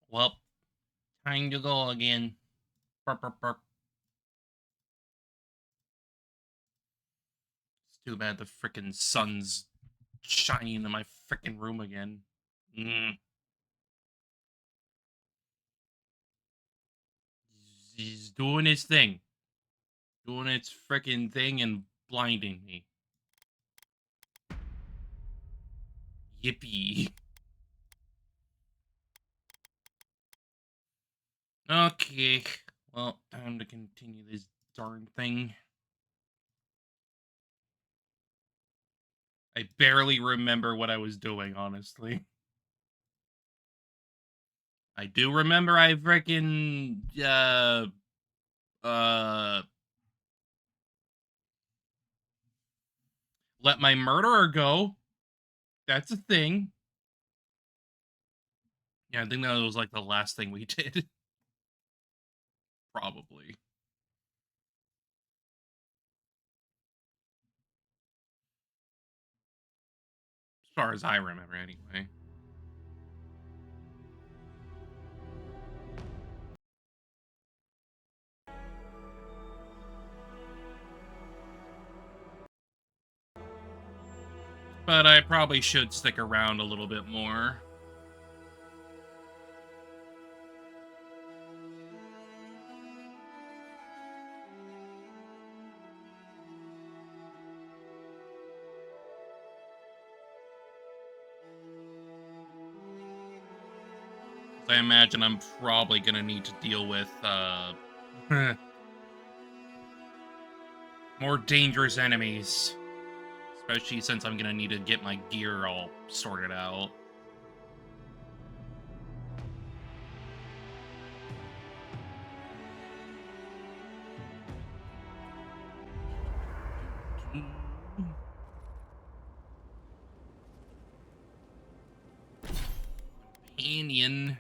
Well, time to go again. Burp, burp, burp. It's too bad the frickin' sun's shining into my frickin' room again. He's doing his thing. Doing its frickin' thing and blinding me. Yippee. Okay. Well, time to continue this darn thing. I barely remember what I was doing, honestly. I do remember I frickin' let my murderer go. That's a thing. Yeah, I think that was like the last thing we did. Probably. As far as I remember, anyway. But I probably should stick around a little bit more. I imagine I'm probably gonna need to deal with more dangerous enemies. Especially since I'm gonna need to get my gear all sorted out. Companion.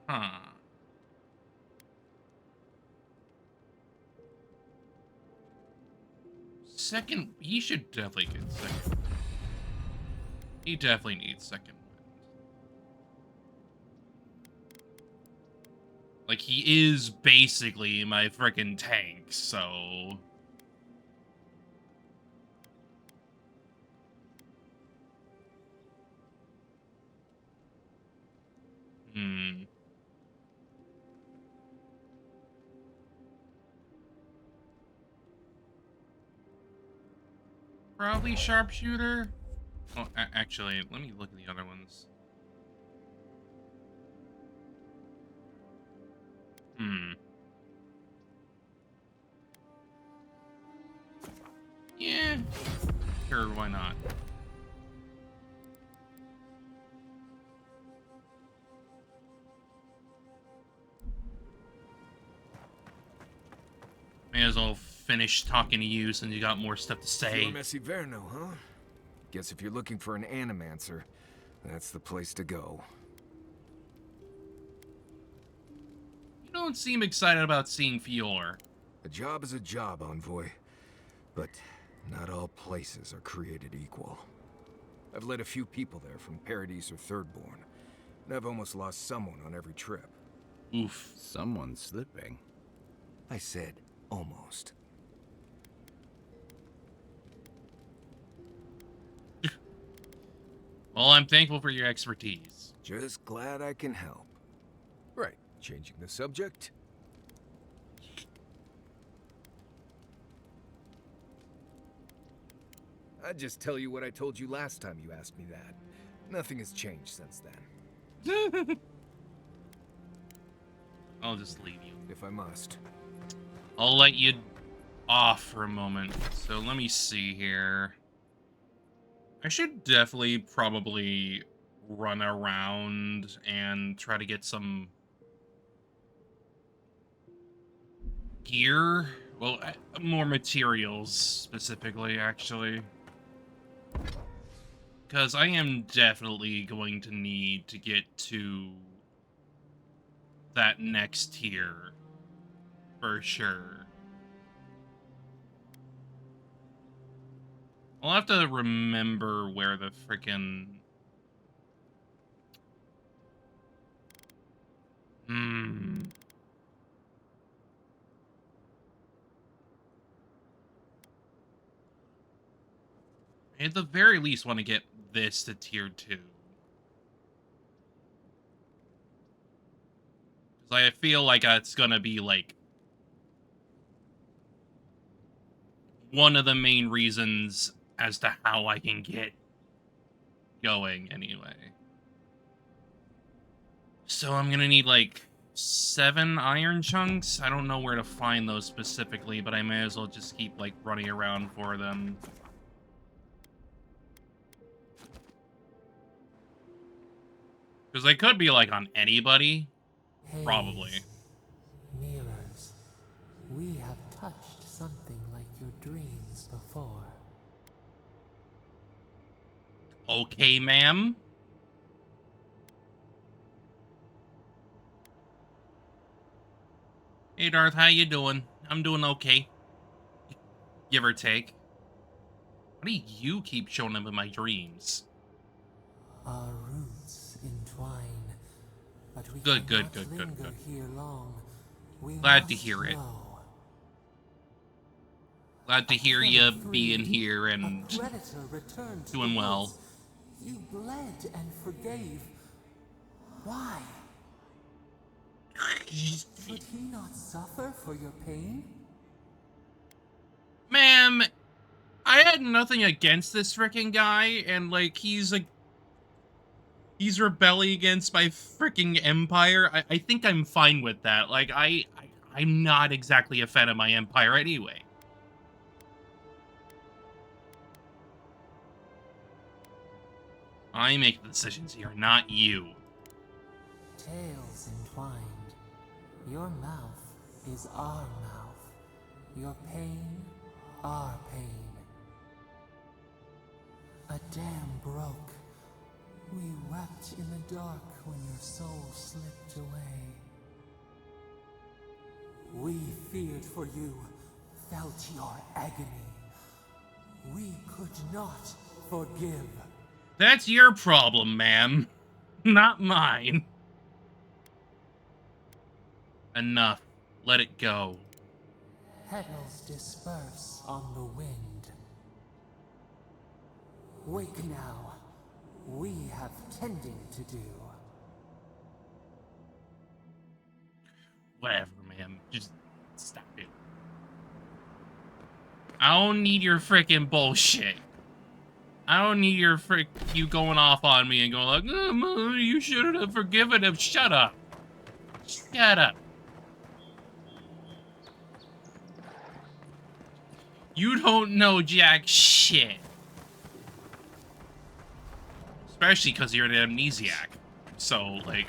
Huh. Second, he should definitely get second. He definitely needs second wind. Like, he is basically my freaking tank, so... Probably sharpshooter? Well, actually, let me look at the other ones. Yeah. Sure, why not? May as well finish talking to you since you got more stuff to say. You're Messi Verno, huh? Guess if you're looking for an animancer, that's the place to go. You don't seem excited about seeing Fior. A job is a job, Envoy. But not all places are created equal. I've led a few people there from Paradise or Thirdborn, and I've almost lost someone on every trip. Oof. Someone's slipping. I said almost. Well, I'm thankful for your expertise. Just glad I can help. Right, changing the subject? I'd just tell you what I told you last time you asked me that. Nothing has changed since then. I'll just leave you. If I must. I'll let you off for a moment. So let me see here. I should definitely probably run around and try to get some gear. Well, more materials specifically, actually. Because I am definitely going to need to get to that next tier. For sure. I'll have to remember where the frickin'... At the very least want to get this to tier 2. Because I feel like it's gonna be, like, one of the main reasons as to how I can get going anyway. So I'm gonna need, like, 7 iron chunks. I don't know where to find those specifically, but I may as well just keep, like, running around for them. Because they could be, like, on anybody. Probably. Mirrors, we have touched something like your dreams before. Okay, ma'am. Hey, Darth, how you doing? I'm doing okay. Give or take. Why do you keep showing up in my dreams? Our roots entwine, but we Good. cannot linger here long. We Glad to must hear it. know. Glad to hear you being here and A predator returned to doing the well. woods. You bled and forgave. Why? Should he not suffer for your pain? Ma'am, I had nothing against this frickin' guy, and, like, he's rebelling against my fricking empire. I think I'm fine with that. Like, I'm not exactly a fan of my empire anyway. I make the decisions here, not you. Tales entwined. Your mouth is our mouth. Your pain, our pain. A dam broke. We wept in the dark when your soul slipped away. We feared for you, felt your agony. We could not forgive. That's your problem, ma'am. Not mine. Enough. Let it go. Petals disperse on the wind. Wake now. We have tending to do. Whatever, ma'am. Just stop it. I don't need your frickin' bullshit. I don't need your you going off on me and going like, oh, Mom, you should have forgiven him. Shut up. Shut up. You don't know jack shit. Especially because you're an amnesiac. So, like,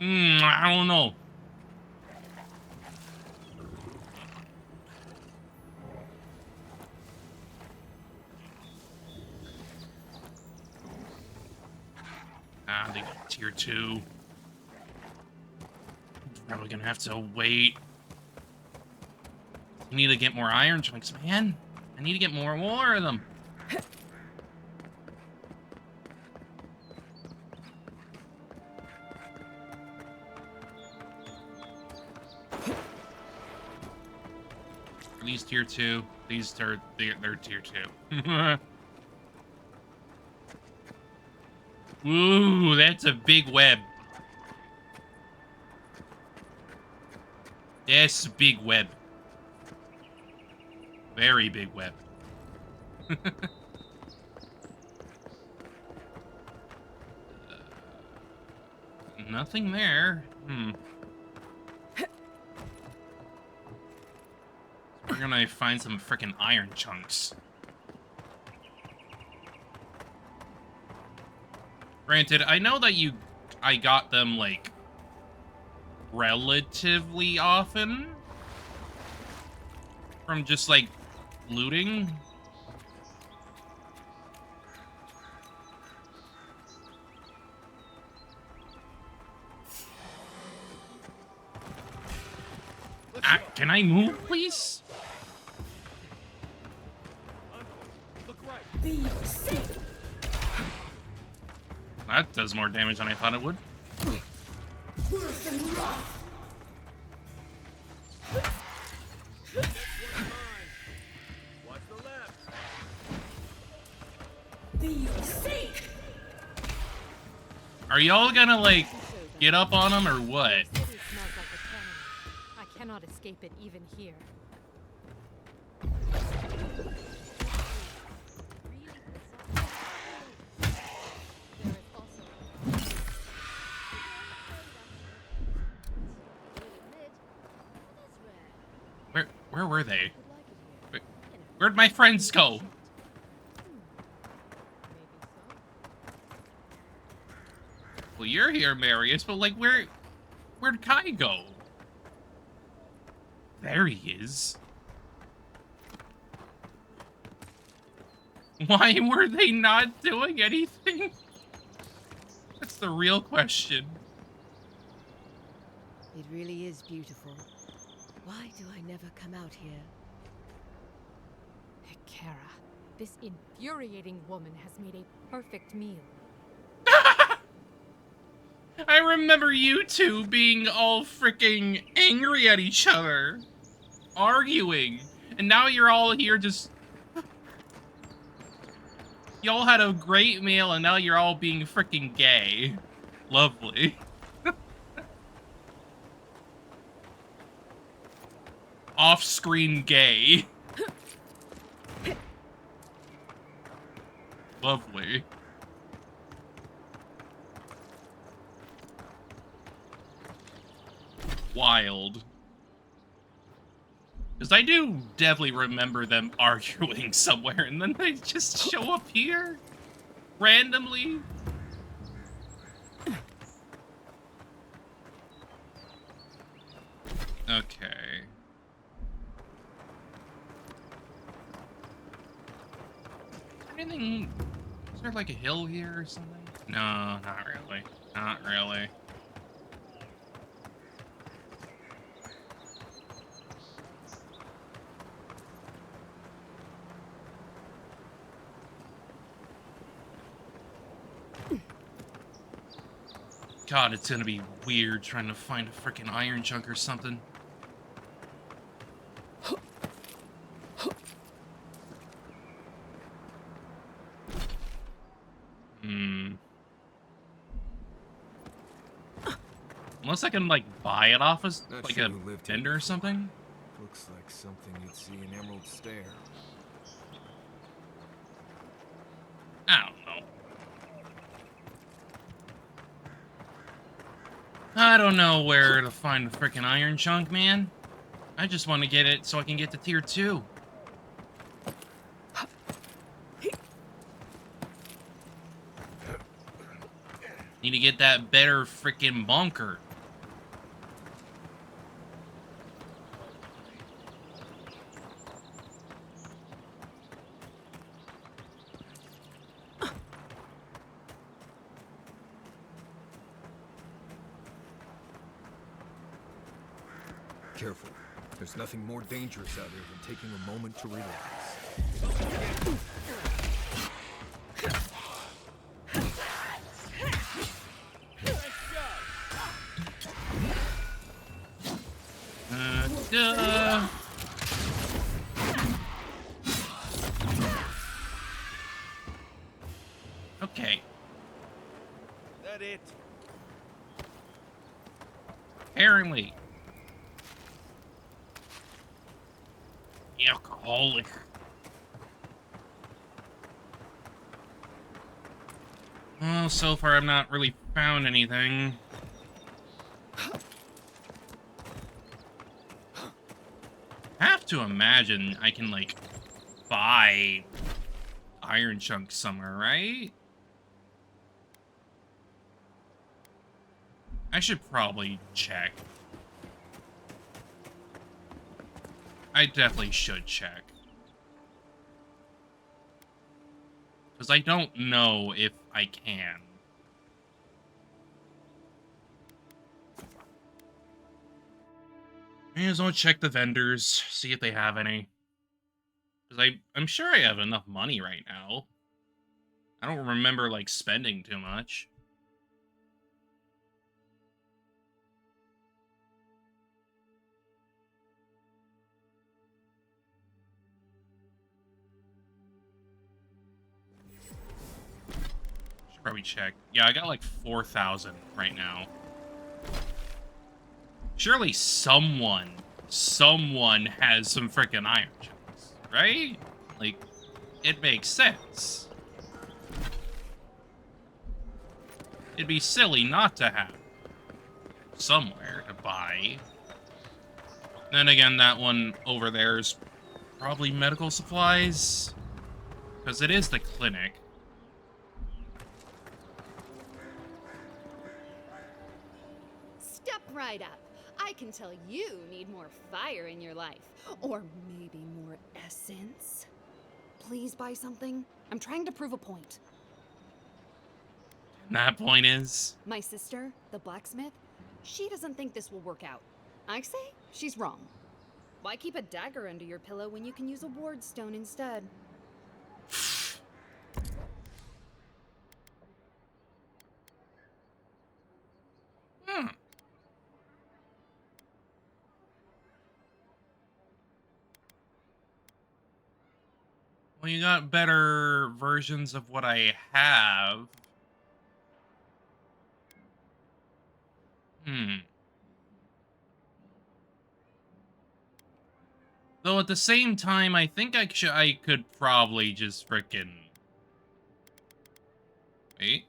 I don't know. They got tier 2. Probably gonna have to wait. I need to get more iron chunks, man. I need to get more of them. These tier 2. These are they're tier 2. Ooh, that's a big web. That's a big web. Very big web. Nothing there. We're gonna find some frickin' iron chunks. Granted, I know that I got them, like, relatively often from just, like, looting. Can I move, please? That does more damage than I thought it would. Are y'all gonna, like, get up on him or what? Your city smells like a tenement. I cannot escape it even here. There is also Where were they? Where'd my friends go? maybe so. Well, you're here, Marius, but like, where'd Kai go? There he is. Why were they not doing anything? That's the real question. It really is beautiful. Why do I never come out here? Kara, this infuriating woman has made a perfect meal. I remember you two being all freaking angry at each other, arguing, and now you're all here just... Y'all had a great meal, and now you're all being freaking gay. Lovely. Off-screen gay. Lovely. Wild. Because I do definitely remember them arguing somewhere, and then they just show up here randomly. Okay. Anything? Is there like a hill here or something? No, not really. Not really. God, it's gonna be weird trying to find a freaking iron chunk or something. Unless I can, like, buy it off as, Not like, sure a who lived here vendor or before. something? Looks like something you'd see in Emerald Stair. I don't know. I don't know where to find a freaking iron chunk, man. I just want to get it so I can get to tier 2. Need to get that better freaking bunker. Careful. There's nothing more dangerous out here than taking a moment to relax. Duh. Okay. That it? Apparently. Alcoholic. Well, so far I've not really found anything. I have to imagine I can, like, buy iron chunks somewhere, right? I should probably check. I definitely should check. Because I don't know if I can. May as well check the vendors, see if they have any. Because I'm sure I have enough money right now. I don't remember, like, spending too much. Should probably check. Yeah, I got like 4,000 right now. Surely someone has some freaking iron chunks, right? Like, it makes sense. It'd be silly not to have somewhere to buy. Then again, that one over there is probably medical supplies, because it is the clinic. Step right up. I can tell you need more fire in your life. Or maybe more essence. Please buy something. I'm trying to prove a point. And that point is... My sister, the blacksmith, she doesn't think this will work out. I say she's wrong. Why keep a dagger under your pillow when you can use a ward stone instead? Well, you got better versions of what I have. Though at the same time, I think I could probably just frickin'... Wait.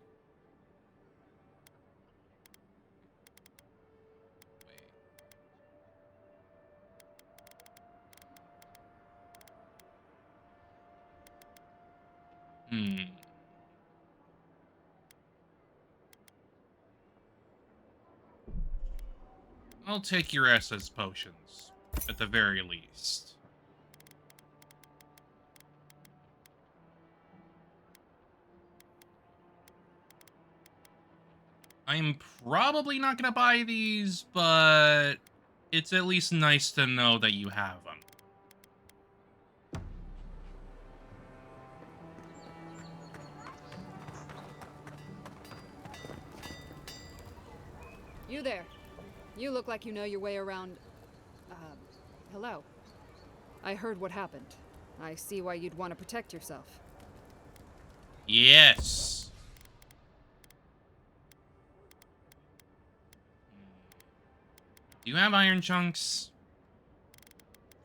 I'll take your SS potions, at the very least. I'm probably not gonna buy these, but it's at least nice to know that you have them. You there. You look like you know your way around... hello. I heard what happened. I see why you'd want to protect yourself. Yes. Do you have iron chunks?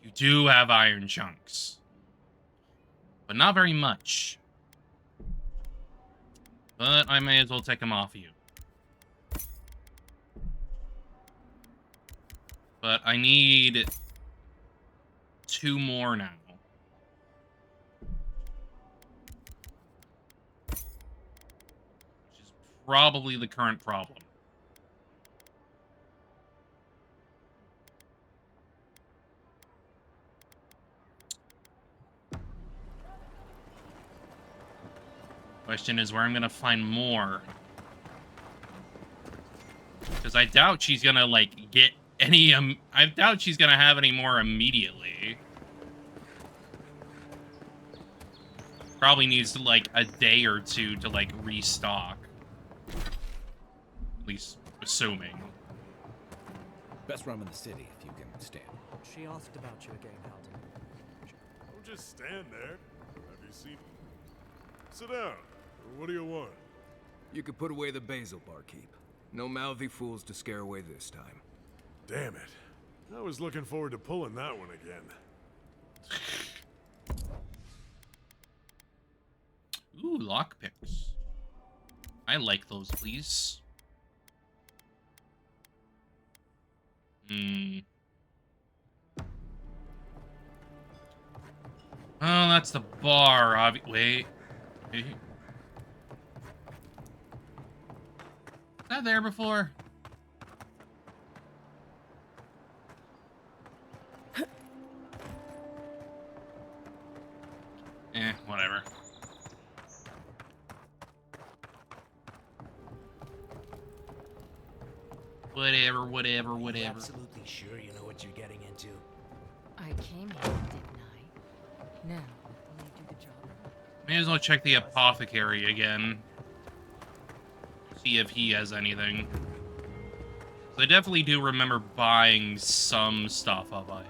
You do have iron chunks. But not very much. But I may as well take them off you. But I need 2 more now. Which is probably the current problem. Question is where I'm gonna find more. Because I doubt she's gonna, like, get any, I doubt she's gonna have any more immediately. Probably needs, like, a day or 2 to, like, restock. At least, assuming. Best rum in the city, if you can stand. She asked about you again, Halton. Don't just stand there. Have you seen... Sit down. What do you want? You could put away the basil, barkeep. No mouthy fools to scare away this time. Damn it. I was looking forward to pulling that one again. Ooh, lockpicks. I like those, please. Oh, that's the bar. Wait. Was that there before? Whatever. Whatever. Absolutely sure you know what what you're getting into? I came here, didn't I? Now, will you do the job? May as well check the apothecary again. See if he has anything. I definitely do remember buying some stuff of him.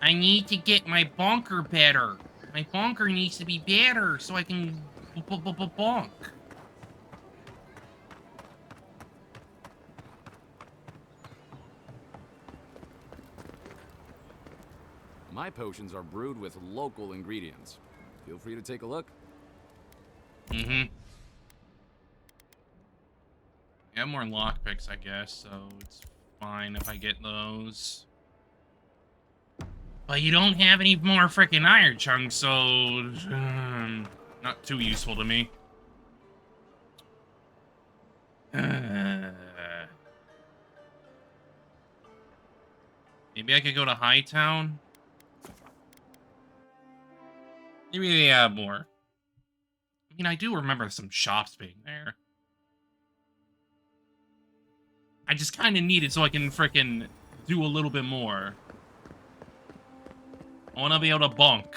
I need to get my bunker better. My bunker needs to be better so I can bonk. My potions are brewed with local ingredients. Feel free to take a look. Mm-hmm. I have more lockpicks, I guess, so it's fine if I get those. But you don't have any more freaking iron chunks, so not too useful to me. Maybe I could go to Hightown. Maybe they have more. I mean, I do remember some shops being there. I just kind of need it so I can freaking do a little bit more. I want to be able to bonk.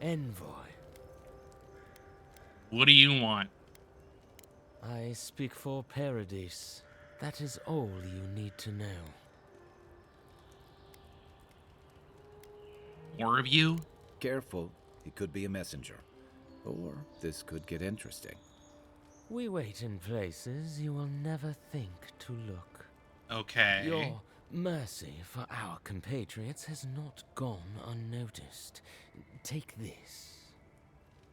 Envoy. What do you want? I speak for Paradise. That is all you need to know. More of you? Careful, he could be a messenger. Or this could get interesting. We wait in places you will never think to look. Okay. Your mercy for our compatriots has not gone unnoticed. Take this.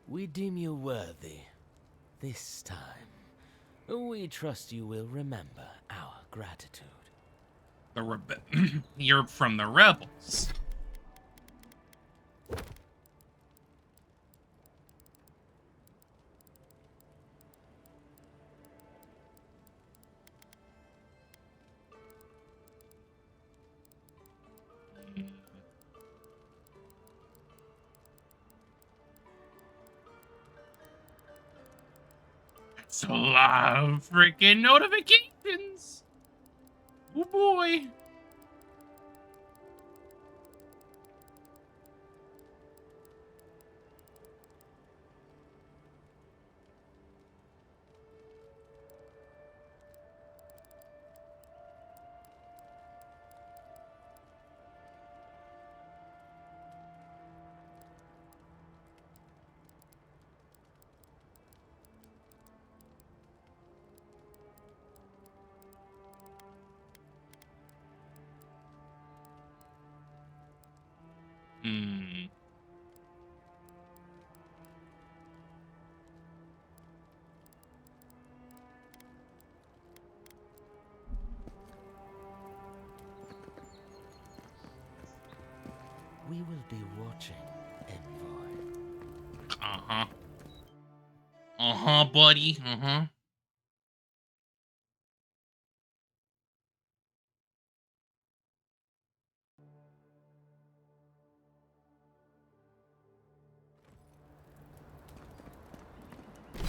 We deem you worthy. This time. We trust you will remember our gratitude. You're from the rebels. That's a lot of freaking notifications. Oh boy. We will be watching, Envoy. Uh-huh. Uh-huh, buddy. Uh-huh.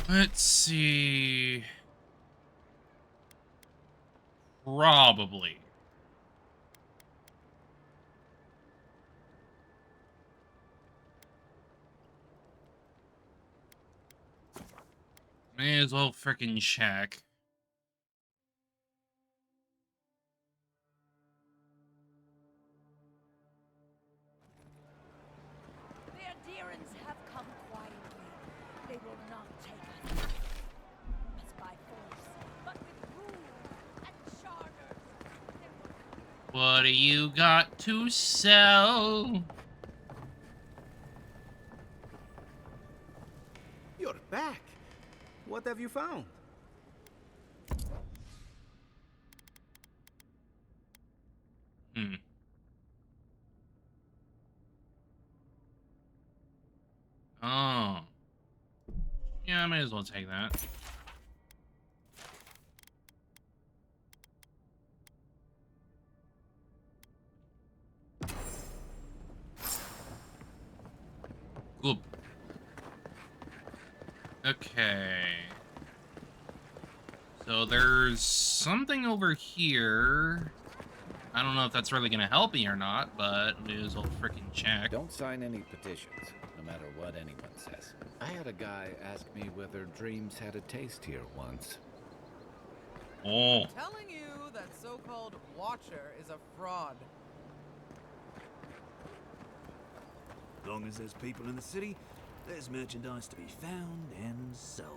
Let's see. Probably. May as well frickin' check. The adherents have come quietly. They will not take us by force, but with rules and charters. What do you got to sell? You're back. What have you found? Oh. Yeah, I might as well take that. Okay. So there's something over here. I don't know if that's really gonna help me or not, but we as well freaking check. Don't sign any petitions, no matter what anyone says. I had a guy ask me whether dreams had a taste here once. Oh. Telling you that so-called Watcher is a fraud. Long as there's people in the city, there's merchandise to be found and sold.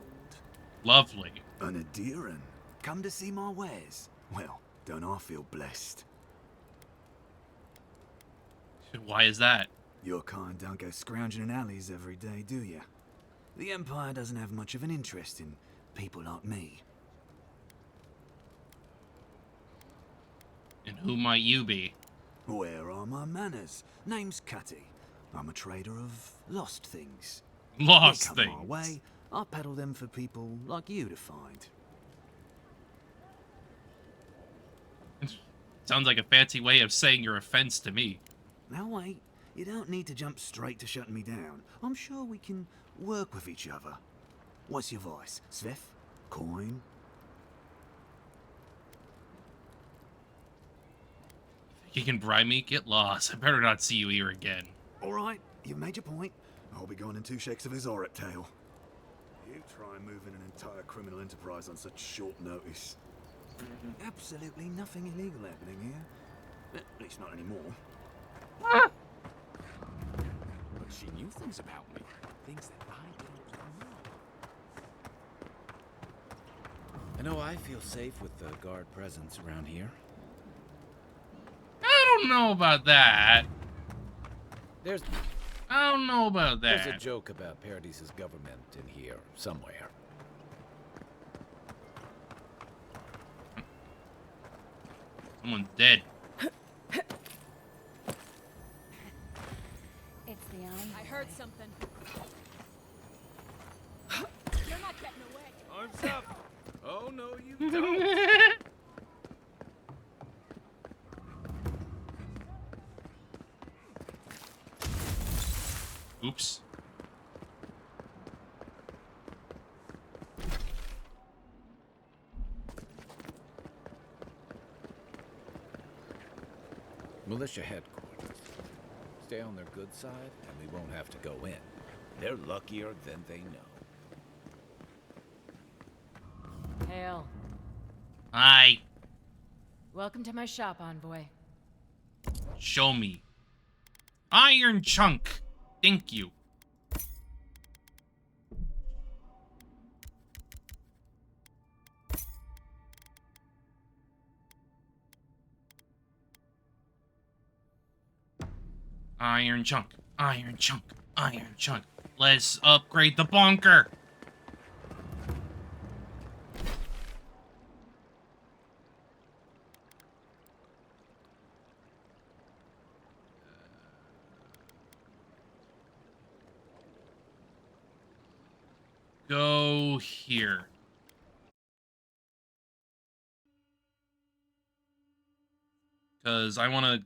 Lovely. An Adiran? Come to see my wares? Well, don't I feel blessed? Why is that? Your kind don't go scrounging in alleys every day, do you? The Empire doesn't have much of an interest in people like me. And who might you be? Where are my manners? Name's Cutty. I'm a trader of lost things. Lost They come things. my way, I peddle them for people like you to find. Sounds like a fancy way of saying your offense to me. Now wait, you don't need to jump straight to shutting me down. I'm sure we can work with each other. What's your voice? Sveth? Coin? You can bribe me? Get lost. I better not see you here again. Alright, you've made your point. I'll be gone in 2 shakes of his Aurat tail. You try moving an entire criminal enterprise on such short notice. Absolutely nothing illegal happening here. At least not anymore. But she knew things about me. Things that I didn't know. I know I feel safe with the guard presence around here. I don't know about that. There's I don't know about that. There's a joke about Paradis's government in here somewhere. Someone's dead. It's the envoy. I heard something. You're not getting away. Arms up! Oh no, you don't! Oops. Militia headquarters. Stay on their good side, and we won't have to go in. They're luckier than they know. Hail. Hi. Welcome to my shop, Envoy. Show me. Iron chunk. Thank you. Iron chunk. Iron chunk. Iron chunk. Let's upgrade the bunker. Go here. Cause I wanna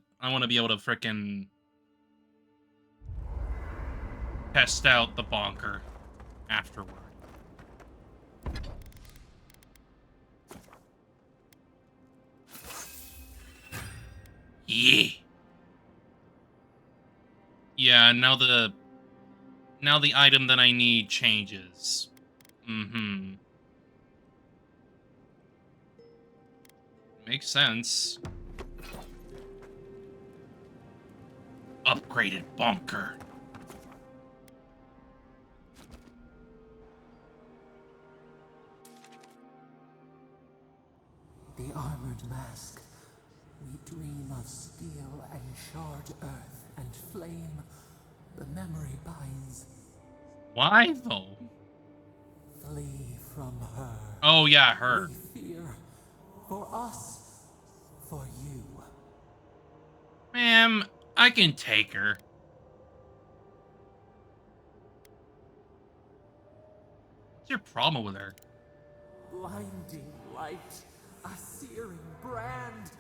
be able to frickin' test out the bunker afterward. Yeah. Yeah, now the item that I need changes. Mm-hmm. Makes sense. Upgraded bunker. The armored mask. We dream of steel and charred earth and flame. The memory binds. Why though? Flee from her. Oh yeah, her. We fear. For us. For you. Ma'am, I can take her. What's your problem with her? Blinding light. A searing brand.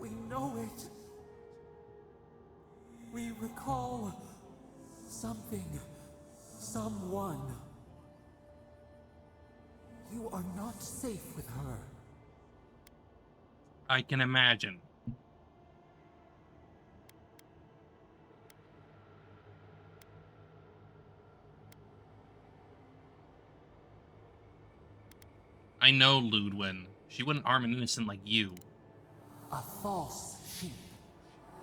We know it. We recall something. Someone. You are not safe with her. I can imagine. I know Ludwin. She wouldn't harm an innocent like you. A false sheep.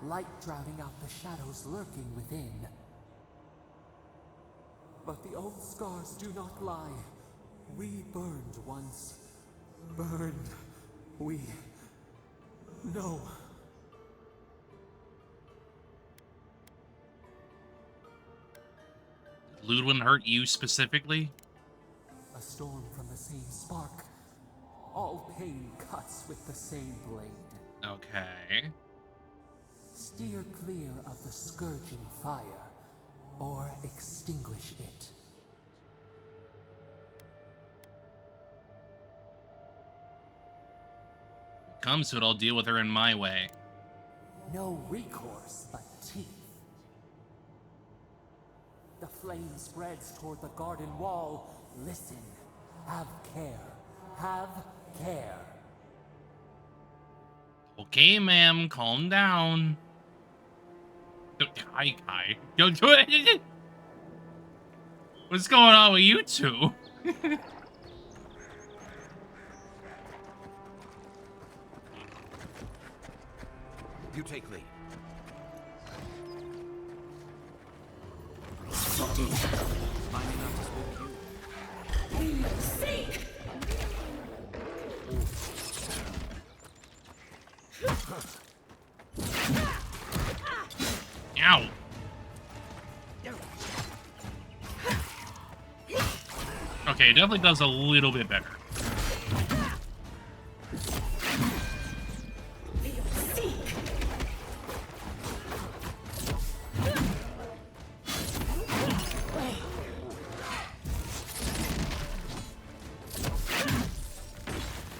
Light drowning out the shadows lurking within. But the old scars do not lie. We burned once. Burned. We know. Did Ludwin hurt you specifically? A storm from the same spark. All pain cuts with the same blade. Okay. Steer clear of the scourging fire, or extinguish it. Comes to it, I'll deal with her in my way. No recourse but teeth. The flame spreads toward the garden wall. Listen. Have care. Have care. Okay, ma'am, calm down. Hi. What's going on with you two? You take lead. Mind me not to spook you. Seek! Ow. Okay, it definitely does a little bit better.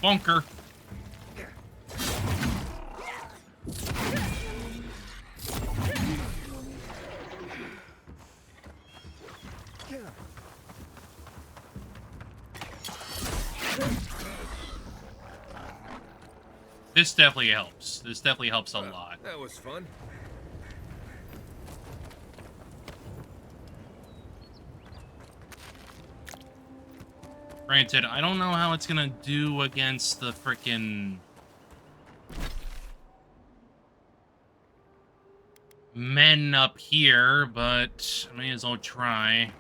Bunker. This definitely helps. This definitely helps a lot. That was fun. Granted, I don't know how it's gonna do against the frickin' men up here, but I may as well try.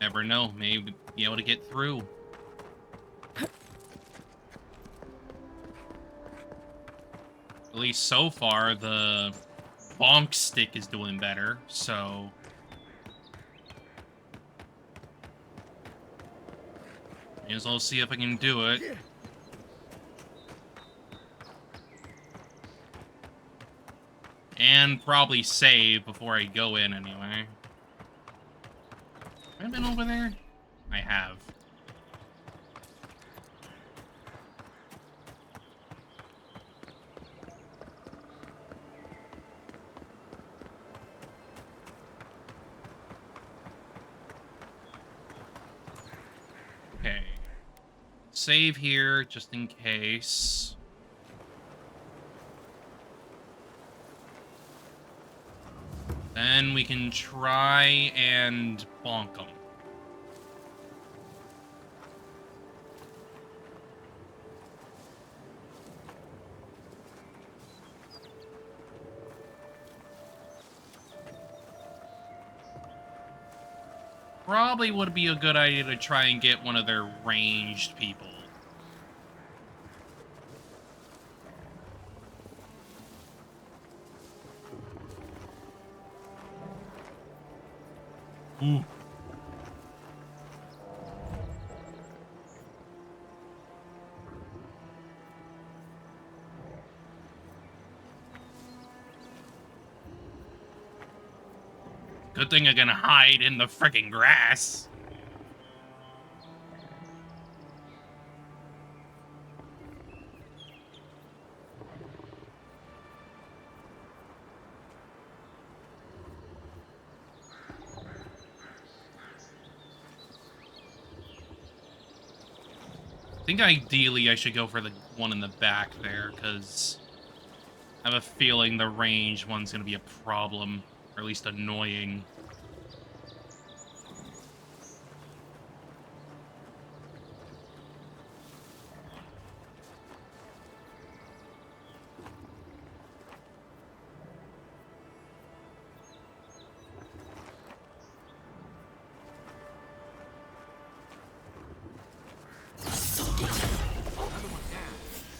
Never know, maybe be able to get through. At least so far, the bonk stick is doing better, so... may as well see if I can do it. And probably save before I go in anyway. Have I been over there? I have. Okay. Save here, just in case. Then we can try and bonk them. Probably would be a good idea to try and get one of their ranged people. Ooh. Good thing I'm gonna hide in the freaking grass. think ideally I should go for the one in the back there, because I have a feeling the range one's going to be a problem, or at least annoying.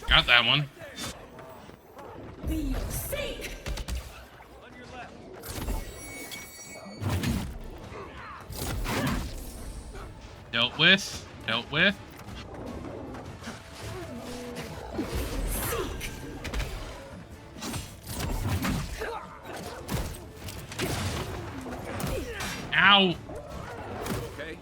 Got that one. Dealt with. Dealt with. Ow! Okay.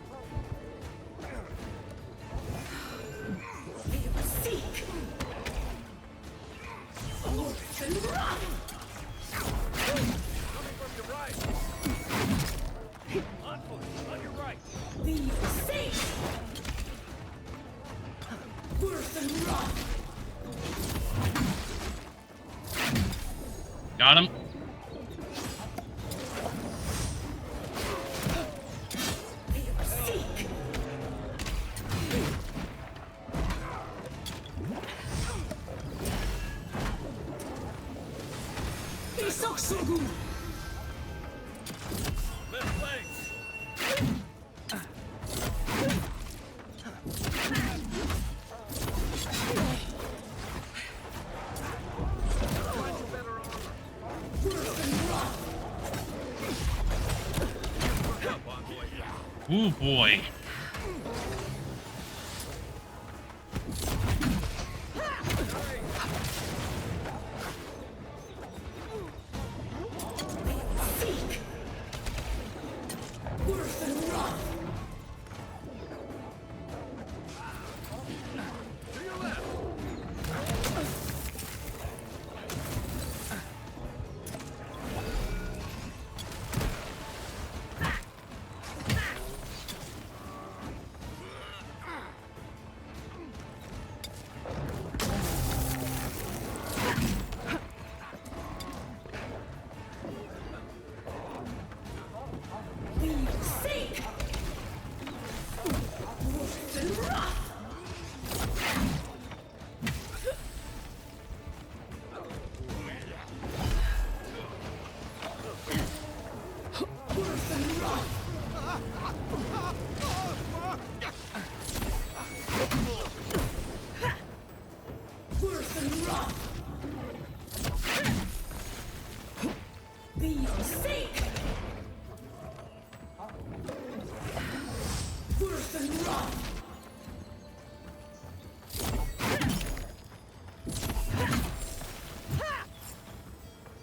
Got him. Ooh, boy.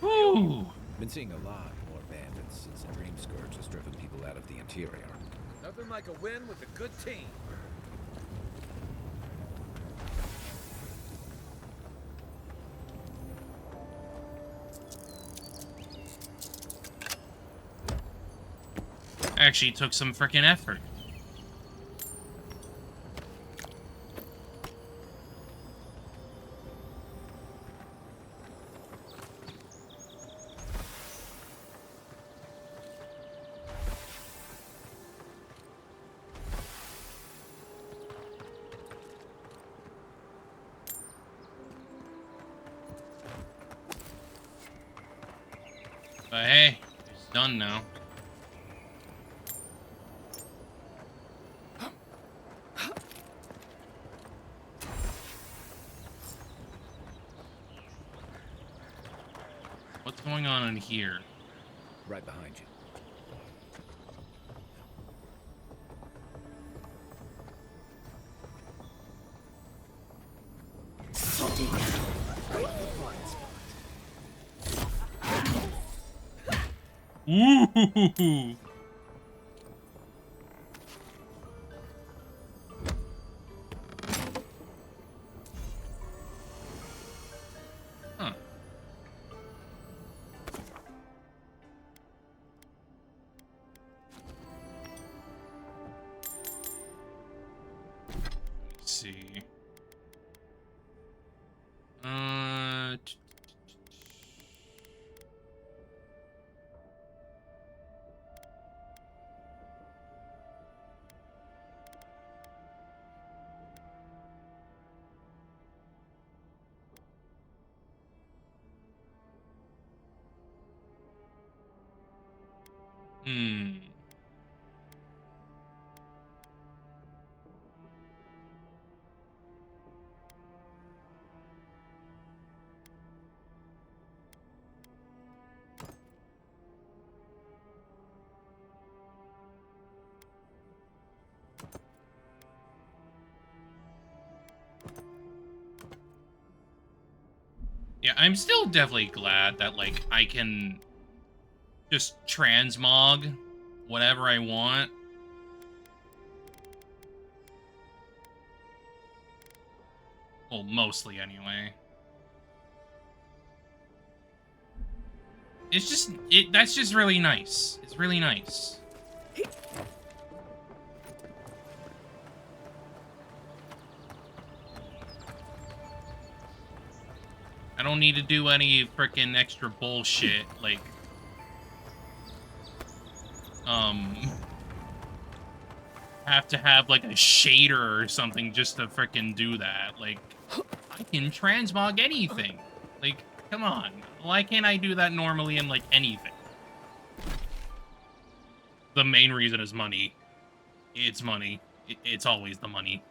Ooh. Been seeing a lot more bandits since the Dream Scourge has driven people out of the interior. Nothing like a win with a good team. Actually took some freaking effort. But hey, it's done now. What's going on in here? Right behind you. Ooh. Huh. Let's see. Hmm. Yeah, I'm still definitely glad that, like, I can just transmog whatever I want. Well, mostly anyway. It's just, that's just really nice. It's really nice. I don't need to do any frickin' extra bullshit, like, have to have, like, a shader or something just to frickin' do that. Like, I can transmog anything. Like, come on. Why can't I do that normally in, like, anything? The main reason is money. It's money. It's always the money.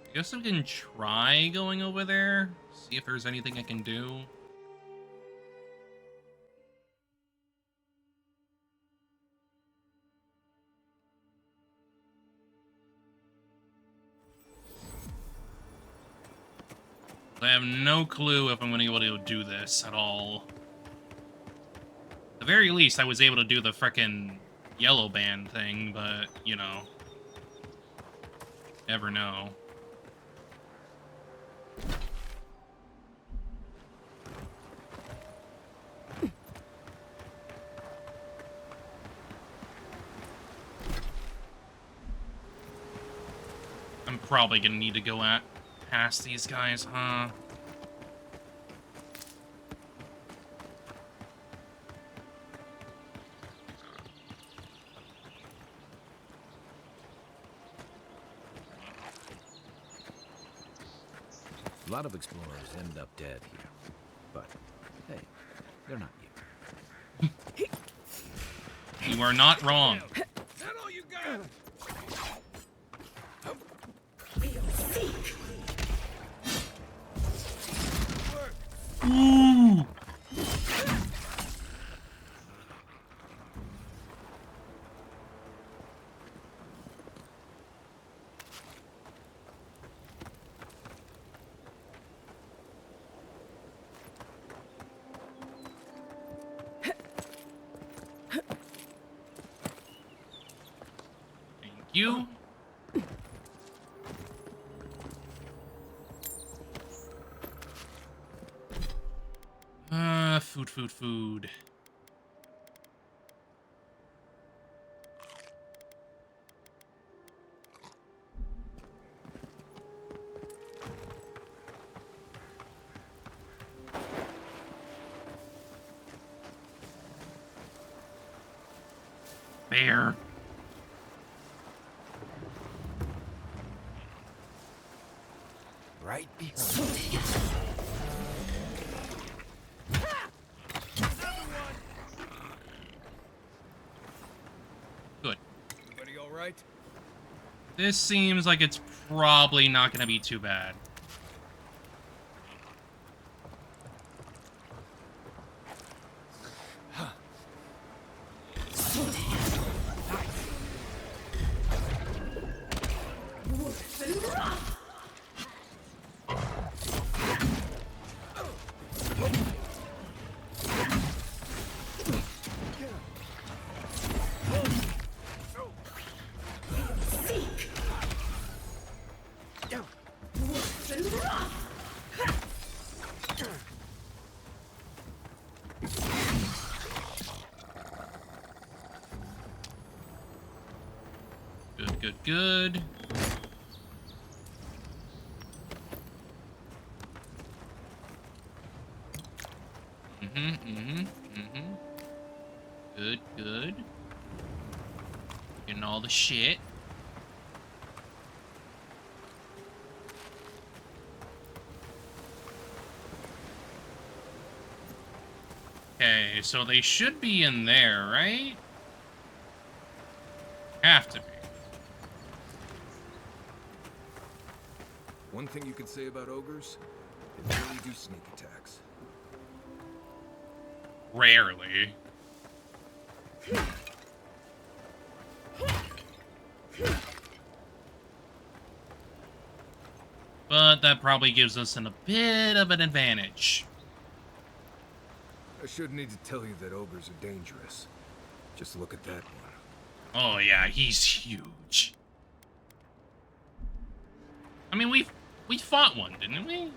I guess I can try going over there, see if there's anything I can do. I have no clue if I'm going to be able to do this at all. At the very least, I was able to do the frickin' yellow band thing, but, you know, never know. I'm probably gonna need to go past these guys, huh? A lot of explorers end up dead here. But, hey, they're not you. You are not wrong. Is that all you got? Ooh. Thank you. Food. There. Right behind you. Good. Everybody all right? This seems like it's probably not gonna be too bad. Good. Good. getting all the shit. Okay, so they should be in there, right? Have to be. One thing you could say about ogres, they rarely do sneak attacks. Rarely. But that probably gives us a bit of an advantage. I shouldn't need to tell you that ogres are dangerous. Just look at that one. Oh yeah, he's huge. I mean, we fought one, didn't we?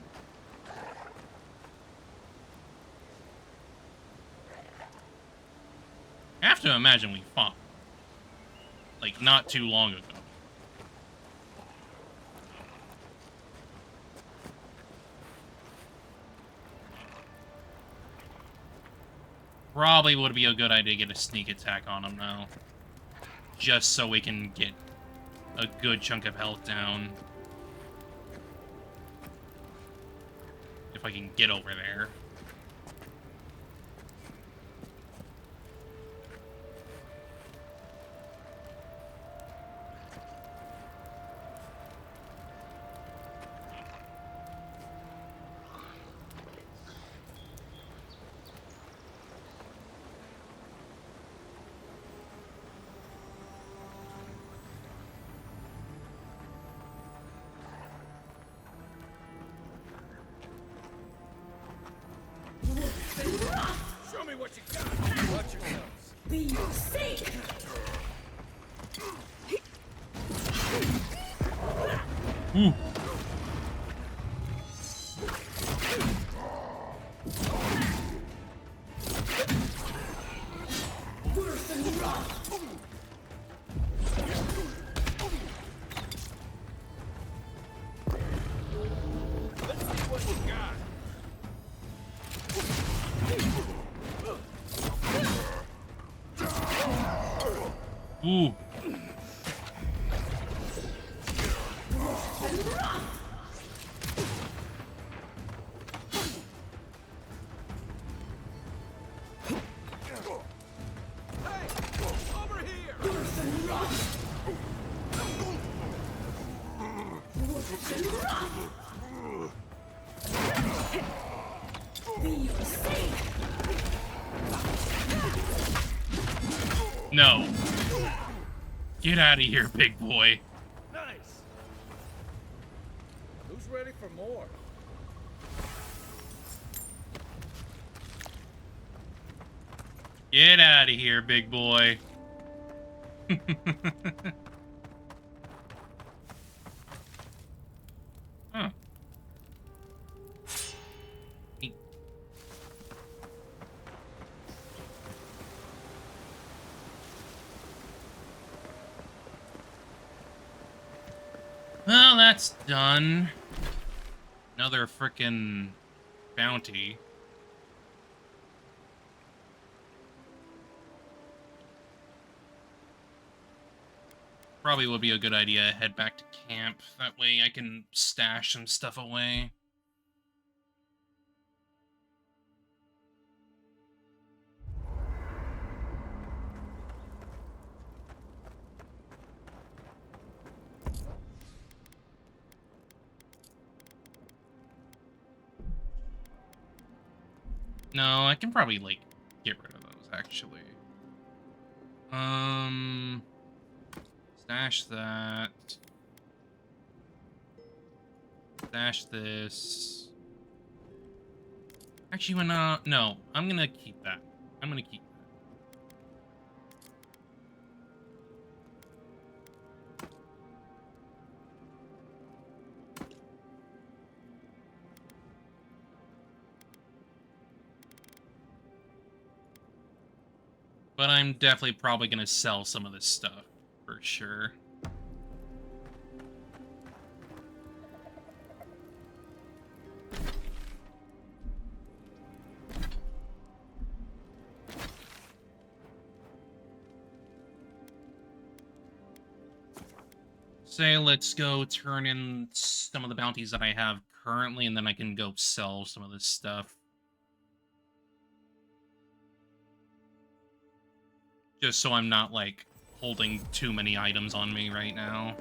I have to imagine we fought. Like, not too long ago. Probably would be a good idea to get a sneak attack on him now. Just so we can get a good chunk of health down. If I can get over there. Show me what you got. Watch yourselves. Be your sake! Ooh. Worse than rock! Let's see what you got. Ooh. No. Get out of here, big boy. Nice. Who's ready for more? Get out of here, big boy. Huh. Well, that's done. Another frickin' bounty. Probably would be a good idea to head back to camp. That way I can stash some stuff away. No, I can probably, like, get rid of those, actually. Stash that. Stash this. Actually, no, I'm gonna keep that. I'm gonna keep that. But I'm definitely probably gonna sell some of this stuff, for sure. say let's go turn in some of the bounties that I have currently, and then I can go sell some of this stuff. Just so I'm not, like, holding too many items on me right now.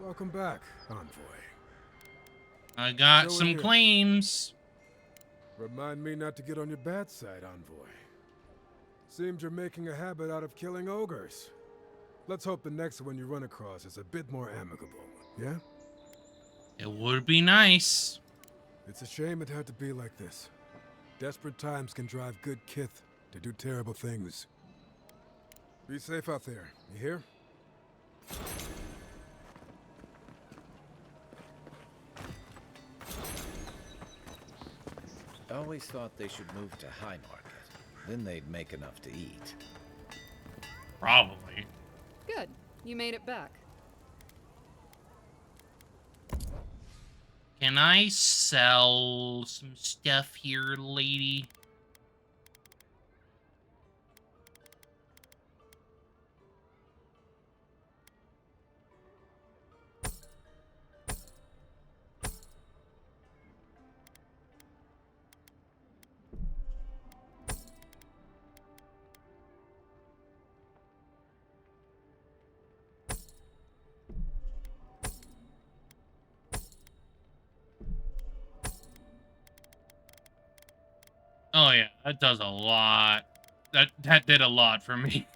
Welcome back, Envoy. I got So some here. claims. Remind me not to get on your bad side, Envoy. Seems you're making a habit out of killing ogres. Let's hope the next one you run across is a bit more amicable, yeah? It would be nice. It's a shame it had to be like this. Desperate times can drive good kith to do terrible things. Be safe out there, you hear? I always thought they should move to High Market. Then they'd make enough to eat. Probably. Good. You made it back. Can I sell some stuff here, lady? Oh yeah, that does a lot. That did a lot for me.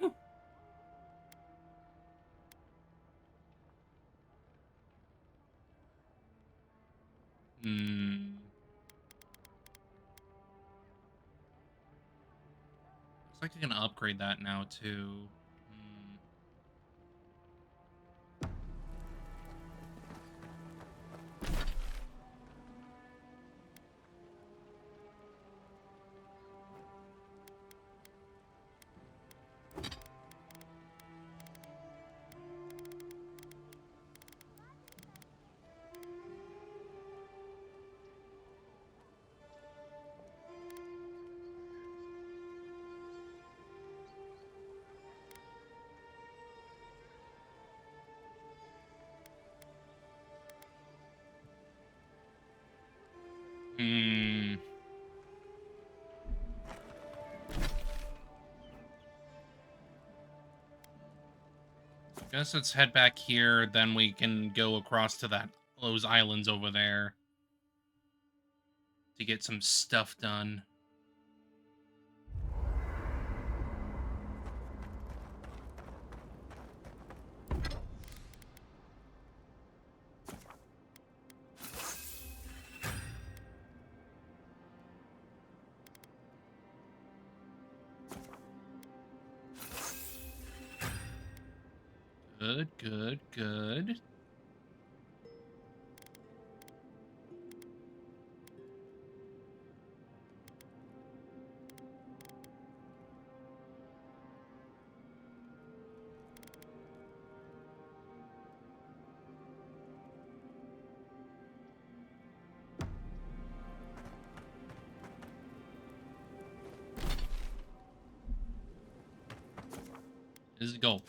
Hmm. Looks like I can upgrade that now too. Hmm. Hmm. Guess let's head back here, then we can go across to those islands over there to get some stuff done. Good, good, good. Let's go.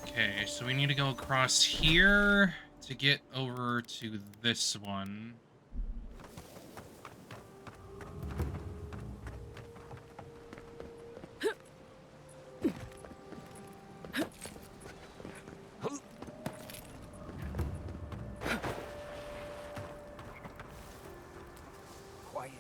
Okay, so we need to go across here to get over to this one. Quiet,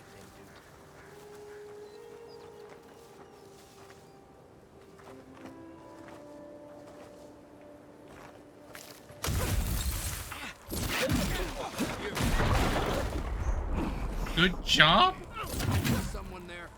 Good job. Someone there.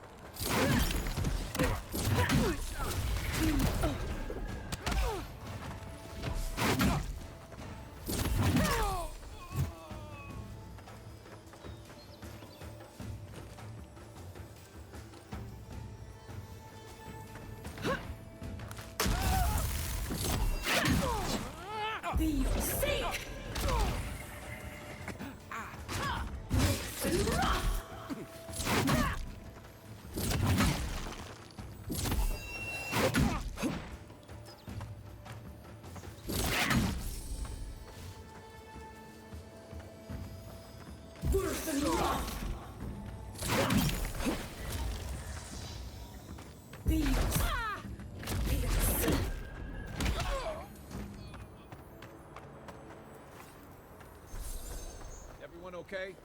Everyone okay?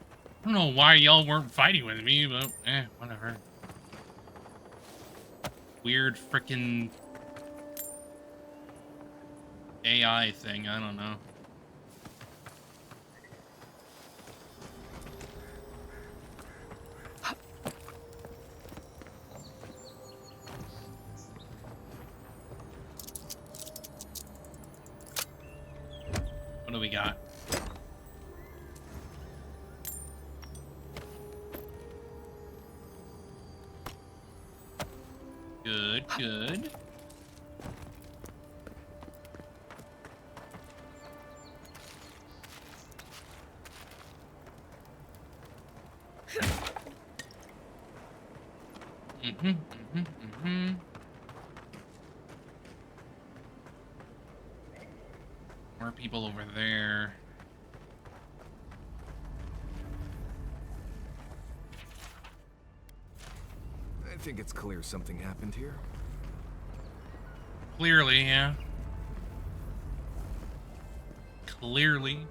I don't know why y'all weren't fighting with me, but whatever. Weird frickin' AI thing, I don't know. What do we got? Good, good. More people over there. I think it's clear something happened here. Clearly, yeah. Clearly.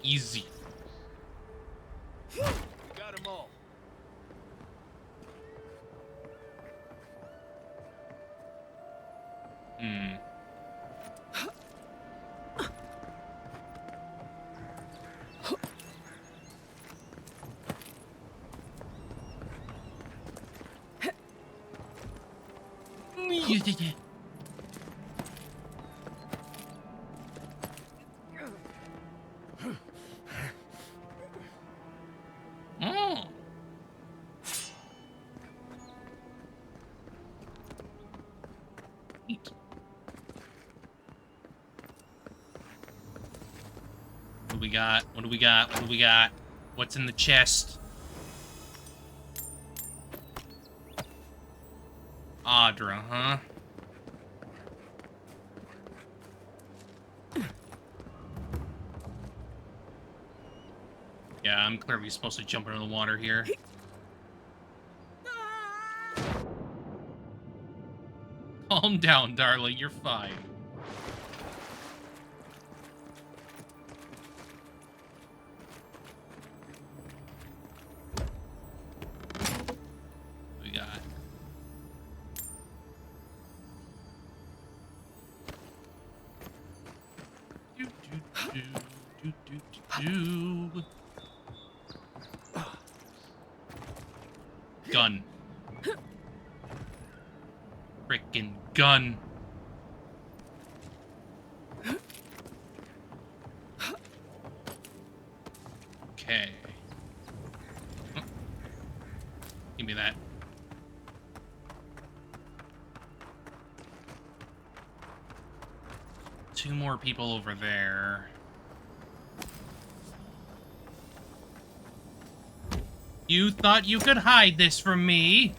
Easy. Got them all. Oh. Neat. What do we got? What do we got? What do we got? What's in the chest? Audra, huh? Yeah, I'm clearly supposed to jump into the water here. Calm down, darling. You're fine. What we got? Do, do, do, do, do, do. Gun. Frickin' gun. Okay. Oh. Give me that. Two more people over there. You thought you could hide this from me?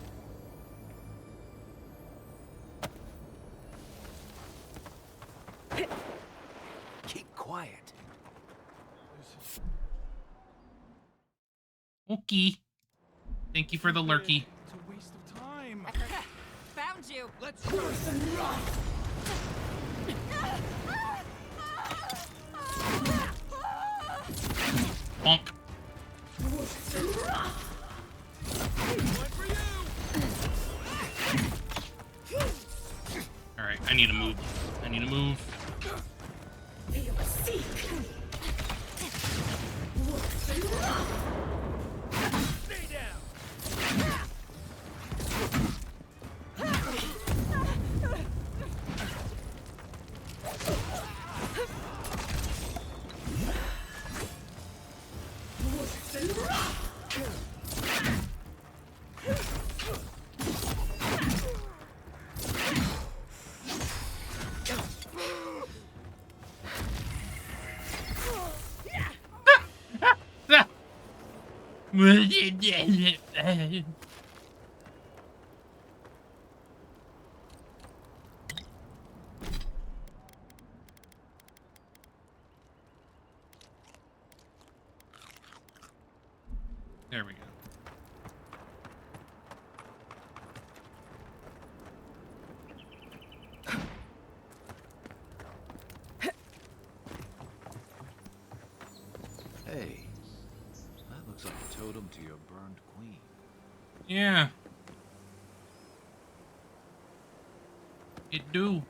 Keep quiet. Okay. Thank you for the lurky. It's a waste of time. Found you. Let's go. Bonk. Alright, I need to move. I need to move. Stay down. There we go. Hey, that looks like a totem to your burned queen. Yeah. It do.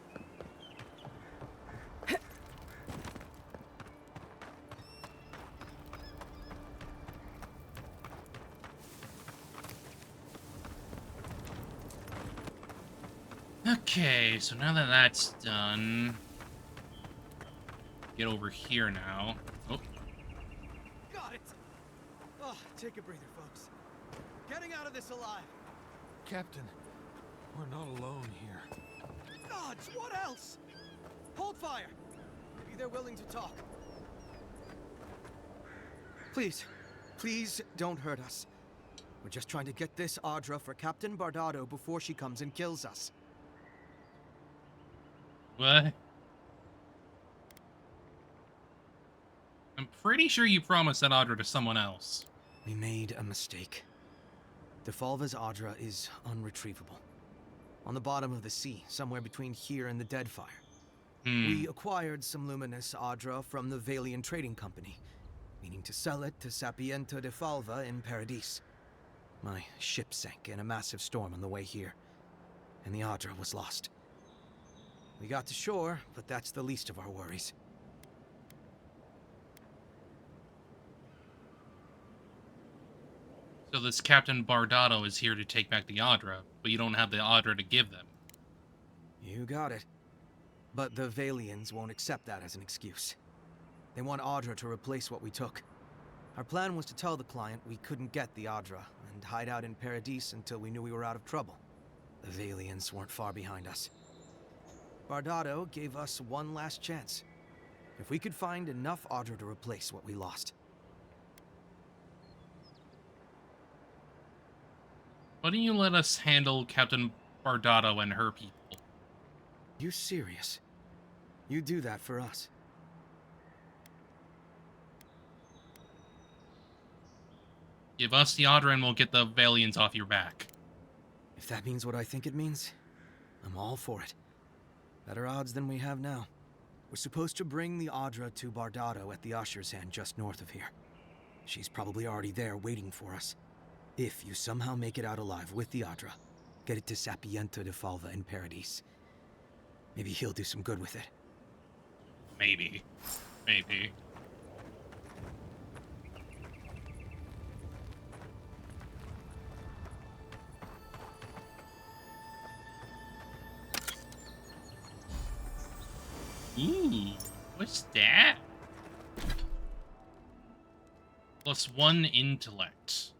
Okay, so now that that's done, get over here now. Oh, Got it! Oh, take a breather, folks. Getting out of this alive. Captain, we're not alone here. Gods, what else? Hold fire. Maybe they're willing to talk. Please, please don't hurt us. We're just trying to get this Audra for Captain Bardado before she comes and kills us. what? I'm pretty sure you promised that Audra to someone else. We made a mistake. Defalva's Audra is unretrievable. On the bottom of the sea, somewhere between here and the Deadfire. We acquired some luminous Audra from the Valian Trading Company, meaning to sell it to Sapiento de Falva in Paradis. My ship sank in a massive storm on the way here, and the Audra was lost. We got to shore, but that's the least of our worries. So this Captain Bardado is here to take back the Audra, but you don't have the Audra to give them. You got it. But the Valians won't accept that as an excuse. They want Audra to replace what we took. Our plan was to tell the client we couldn't get the Audra and hide out in Paradis until we knew we were out of trouble. The Valians weren't far behind us. Bardado gave us one last chance. If we could find enough Audra to replace what we lost. Why don't you let us handle Captain Bardado and her people? You serious? You do that for us? Give us the Audra and we'll get the Valians off your back. If that means what I think it means, I'm all for it. Better odds than we have now. We're supposed to bring the Audra to Bardado at the Usher's Hand just north of here. She's probably already there waiting for us. If you somehow make it out alive with the Audra, get it to Sapiento de Falva in Paradis. Maybe he'll do some good with it. Maybe. Maybe. Ooh, what's that? +1 intellect.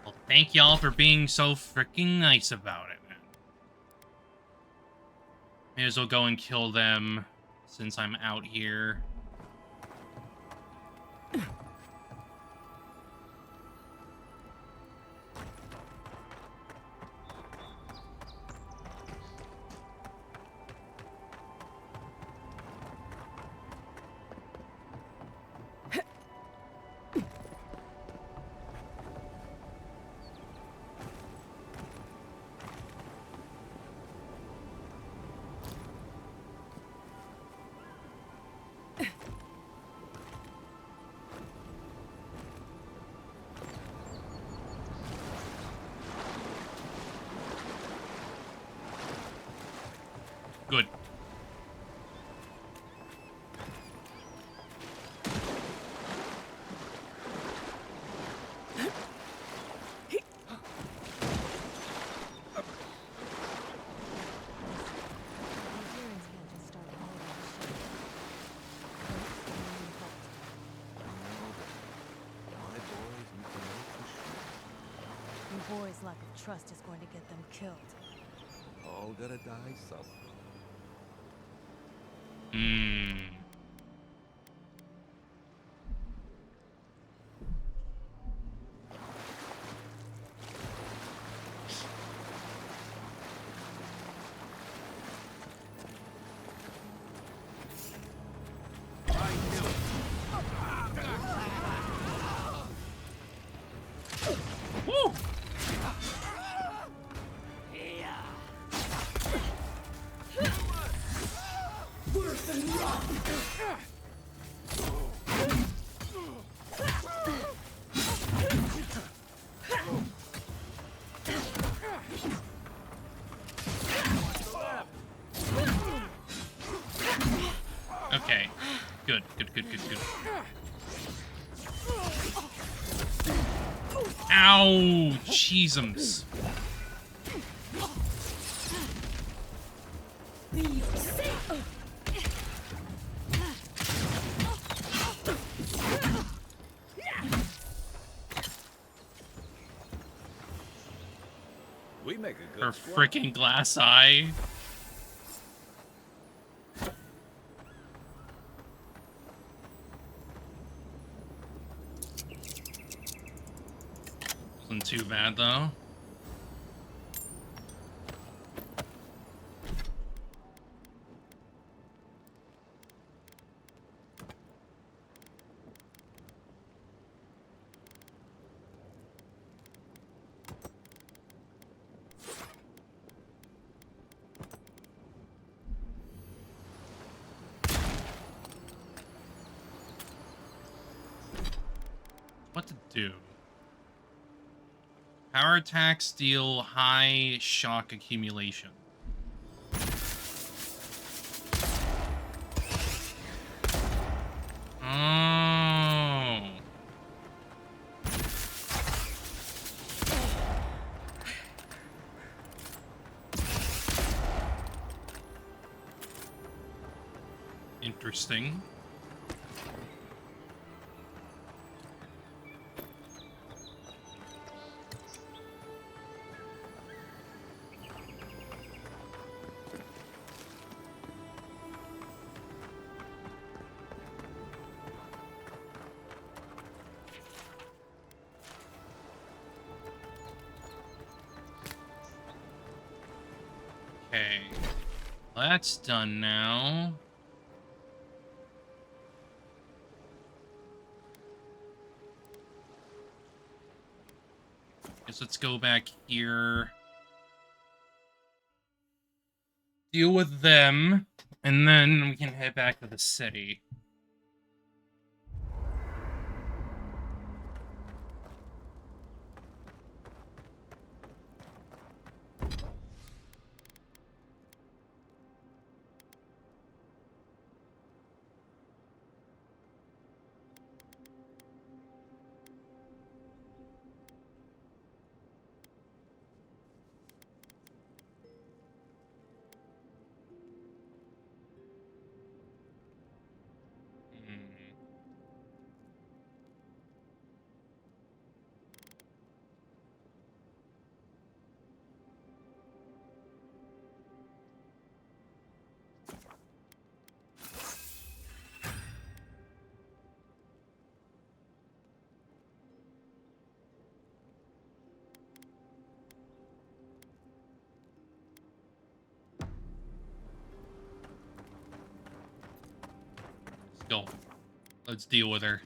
Well, thank y'all for being so freaking nice about it, man. May as well go and kill them since I'm out here. Good. boy's lack of trust is going to get them killed. All gotta die some. Woo! Okay. Good. Ow! Cheesums. We make a good Her squad. freaking glass eye. Wasn't too bad though. What to do? Power attacks deal high shock accumulation. Oh. Interesting. Okay, that's done now. Guess let's go back here. Deal with them, and then we can head back to the city. Go. Let's deal with her.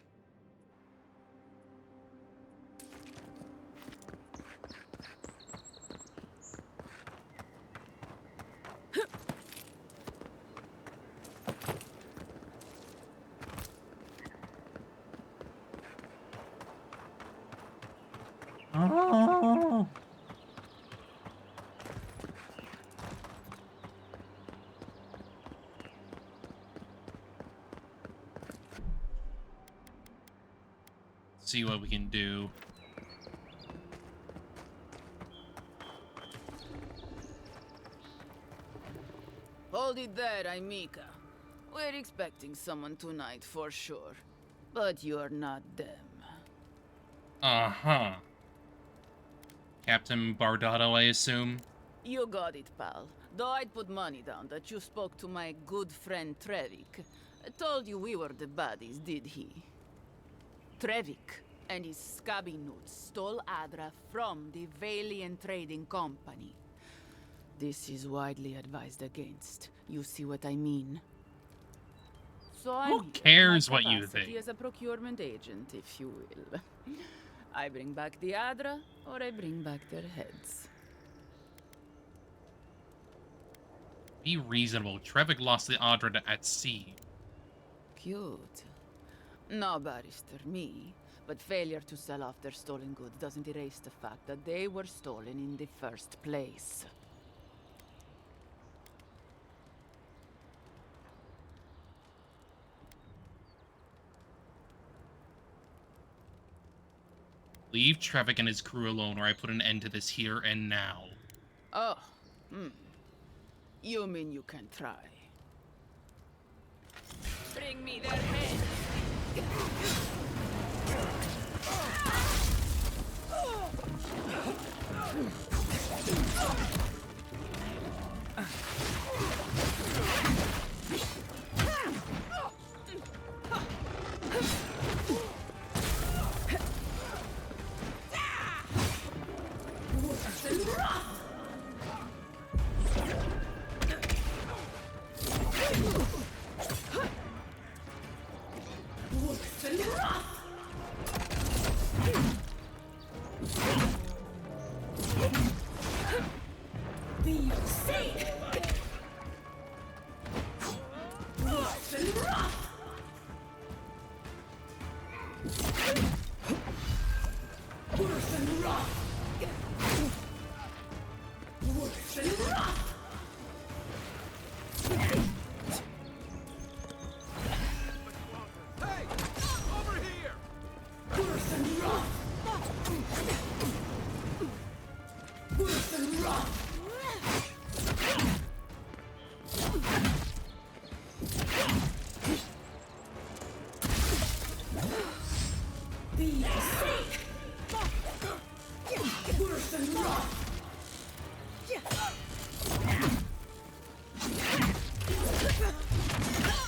Oh. See what we can do. Hold it there, Aimika. We're expecting someone tonight for sure. But you're not them. Uh-huh. Captain Bardotto, I assume. You got it, pal. Though I'd put money down that you spoke to my good friend Trevik. I told you we were the baddies, did he? Trevik and his scabby nuts stole Adra from the Valian Trading Company. This is widely advised against. You see what I mean? So I'm Who cares what you capacity think? as a procurement agent, if you will. I bring back the Adra, or I bring back their heads. Be reasonable. Trevik lost the Adra at sea. Cute. No barrister, me. But failure to sell off their stolen goods doesn't erase the fact that they were stolen in the first place. Leave Trevik and his crew alone, or I put an end to this here and now. Oh, You mean you can try? Bring me their heads!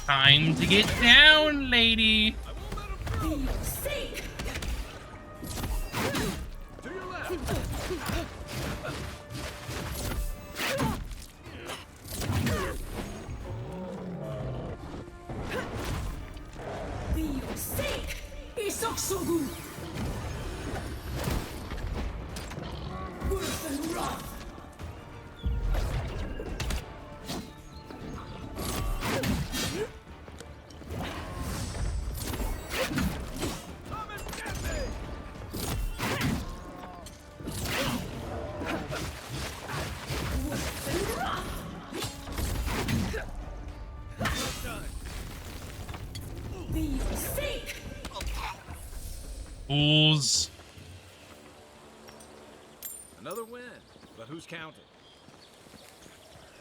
Time to get down, lady. Fools. Another win, but who's counting?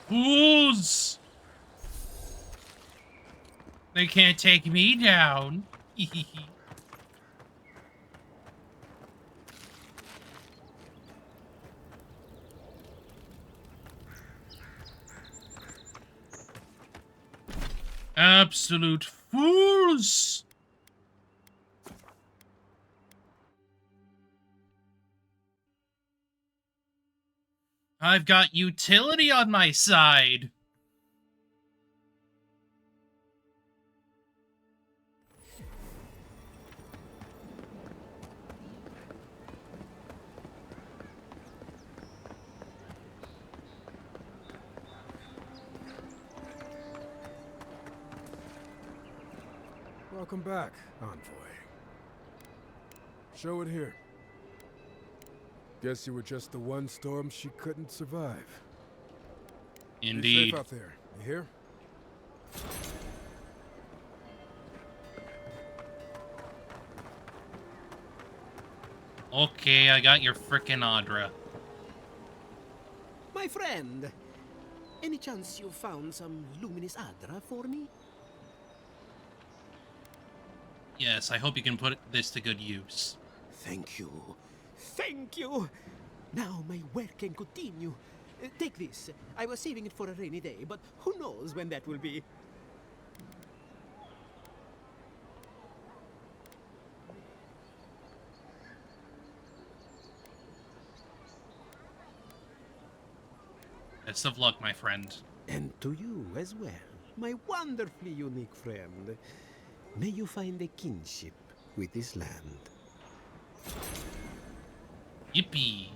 Fools. They can't take me down. Absolute fools. I've got utility on my side. Welcome back, Envoy. Show it here. Guess you were just the one storm she couldn't survive. Indeed. Be safe out there, you hear? Okay, I got your frickin' Adra. My friend, any chance you found some luminous Adra for me? Yes, I hope you can put this to good use. Thank you. Thank you. Now my work can continue. Take this. I was saving it for a rainy day, but who knows when that will be. Best of luck, my friend. And to you as well, my wonderfully unique friend. May you find a kinship with this land. Yippee.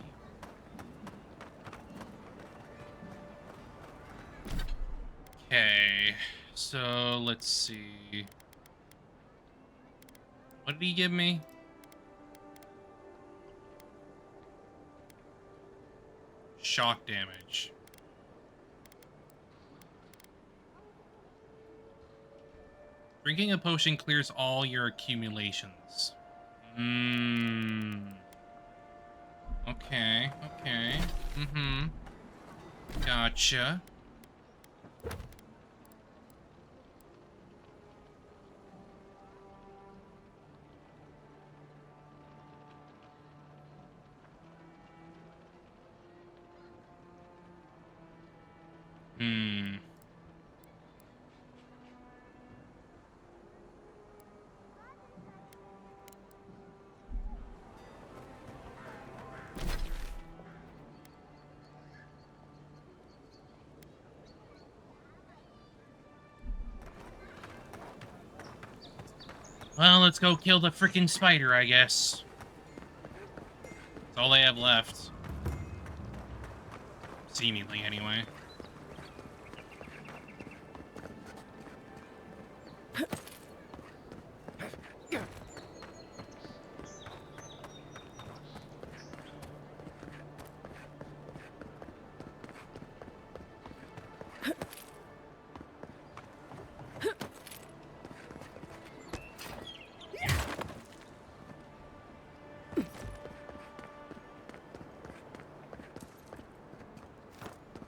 Okay, so let's see. What did he give me? Shock damage. Drinking a potion clears all your accumulations. Okay, okay. Gotcha. Well, let's go kill the freaking spider, I guess. That's all they have left. Seemingly, anyway.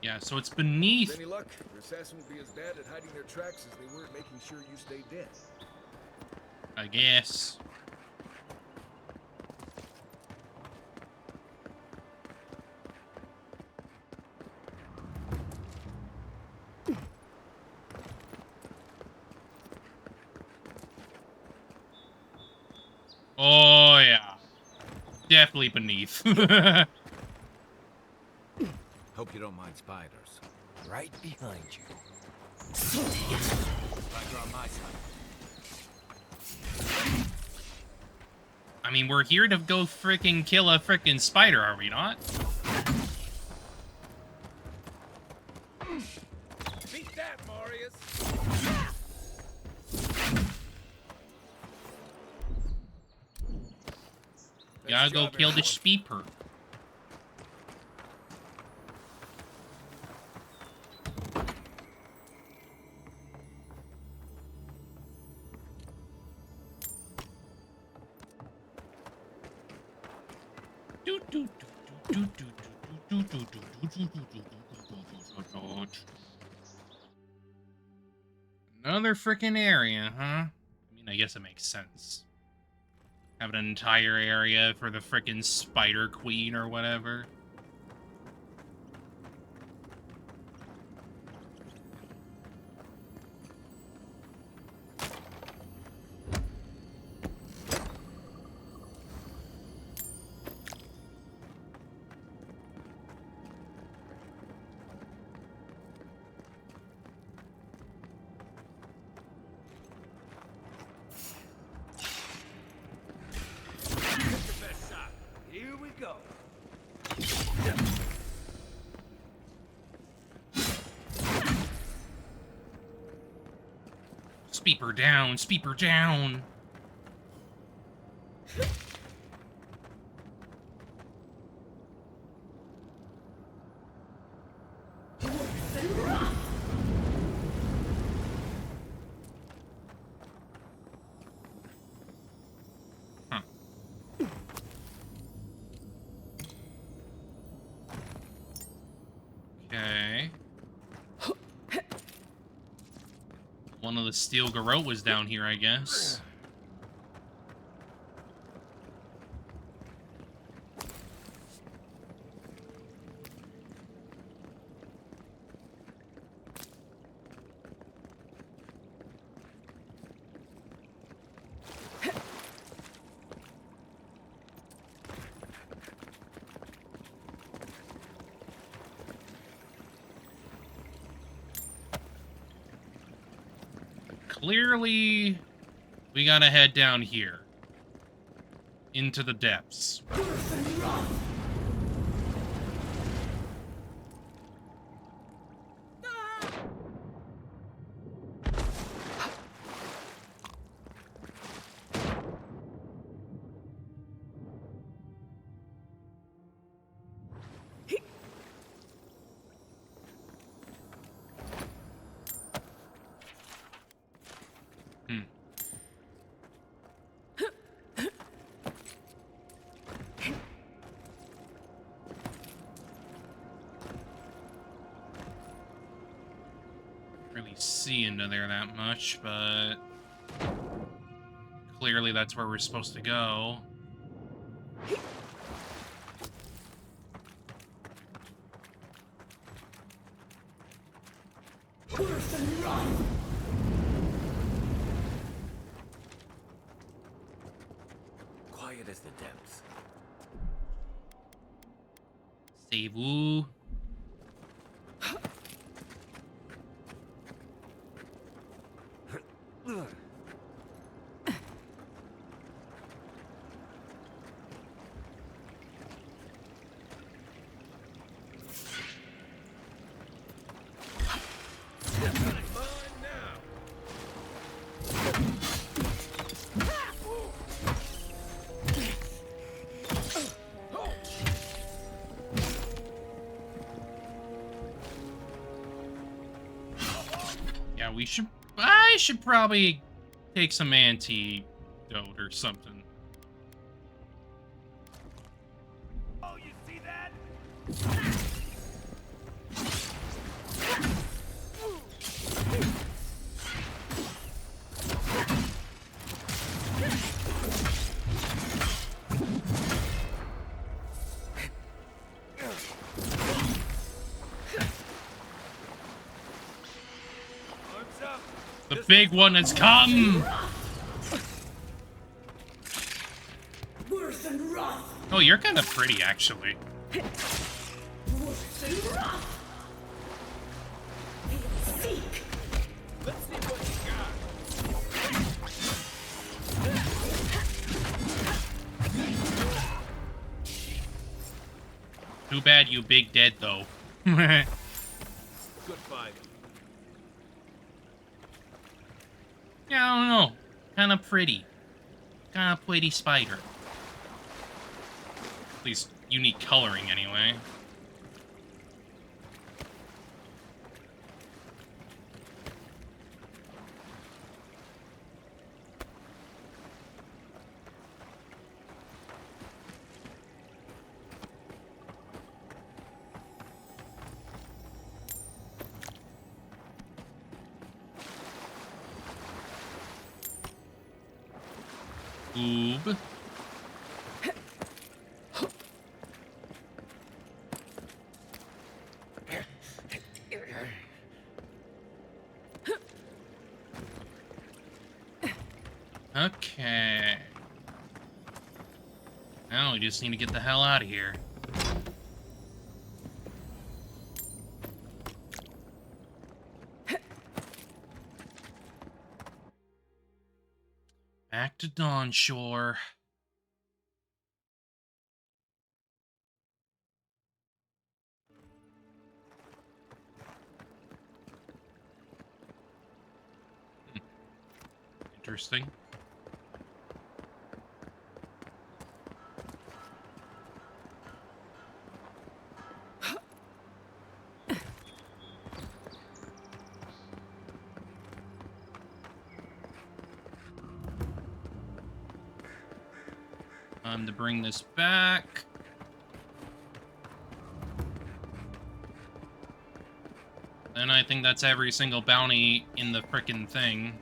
Yeah, so it's beneath. With any luck, your assassin will be as bad at hiding their tracks as they were at making sure you stay dead. I guess. Oh, yeah. Definitely beneath. Hope you don't mind spiders. Right behind you. Spider on my side. I mean, we're here to go freaking kill a freaking spider, are we not? Beat that, Marius! Gotta go kill the speeper. Another freaking area, huh? I mean, I guess it makes sense. Have an entire area for the freaking Spider Queen or whatever. Here we go. Speeper down, speeper down. Okay. One of the steel garrote was down here, I guess. clearly we gotta head down here. Into the depths. See into there that much, but clearly that's where we're supposed to go. Quiet as the depths. Save-oo. I should probably take some antidote or something. Oh, you see that? The big one has come! Oh, you're kind of pretty, actually. Too bad you big dead, though. Good fight. Yeah, I don't know. Kind of pretty. Kind of pretty spider. At least unique coloring, anyway. Oob. Okay. Now we just need to get the hell out of here. Back to Dawn Shore. Interesting. To bring this back. And I think that's every single bounty in the frickin' thing.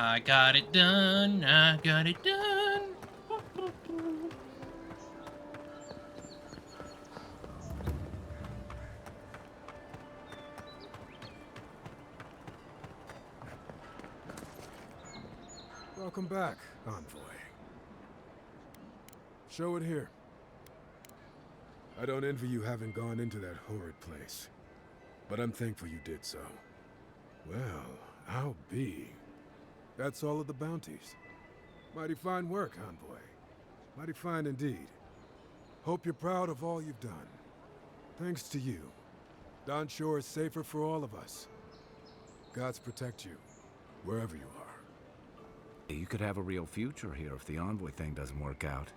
I got it done. I got it done. Welcome back, Envoy. Show it here. I don't envy you having gone into that horrid place, but I'm thankful you did so. Well, I'll be. That's all of the bounties. Mighty fine work, Envoy. Mighty fine indeed. Hope you're proud of all you've done. Thanks to you, Don Shore is safer for all of us. Gods protect you, wherever you are. You could have a real future here if the Envoy thing doesn't work out.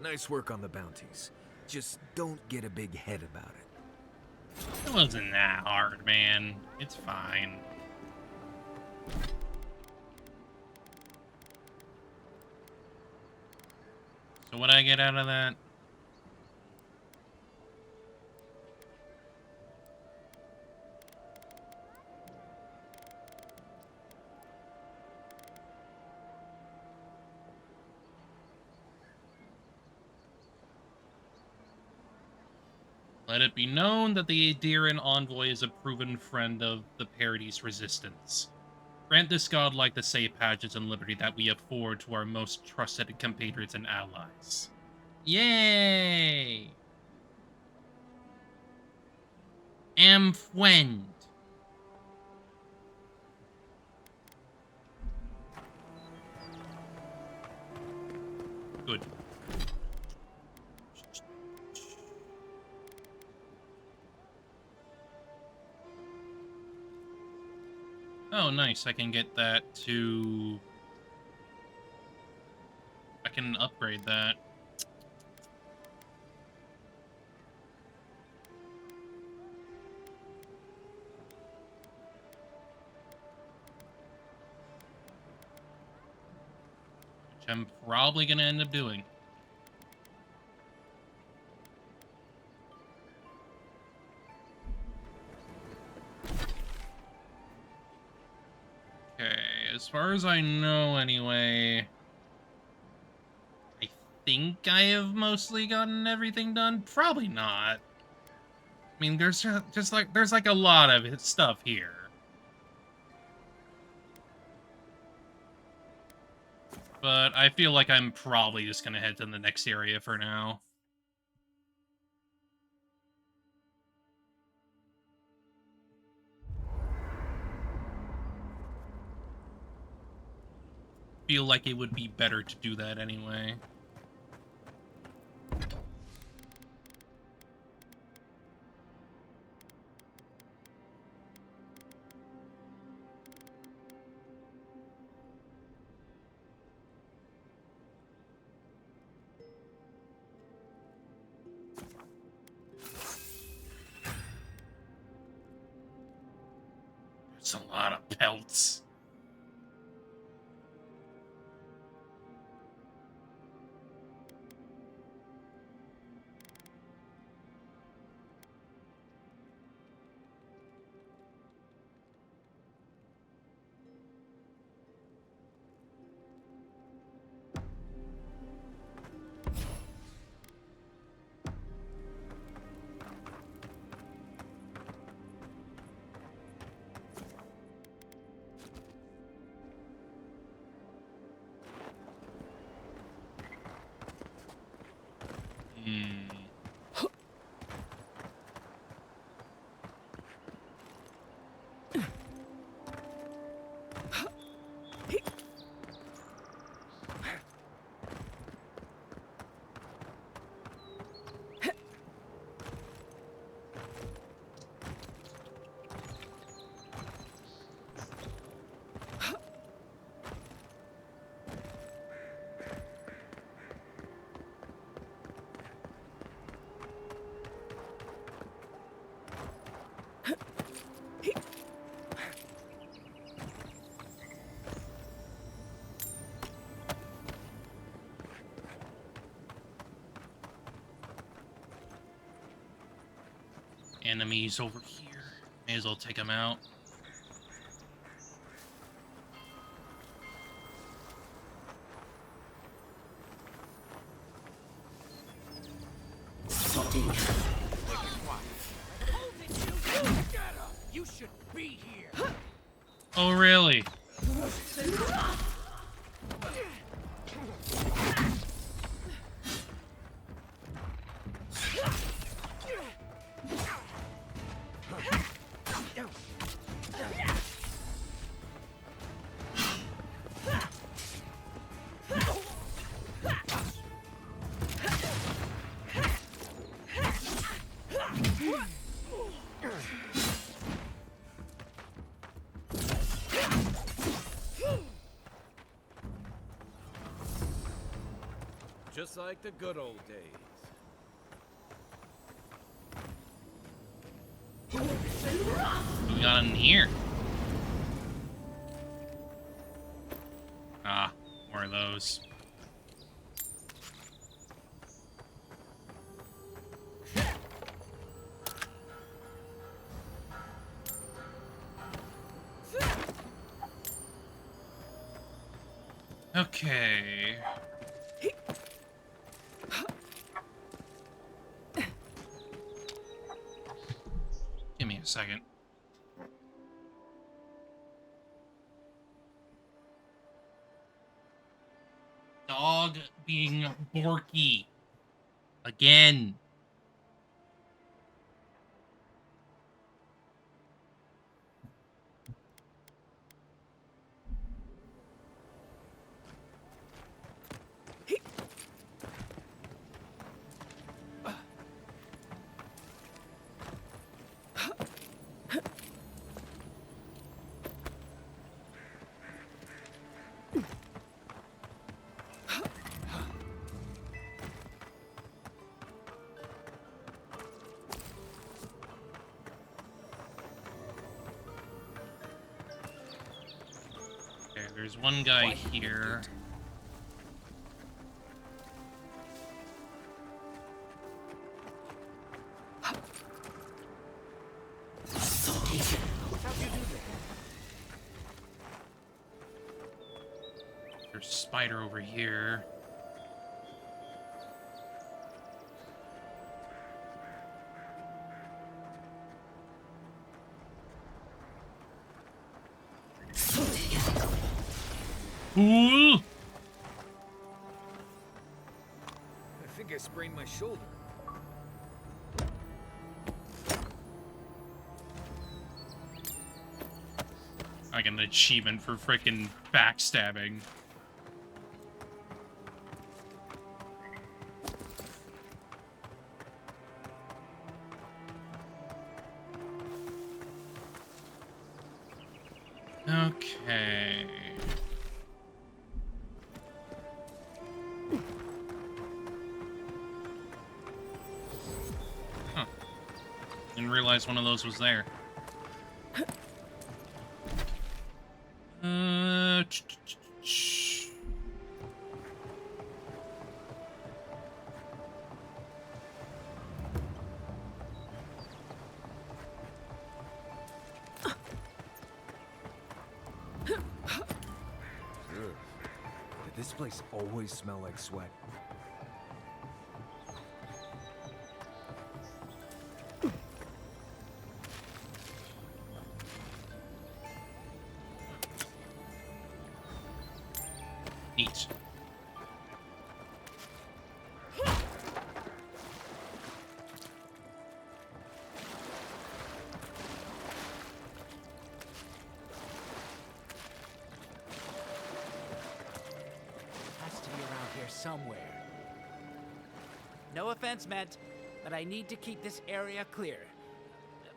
Nice work on the bounties. Just don't get a big head about it. It wasn't that hard, man. It's fine. So what I get out of that? Let it be known that the Adiran Envoy is a proven friend of the Paradis Resistance. Grant this godlike the safe passage and liberty that we afford to our most trusted compatriots and allies. Yay! Am friend. Good. Oh, nice. I can get that to... I can upgrade that. Which I'm probably going to end up doing. Okay, as far as I know anyway, I think I have mostly gotten everything done. Probably not. I mean, there's just like, there's like a lot of stuff here. But I feel like I'm probably just gonna head to the next area for now. Feel like it would be better to do that anyway. There's a lot of pelts. Enemies over here. May as well take them out. You should be here. Oh, really? Just like the good old days. What we got in here? Ah, more of those. Okay. Give me a second. Dog being Borky. Again. Okay, there's one guy here. There's a spider over here. Ooh! I think I sprained my shoulder. I get an achievement for freaking backstabbing. Okay. Huh. Didn't realize one of those was there. Did this place always smell like sweat? Neat. Has to be around here somewhere. No offense meant, but I need to keep this area clear.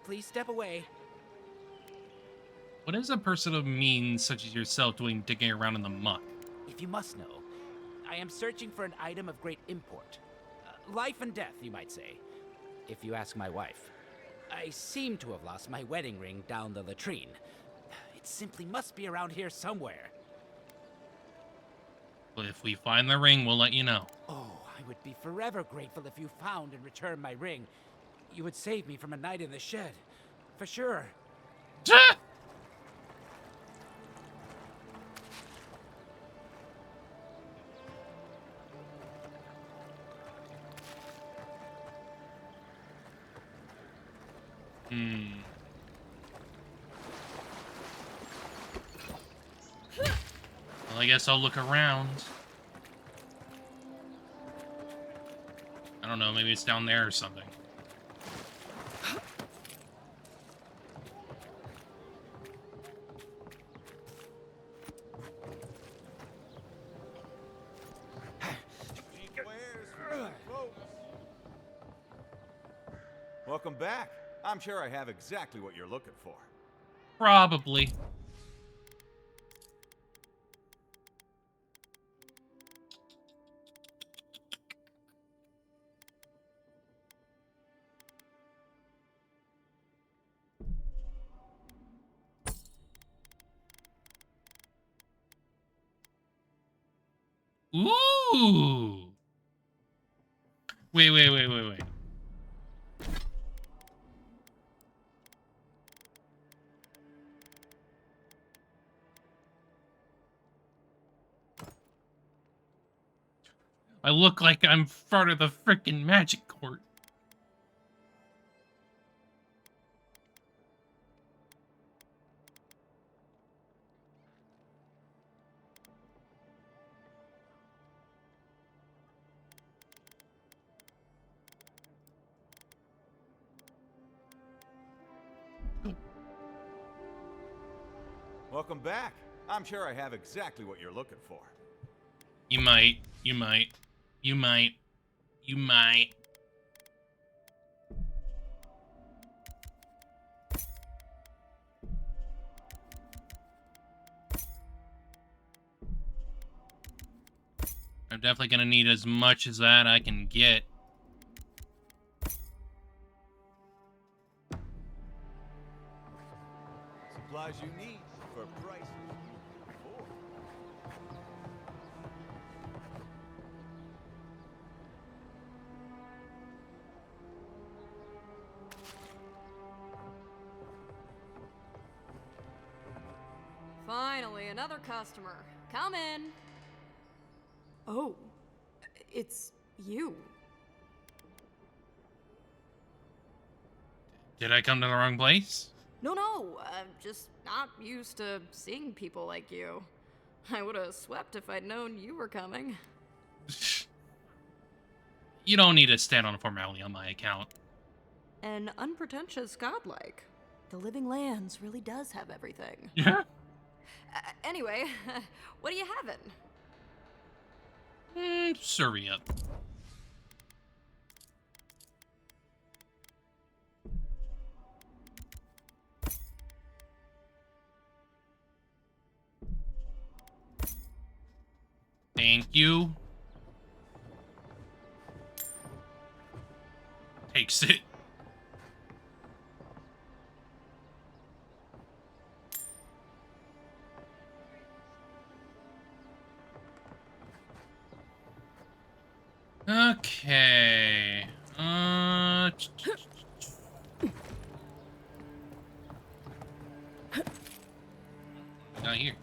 Please step away. What is a person of means such as yourself doing digging around in the muck? If you must know, I am searching for an item of great import. Life and death, you might say, if you ask my wife. I seem to have lost my wedding ring down the latrine. It simply must be around here somewhere. Well, if we find the ring, we'll let you know. Oh, I would be forever grateful if you found and returned my ring. You would save me from a night in the shed. For sure. Hmm. Well, I guess I'll look around. I don't know, maybe it's down there or something. Welcome back. I'm sure I have exactly what you're looking for. Probably. Ooh. Wait. I look like I'm part of the frickin' magic court. Welcome back. I'm sure I have exactly what you're looking for. You might. I'm definitely gonna need as much as that I can get. Supplies you need for prices you can afford. Finally, another customer. Come in. Oh, it's you. Did I come to the wrong place? No, I'm just not used to seeing people like you. I would have swept if I'd known you were coming. You don't need to stand on a formality on my account. An unpretentious godlike. The Living Lands really does have everything. Yeah. Anyway, what are you having? Serve up. Thank you. Takes it. Okay. Not here.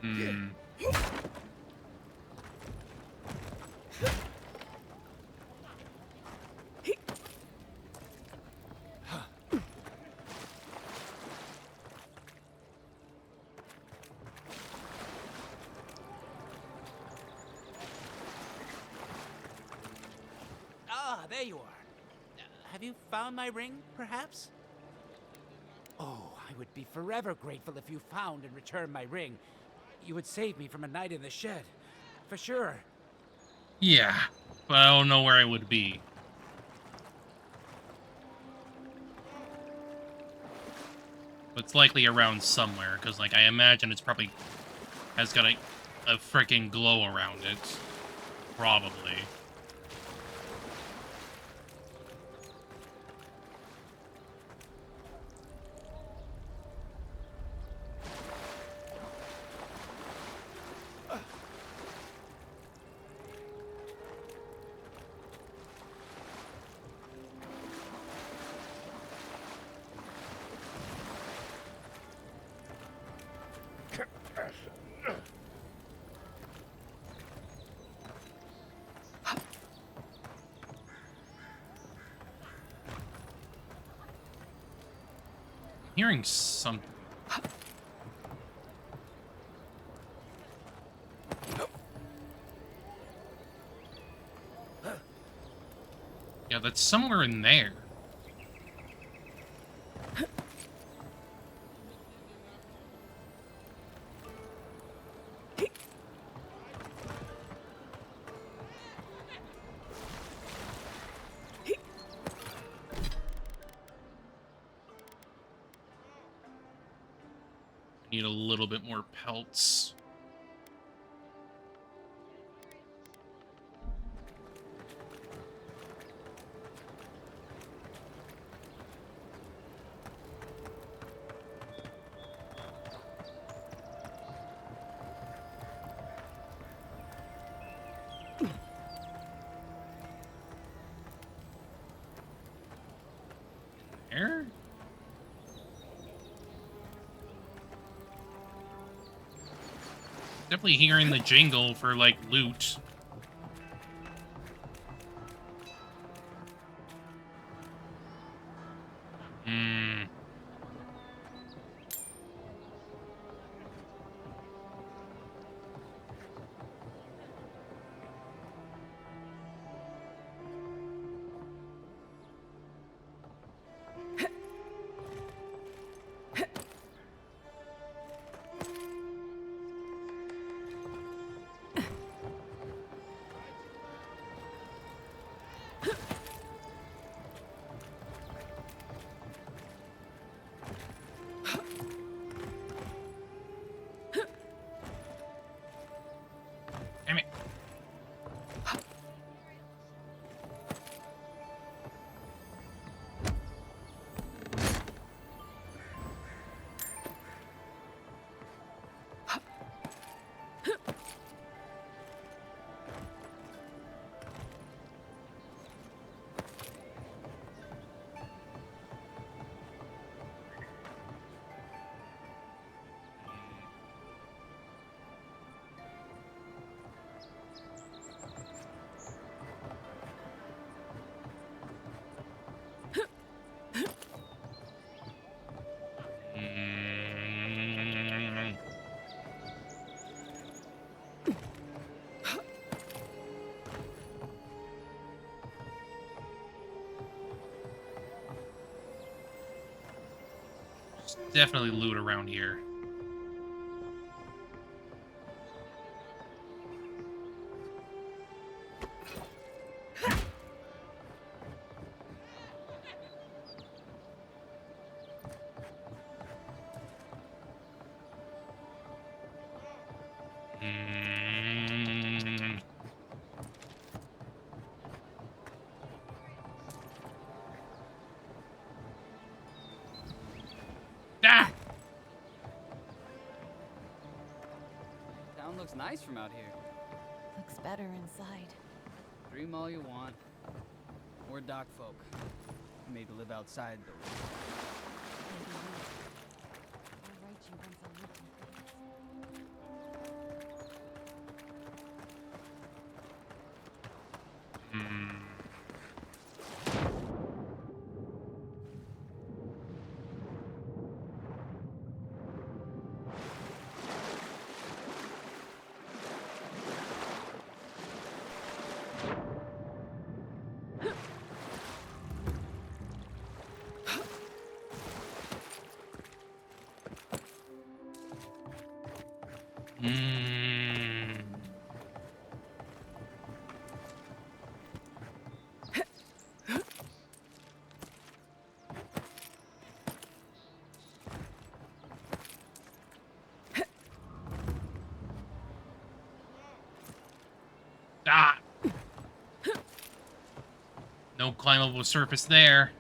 Hmm. Ah, there you are. Have you found my ring, perhaps? Oh, I would be forever grateful if you found and returned my ring. You would save me from a night in the shed. For sure. Yeah, but I don't know where I would be. But it's likely around somewhere, because, like, I imagine it's probably has got a freaking glow around it. Probably. Hearing something. Yeah, that's somewhere in there. I need a little bit more pelts. There? Definitely hearing the jingle for, like, loot. Hmm. Damn it. There's definitely loot around here. Ah! Town looks nice from out here. Looks better inside. Dream all you want. We're dock folk. Made to live outside, though. I'll write you once I live Ah! No climbable surface there.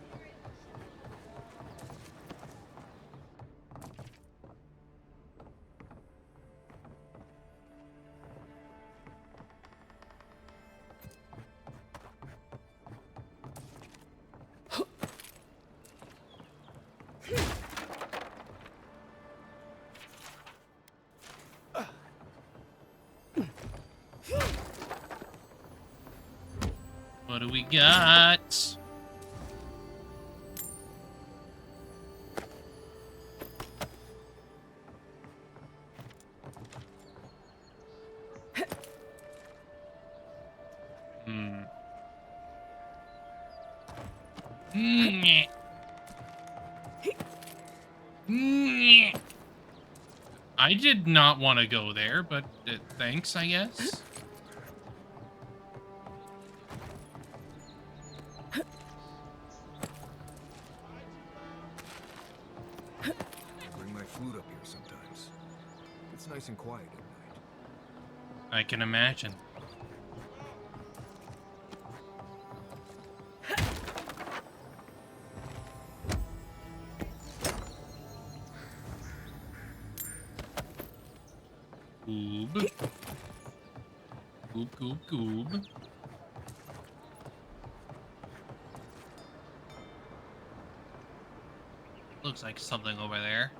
What do we got? I did not want to go there, but thanks, I guess. I bring my flute up here sometimes. It's nice and quiet at night. I can imagine. Goob. Goob, goob, goob. Looks like something over there.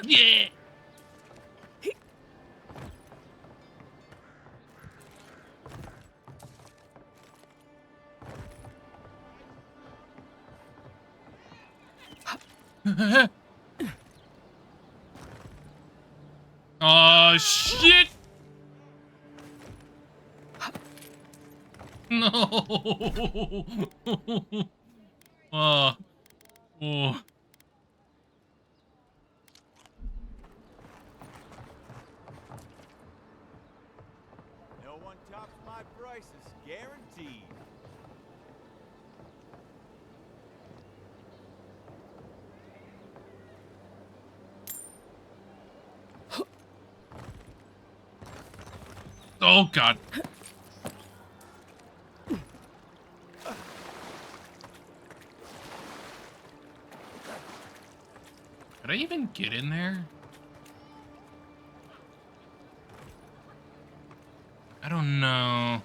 Yeah. Oh shit! No. Oh. Oh. No one tops my prices, guaranteed. Oh god. Could I even get in there? I don't know.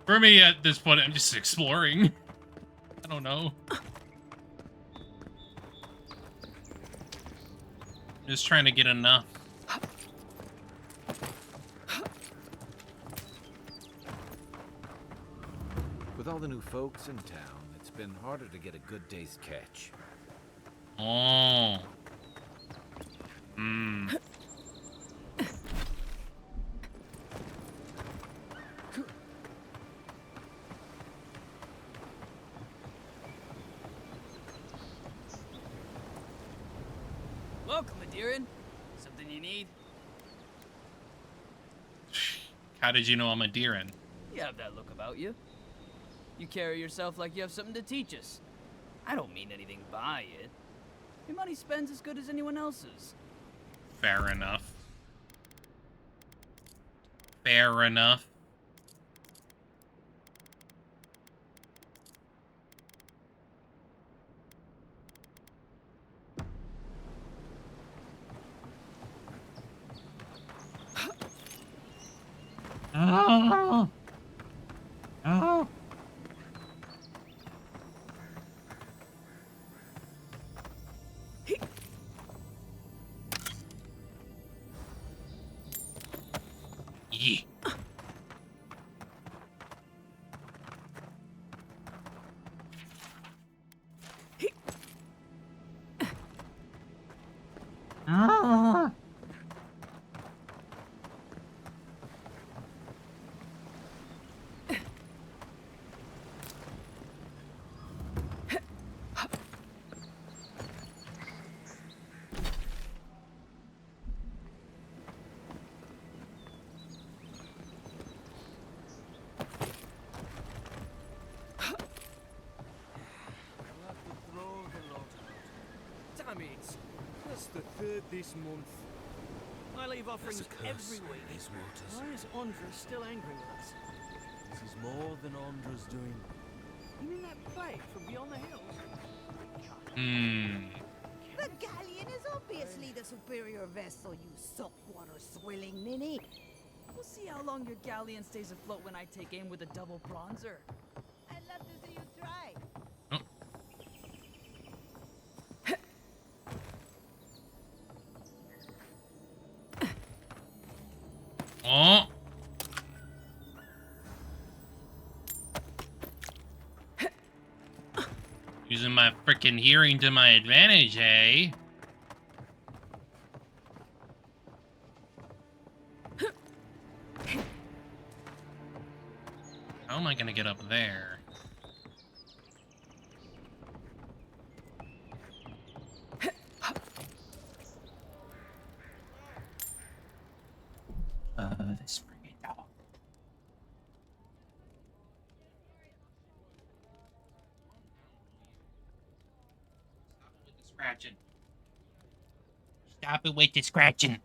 For me, at this point, I'm just exploring. I don't know. Just trying to get enough. With all the new folks in town, it's been harder to get a good day's catch. Oh. Hmm. Welcome, Adiran. Something you need? How did you know I'm a Deerin? You have that look about you. You carry yourself like you have something to teach us. I don't mean anything by it. Your money spends as good as anyone else's. Fair enough. Fair enough. Oh. Oh. Yeah. Ah. That's the third this month. I leave offerings every week. These waters. Why is Andra still angry with us? This is more than Andra's doing. You mean that plague from beyond the hills? The galleon is obviously the superior vessel, you saltwater swilling ninny. We'll see how long your galleon stays afloat when I take aim with a double bronzer. I'd love to see you try. Oh. Using my frickin' hearing to my advantage, eh? How am I gonna get up there? This friggin' dog. Scratching. Stop it with the scratching.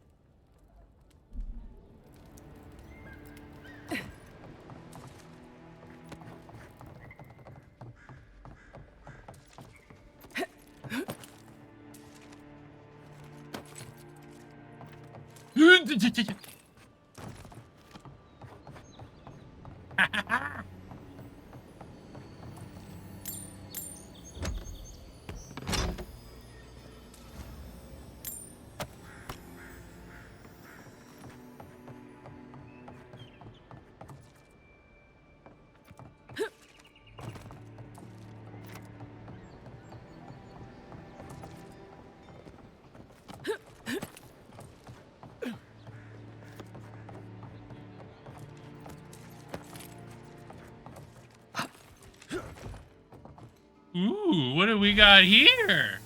Ooh, what do we got here?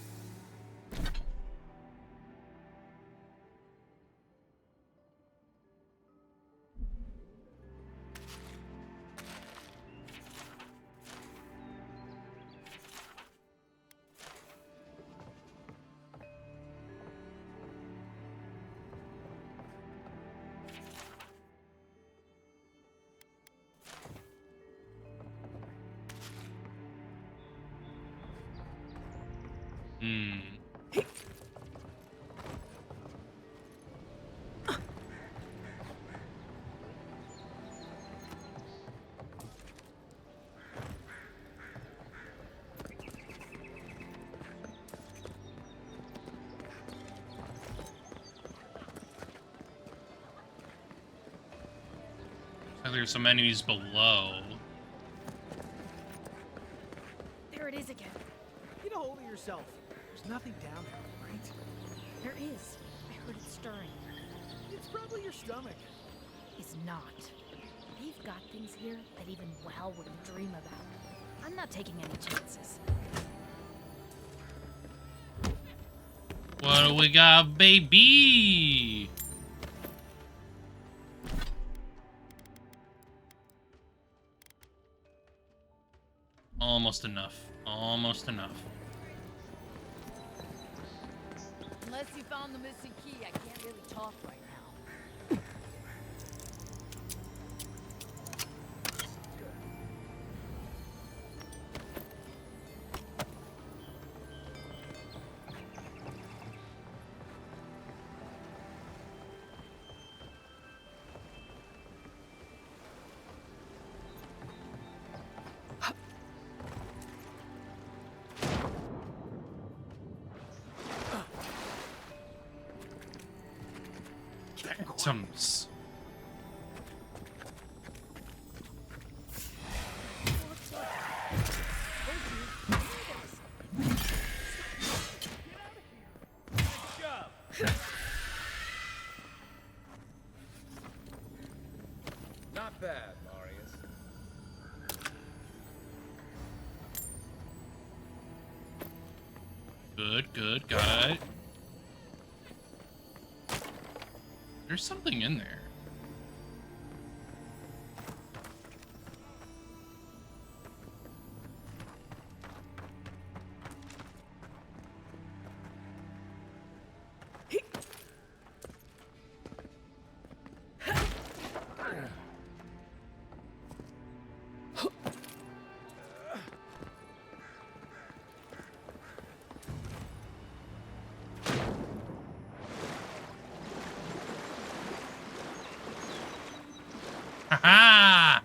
There's some enemies below. There it is again. Get a hold of yourself. There's nothing down there, right? There is. I heard it stirring. It's probably your stomach. It's not. They've got things here that even Wow wouldn't dream about. I'm not taking any chances. What do we got, baby? Almost enough. Almost enough. Unless you found the missing key, I can't really talk right now. Phantoms. Not bad, Marius. Good, good, got it. There's something in there. Ha-ha!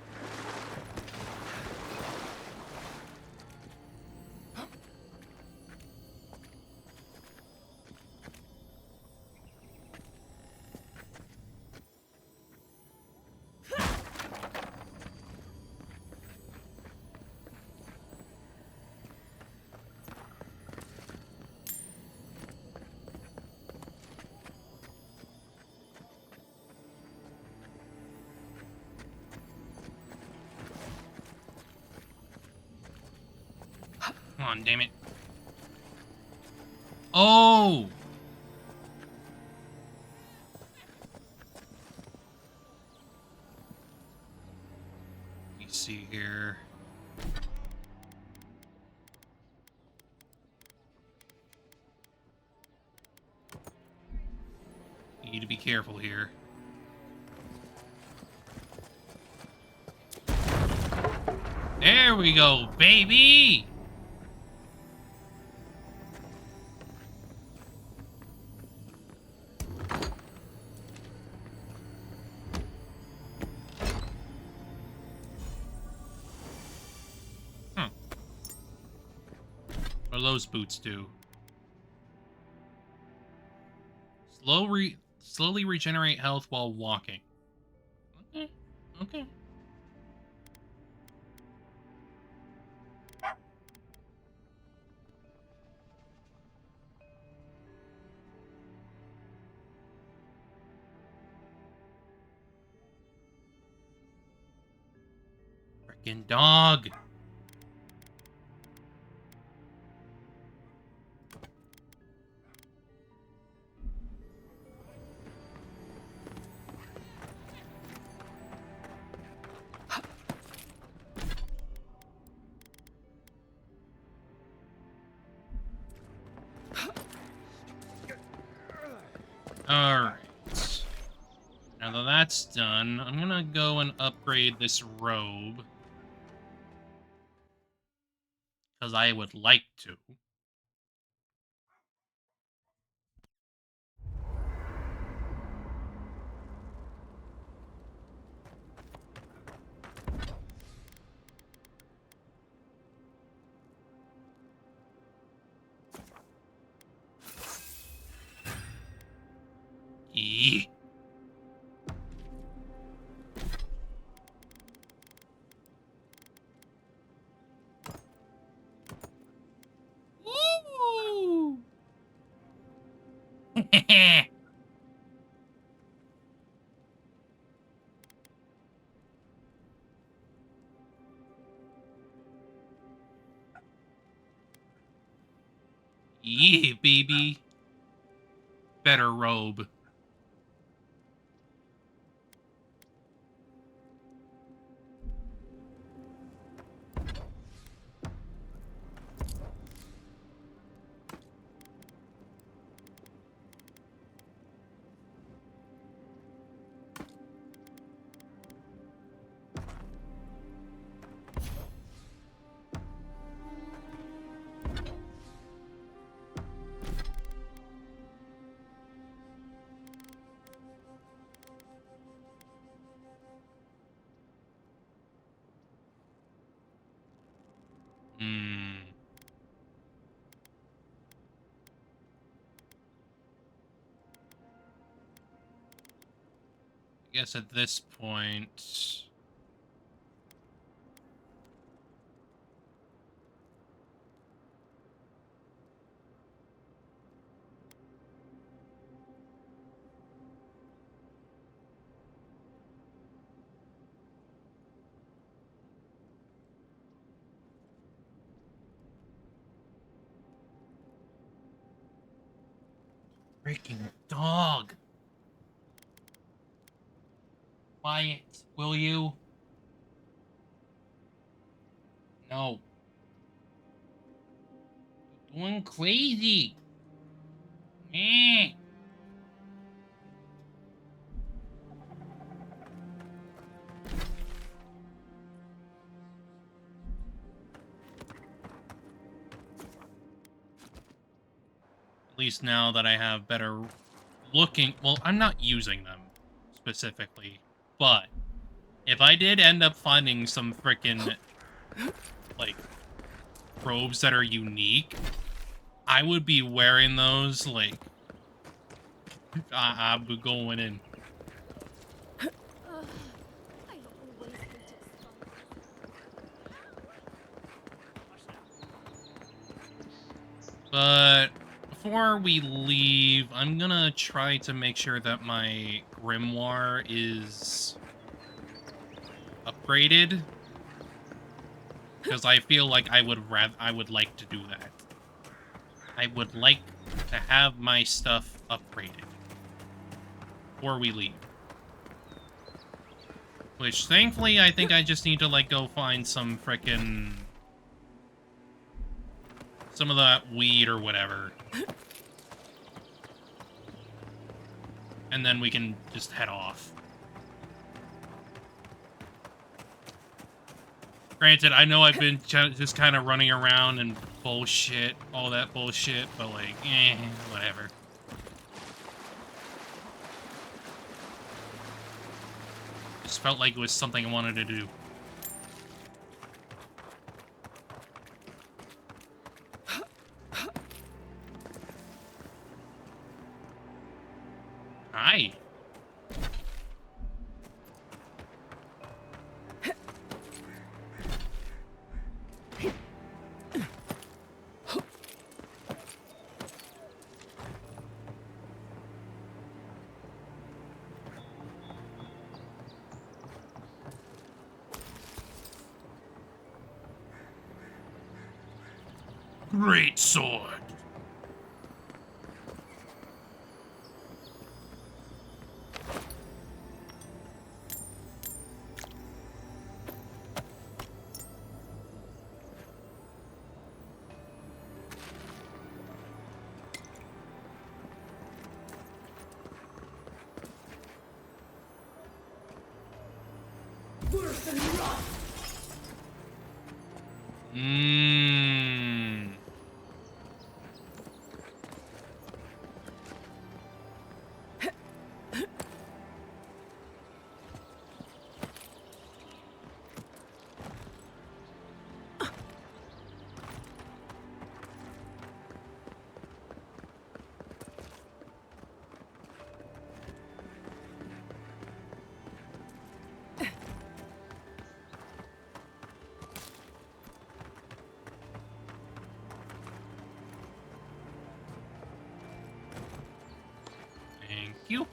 Come on, damn it. Oh! Let me see here. You need to be careful here. There we go, baby! What do those boots do? Slowly regenerate health while walking. Okay. Okay. Frickin' dog. Alright. Now that that's done, I'm gonna go and upgrade this robe. Because I would like to. Eee. Woo! Yeah, baby. Better robe. Hmm. I guess at this point... Freaking dog. Quiet, will you? No. You're going crazy. Eh. least now that I have better looking... Well, I'm not using them specifically, but if I did end up finding some frickin', like, robes that are unique, I would be wearing those, like, I'd be going in. But before we leave, I'm gonna try to make sure that my grimoire is upgraded, because I feel like I would like to do that. I would like to have my stuff upgraded before we leave. Which, thankfully, I think I just need to, like, go find some frickin'... some of that weed or whatever. And then we can just head off. Granted, I know I've been just kind of running around and bullshit, all that bullshit, but like, whatever. Just felt like it was something I wanted to do. Hi. Great sword. Worse than rot. Thank you.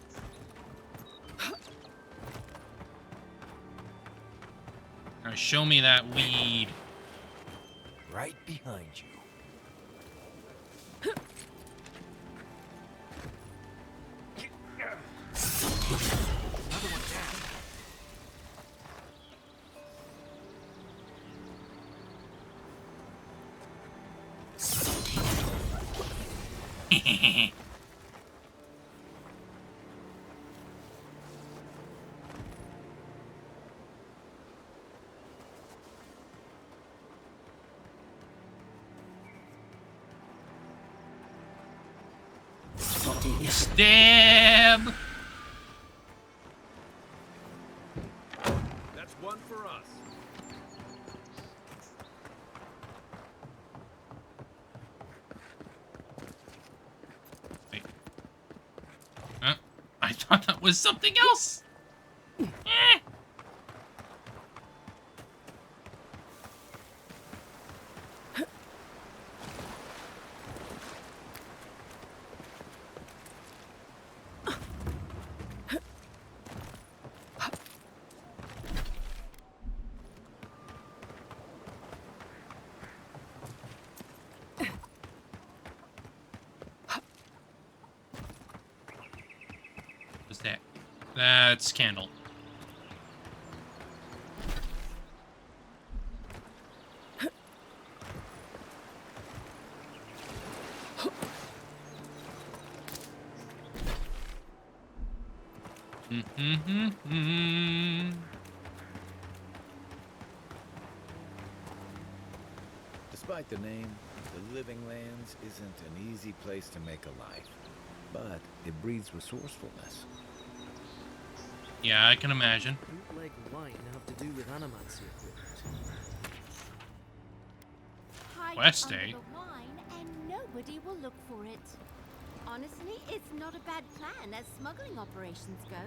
Now show me that weed. Right behind you. Another one down. Stab! That's one for us. Wait. I thought that was something else. What's that? That's candle. Despite the name, The Living Lands isn't an easy place to make a life, but it breeds resourcefulness. Yeah, I can imagine. Bootleg wine have to do with animancy equipment. Hide Quest under day? the wine and nobody will look for it. Honestly, it's not a bad plan as smuggling operations go.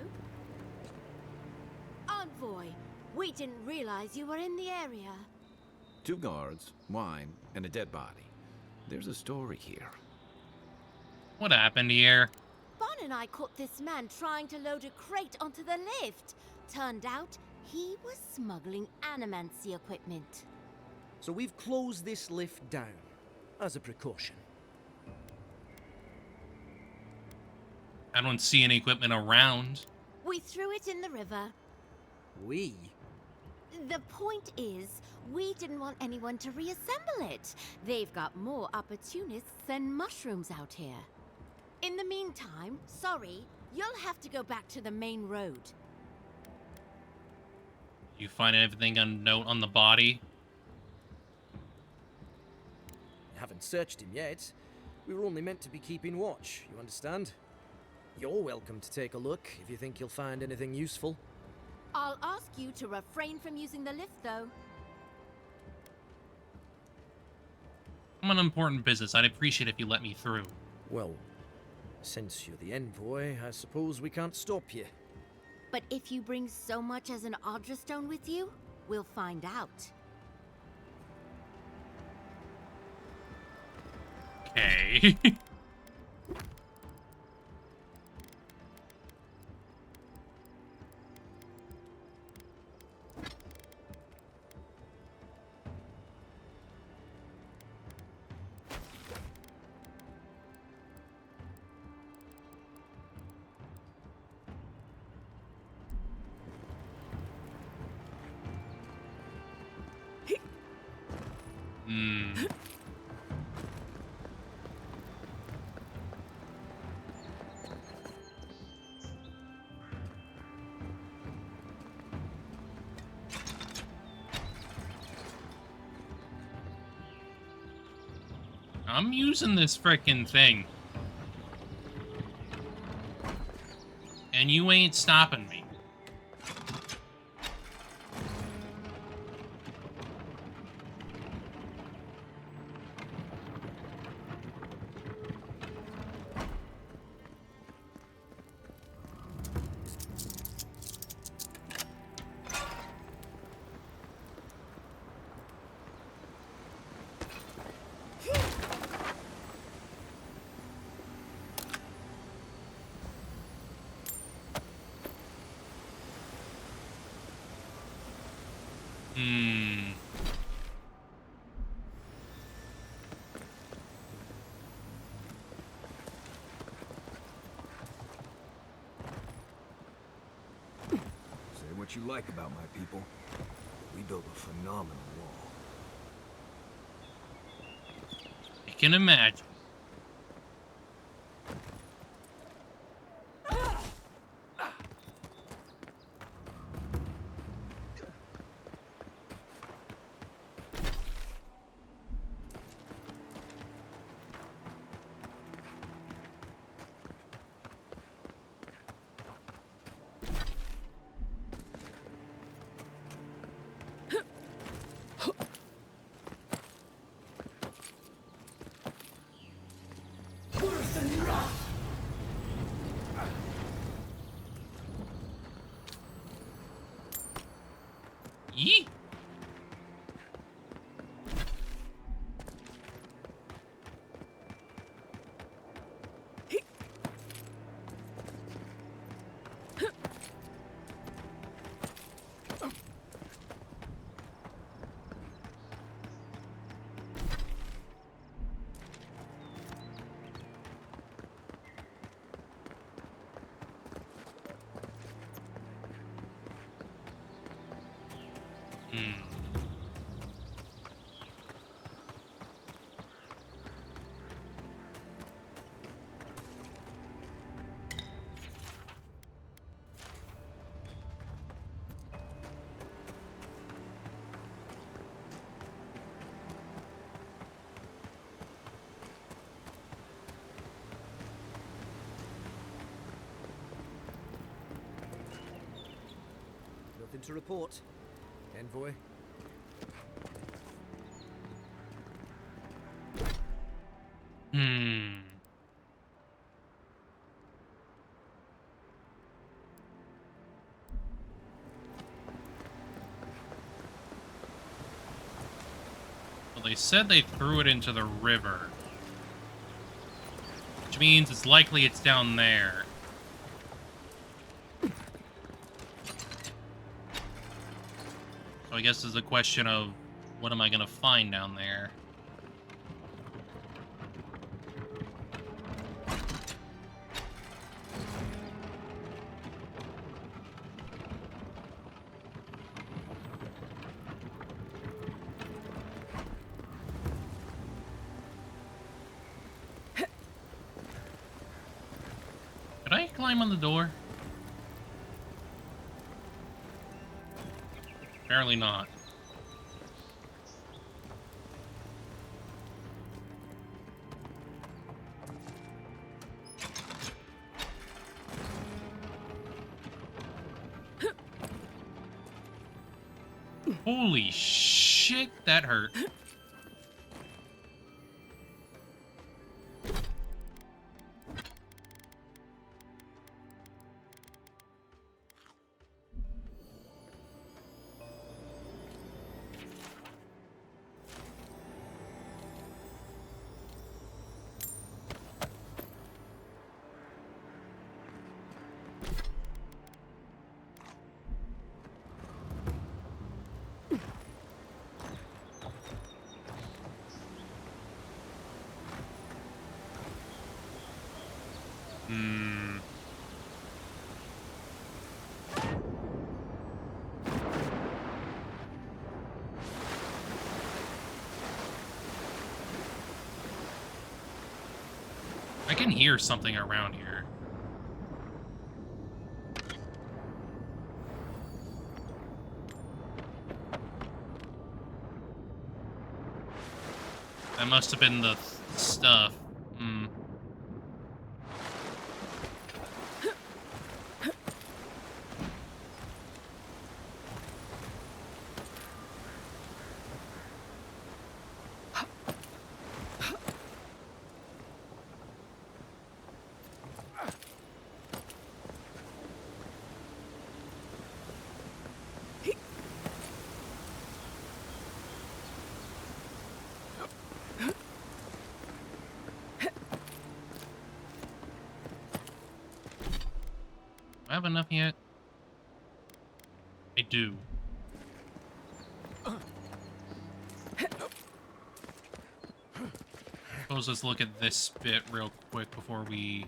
Envoy, we didn't realize you were in the area. 2 guards, wine, and a dead body. There's a story here. What happened here? Bon and I caught this man trying to load a crate onto the lift. Turned out, he was smuggling animancy equipment. So we've closed this lift down, as a precaution. I don't see any equipment around. We threw it in the river. We? The point is, we didn't want anyone to reassemble it. They've got more opportunists than mushrooms out here. In the meantime, sorry, you'll have to go back to the main road. You find anything on note on the body? Haven't searched him yet. We were only meant to be keeping watch, you understand? You're welcome to take a look if you think you'll find anything useful. I'll ask you to refrain from using the lift, though. I'm on important business. I'd appreciate if you let me through. Well, since you're the envoy, I suppose we can't stop you. But if you bring so much as an Audra stone with you, we'll find out. Okay. Hmm. I'm using this frickin' thing. And you ain't stopping me. Hmm. Say what you like about my people. We built a phenomenal wall. I can imagine. Yee. Nothing to report. Envoy? Well, they said they threw it into the river. Which means it's likely it's down there. So I guess it's a question of, what am I gonna find down there? Could I climb on the door? Apparently not. Holy shit, that hurt. I can hear something around here. That must have been the stuff. Do I have enough yet? I do. Suppose let's look at this bit real quick before we...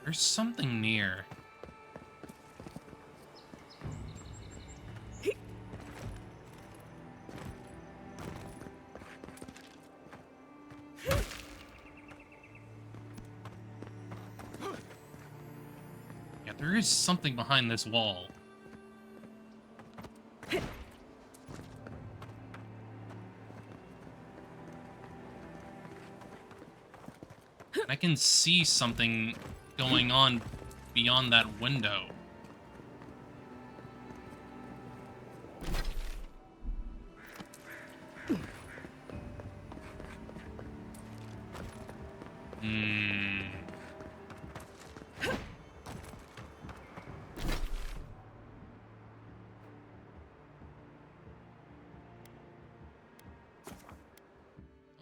There's something near. Yeah, there is something behind this wall. I can see something going on beyond that window.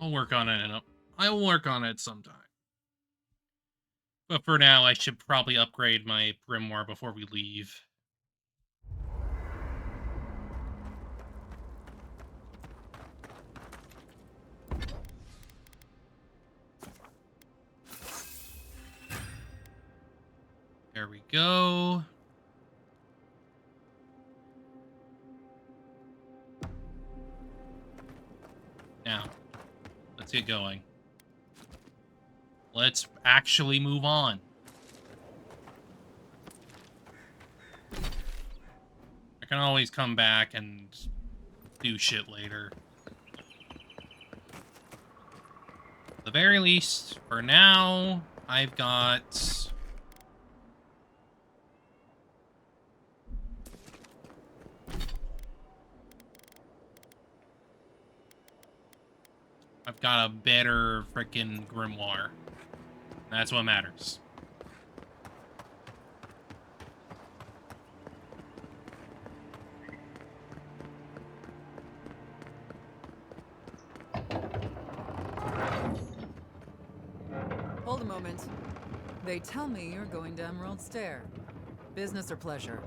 I'll work on it. I'll work on it sometime. But for now, I should probably upgrade my grimoire before we leave. There we go. Now, let's get going. Let's actually move on. I can always come back and do shit later. At the very least, for now, I've got I've got a better freaking grimoire. That's what matters. Hold a moment. They tell me you're going to Emerald Stair. Business or pleasure?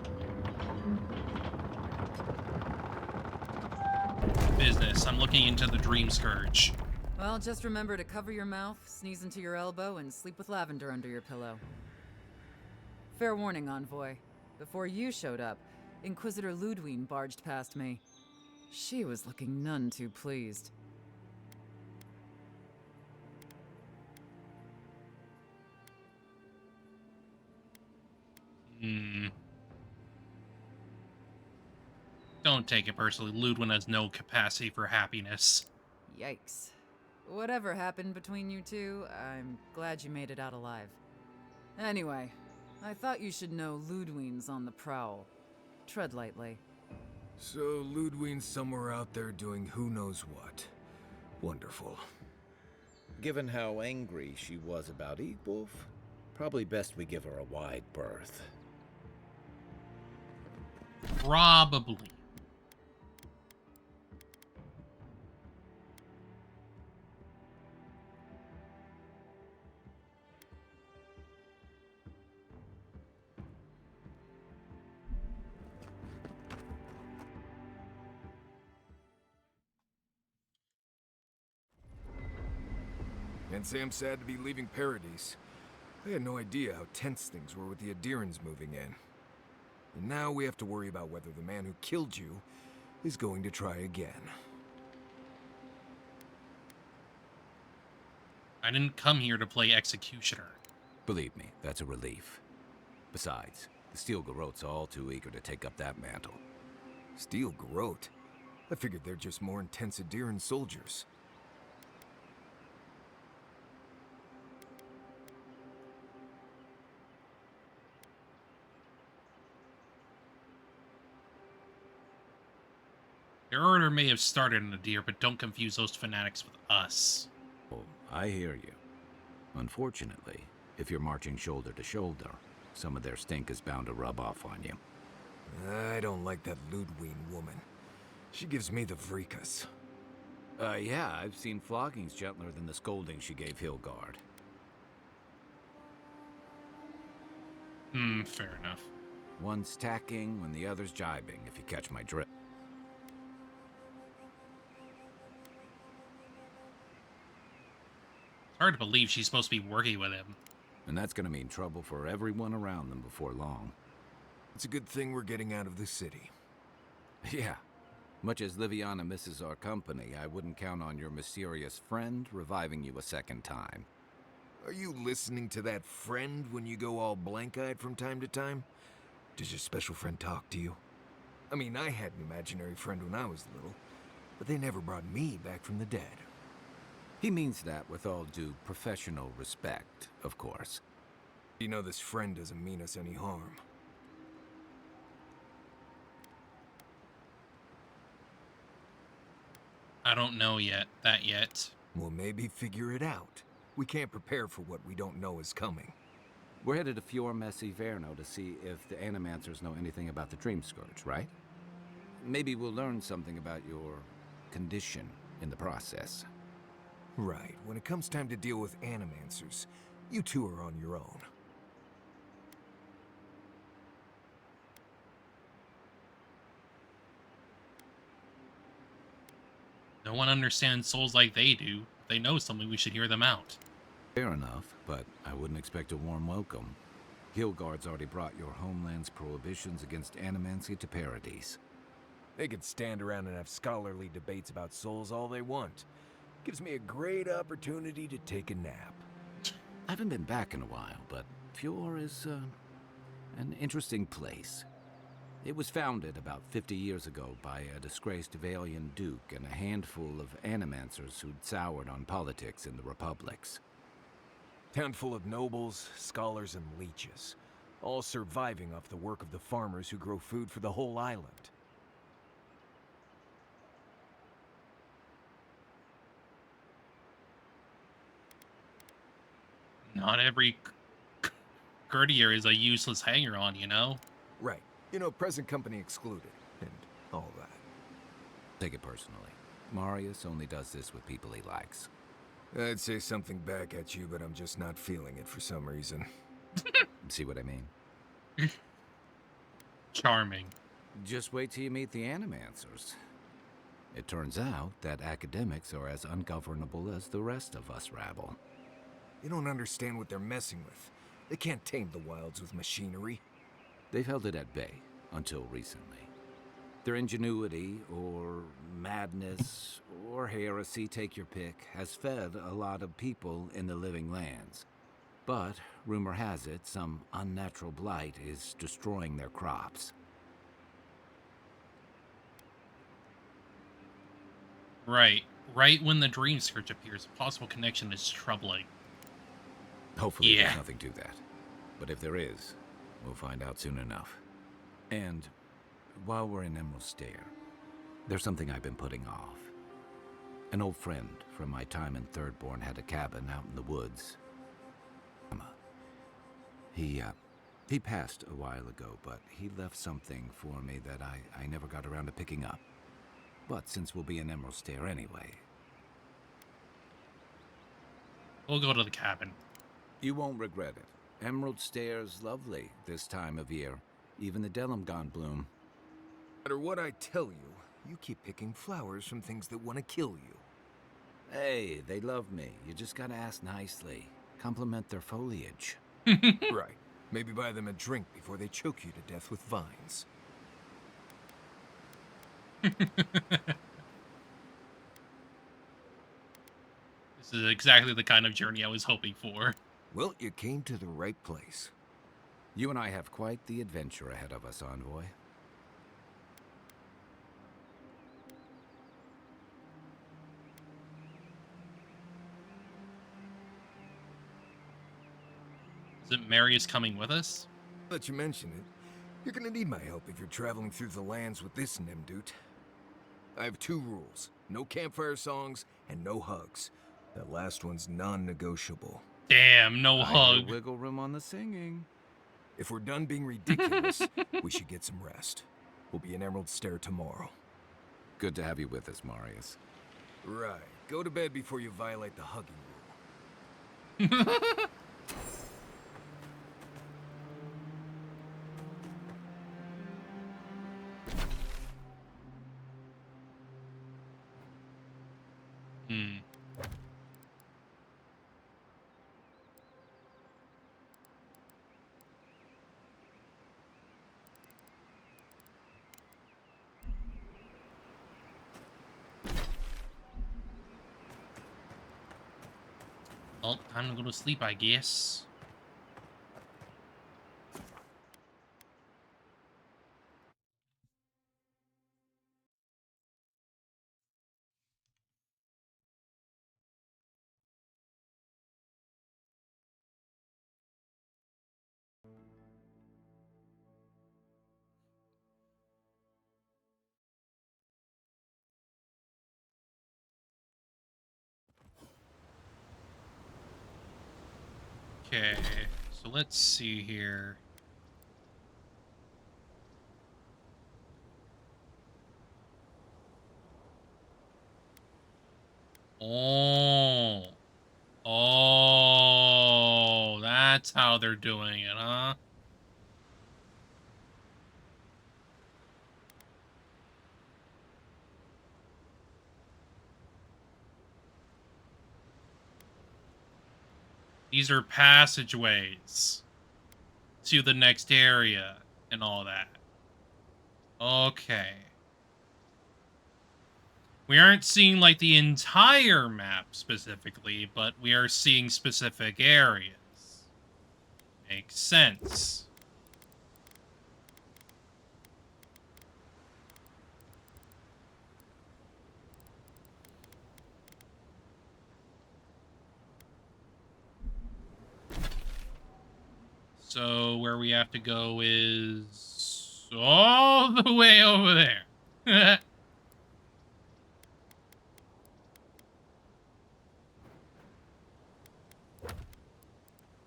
Business. I'm looking into the Dream Scourge. Well, just remember to cover your mouth, sneeze into your elbow, and sleep with lavender under your pillow. Fair warning, Envoy. Before you showed up, Inquisitor Ludwine barged past me. She was looking none too pleased. Don't take it personally. Ludwin has no capacity for happiness. Yikes. Whatever happened between you two, I'm glad you made it out alive. Anyway, I thought you should know Ludwine's on the prowl. Tread lightly. So Ludwine's somewhere out there doing who knows what. Wonderful. Given how angry she was about Eagwolf, probably best we give her a wide berth. Probably. Can't say I'm sad to be leaving Paradise. I had no idea how tense things were with the Adherans moving in. And now we have to worry about whether the man who killed you is going to try again. I didn't come here to play executioner. Believe me, that's a relief. Besides, the Steel Garrote's all too eager to take up that mantle. Steel Garrote? I figured they're just more intense Adheran soldiers. Their order may have started in Adir, but don't confuse those fanatics with us. Oh, I hear you. Unfortunately, if you're marching shoulder to shoulder, some of their stink is bound to rub off on you. I don't like that Ludwine woman. She gives me the vricas. Yeah, I've seen floggings gentler than the scolding she gave Hilgard. Fair enough. One's tacking when the other's jibing, if you catch my drift. It's hard to believe she's supposed to be working with him. And that's gonna mean trouble for everyone around them before long. It's a good thing we're getting out of the city. Yeah. Much as Liviana misses our company, I wouldn't count on your mysterious friend reviving you a second time. Are you listening to that friend when you go all blank-eyed from time to time? Does your special friend talk to you? I mean, I had an imaginary friend when I was little, but they never brought me back from the dead. He means that with all due professional respect, of course. You know this friend doesn't mean us any harm. I don't know yet. Well, maybe figure it out. We can't prepare for what we don't know is coming. We're headed to Fior Messi Verno to see if the Animancers know anything about the Dream Scourge, right? Maybe we'll learn something about your condition in the process. Right. When it comes time to deal with Animancers, you two are on your own. No one understands souls like they do. If they know something, we should hear them out. Fair enough, but I wouldn't expect a warm welcome. Hilgard's already brought your homeland's prohibitions against animancy to Paradise. They could stand around and have scholarly debates about souls all they want. Gives me a great opportunity to take a nap. I haven't been back in a while, but Fior is an interesting place. It was founded about 50 years ago by a disgraced Valian duke and a handful of animancers who'd soured on politics in the republics. Town full of nobles, scholars, and leeches, all surviving off the work of the farmers who grow food for the whole island. not every courtier is a useless hanger-on, you know? Right. You know, present company excluded, and all that. Take it personally. Marius only does this with people he likes. I'd say something back at you, but I'm just not feeling it for some reason. See what I mean? Charming. Just wait till you meet the Animancers. It turns out that academics are as ungovernable as the rest of us rabble. You don't understand what they're messing with. They can't tame the wilds with machinery. They've held it at bay until recently. Their ingenuity, or madness, or heresy, take your pick, has fed a lot of people in the living lands. But, rumor has it, some unnatural blight is destroying their crops. Right. Right when the dream scourge appears, a possible connection is troubling. Hopefully there's nothing to that. But if there is, we'll find out soon enough. And while we're in Emerald Stair, there's something I've been putting off. An old friend from my time in Thirdborn had a cabin out in the woods. He passed a while ago, but he left something for me that I never got around to picking up. But since we'll be in Emerald Stair anyway... We'll go to the cabin. You won't regret it. Emerald Stair's lovely this time of year. Even the Delumgon bloom. No matter what I tell you, you keep picking flowers from things that want to kill you. Hey, they love me. You just gotta ask nicely. Compliment their foliage. Right. Maybe buy them a drink before they choke you to death with vines. This is exactly the kind of journey I was hoping for. Well, you came to the right place. You and I have quite the adventure ahead of us, Envoy. Isn't Marius coming with us? Now that you mention it, you're gonna need my help if you're traveling through the lands with this Nimdut. I have 2 rules. No campfire songs and no hugs. That last one's non-negotiable. Damn, no hug. Wiggle room on the singing. If we're done being ridiculous, we should get some rest. We'll be in Emerald Stair tomorrow. Good to have you with us, Marius. Right. Go to bed before you violate the hugging rule. Well, time to go to sleep, I guess. Okay, so let's see here. Oh. Oh, that's how they're doing it, huh? These are passageways to the next area and all that. Okay. We aren't seeing, like, the entire map specifically, but we are seeing specific areas. Makes sense. So where we have to go is all the way over there.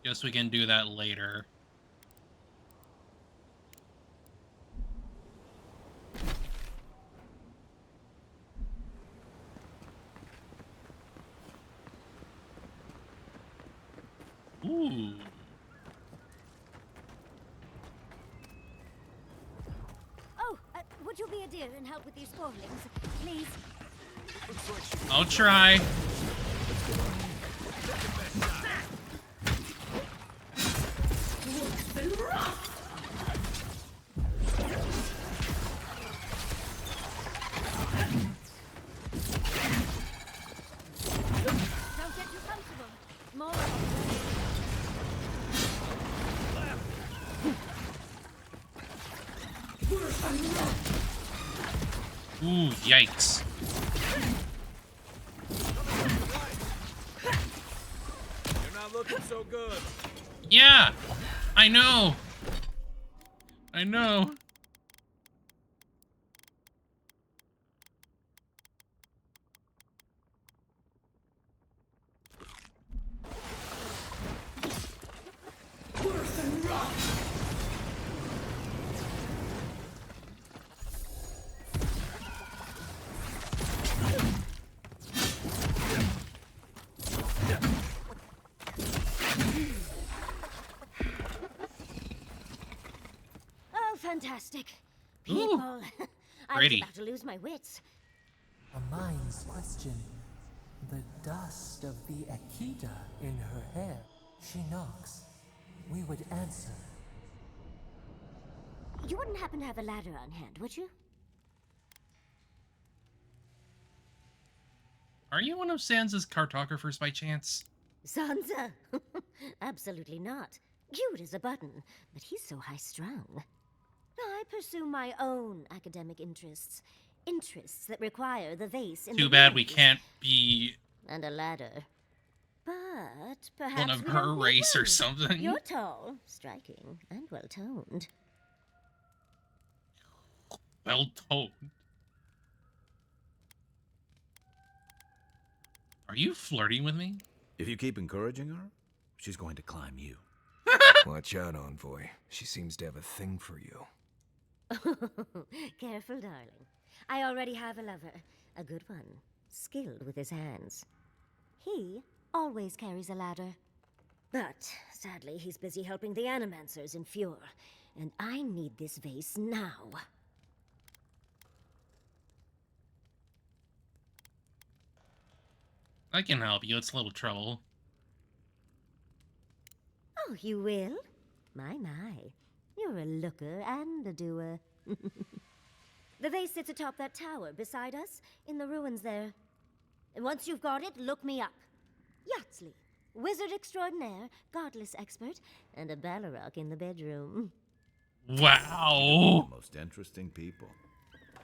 Guess we can do that later. Ooh. Oh, would you be a dear and help with these spoilings, please? I'll try. Don't get too comfortable. More. Ooh, yikes. You're not looking so good. Yeah, I know. I know. Oh, fantastic. People. I was Brady. about to lose my wits. A mind's question. The dust of the Akita in her hair. She knocks. We would answer. You wouldn't happen to have a ladder on hand, would you? Are you one of Sansa's cartographers by chance? Sansa? Absolutely not. Cute as a button, but he's so high-strung. I pursue my own academic interests. Interests that require the vase in Too the bad we rings can't be and a ladder. But perhaps one of we her don't need race or one. something. You're tall, striking, and well-toned. Well told. Are you flirting with me? If you keep encouraging her, she's going to climb you. Watch out, Envoy. She seems to have a thing for you. Careful, darling. I already have a lover. A good one. Skilled with his hands. He always carries a ladder. But, sadly, he's busy helping the Animancers in Fjord. And I need this vase now. I can help you. It's a little trouble. Oh, you will? My. You're a looker and a doer. The vase sits atop that tower beside us, in the ruins there. And once you've got it, look me up. Yatsley, wizard extraordinaire, godless expert, and a Balrog in the bedroom. Wow. The most interesting people.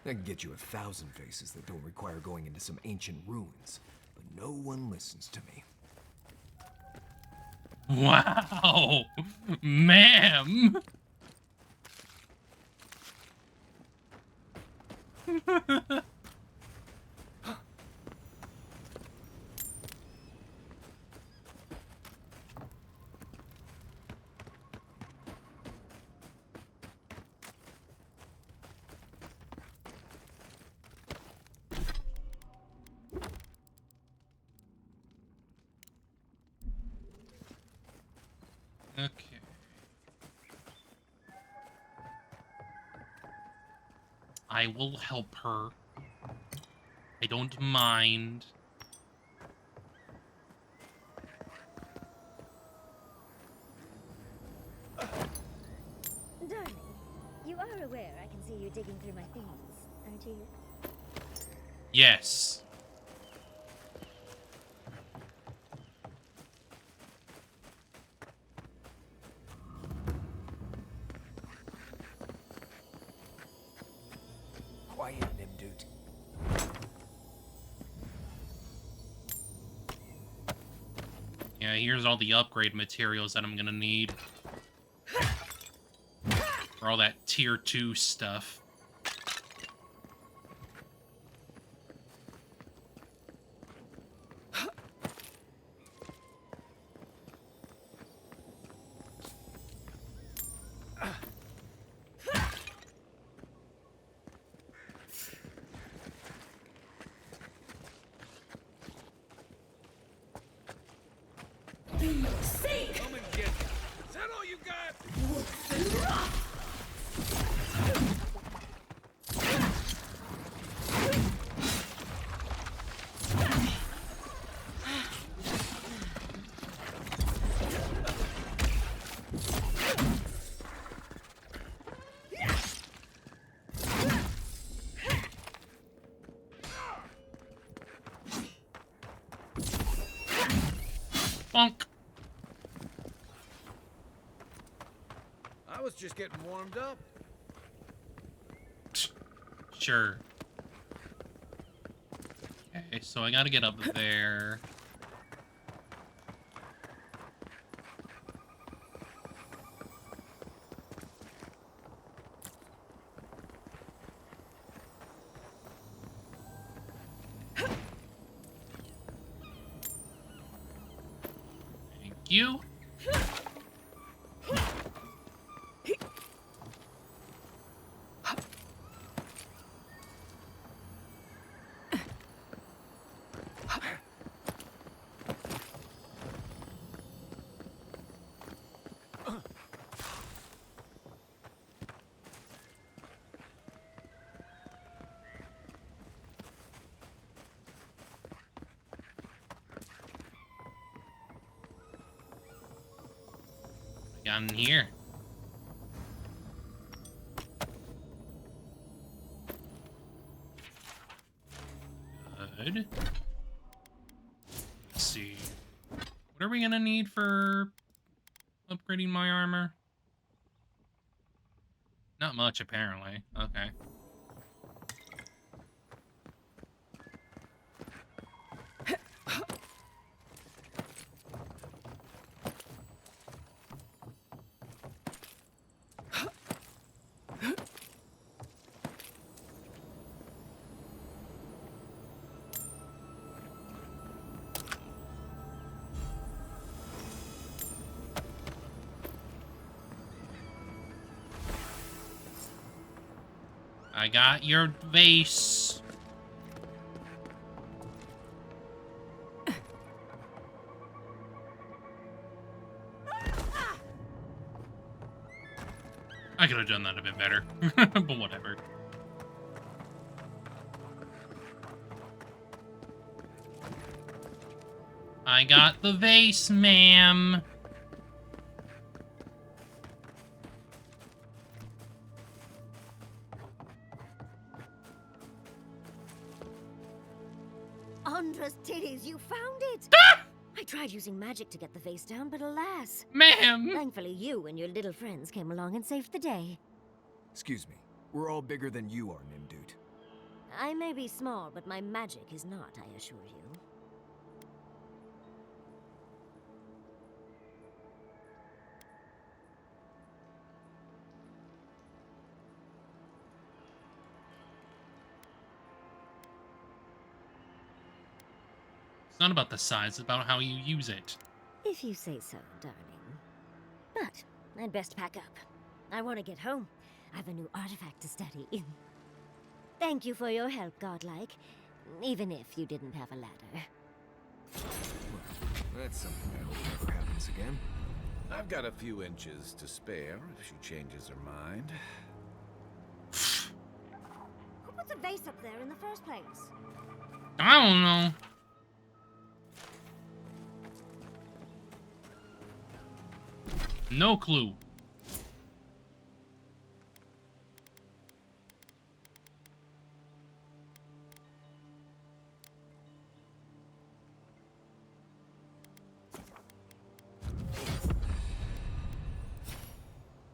I can get you 1,000 faces that don't require going into some ancient ruins, but no one listens to me. Wow. Ma'am. Okay. I will help her. I don't mind. Darling, you are aware I can see you digging through my things, aren't you? Yes. Quiet, Nimdut. Yeah, here's all the upgrade materials that I'm gonna need. For all that tier 2 stuff. Come and get them. Is that all you got? Bonk. I was just getting warmed up. Sure. Okay, so I gotta get up there. Thank you. Got in here. Good. Let's see. What are we gonna need for upgrading my armor? Not much, apparently. Okay. I got your vase. I could have done that a bit better, but whatever. I got the vase, ma'am. Andra's titties, you found it! I tried using magic to get the vase down, but alas. Ma'am! Thankfully, you and your little friends came along and saved the day. Excuse me. We're all bigger than you are, Nimdude. I may be small, but my magic is not, I assure you. It's not about the size, it's about how you use it. If you say so, darling. But I'd best pack up. I want to get home. I have a new artifact to study. Thank you for your help, Godlike. Even if you didn't have a ladder. Well, that's something I hope never happens again. I've got a few inches to spare if she changes her mind. Who put the vase up there in the first place? I don't know. No clue.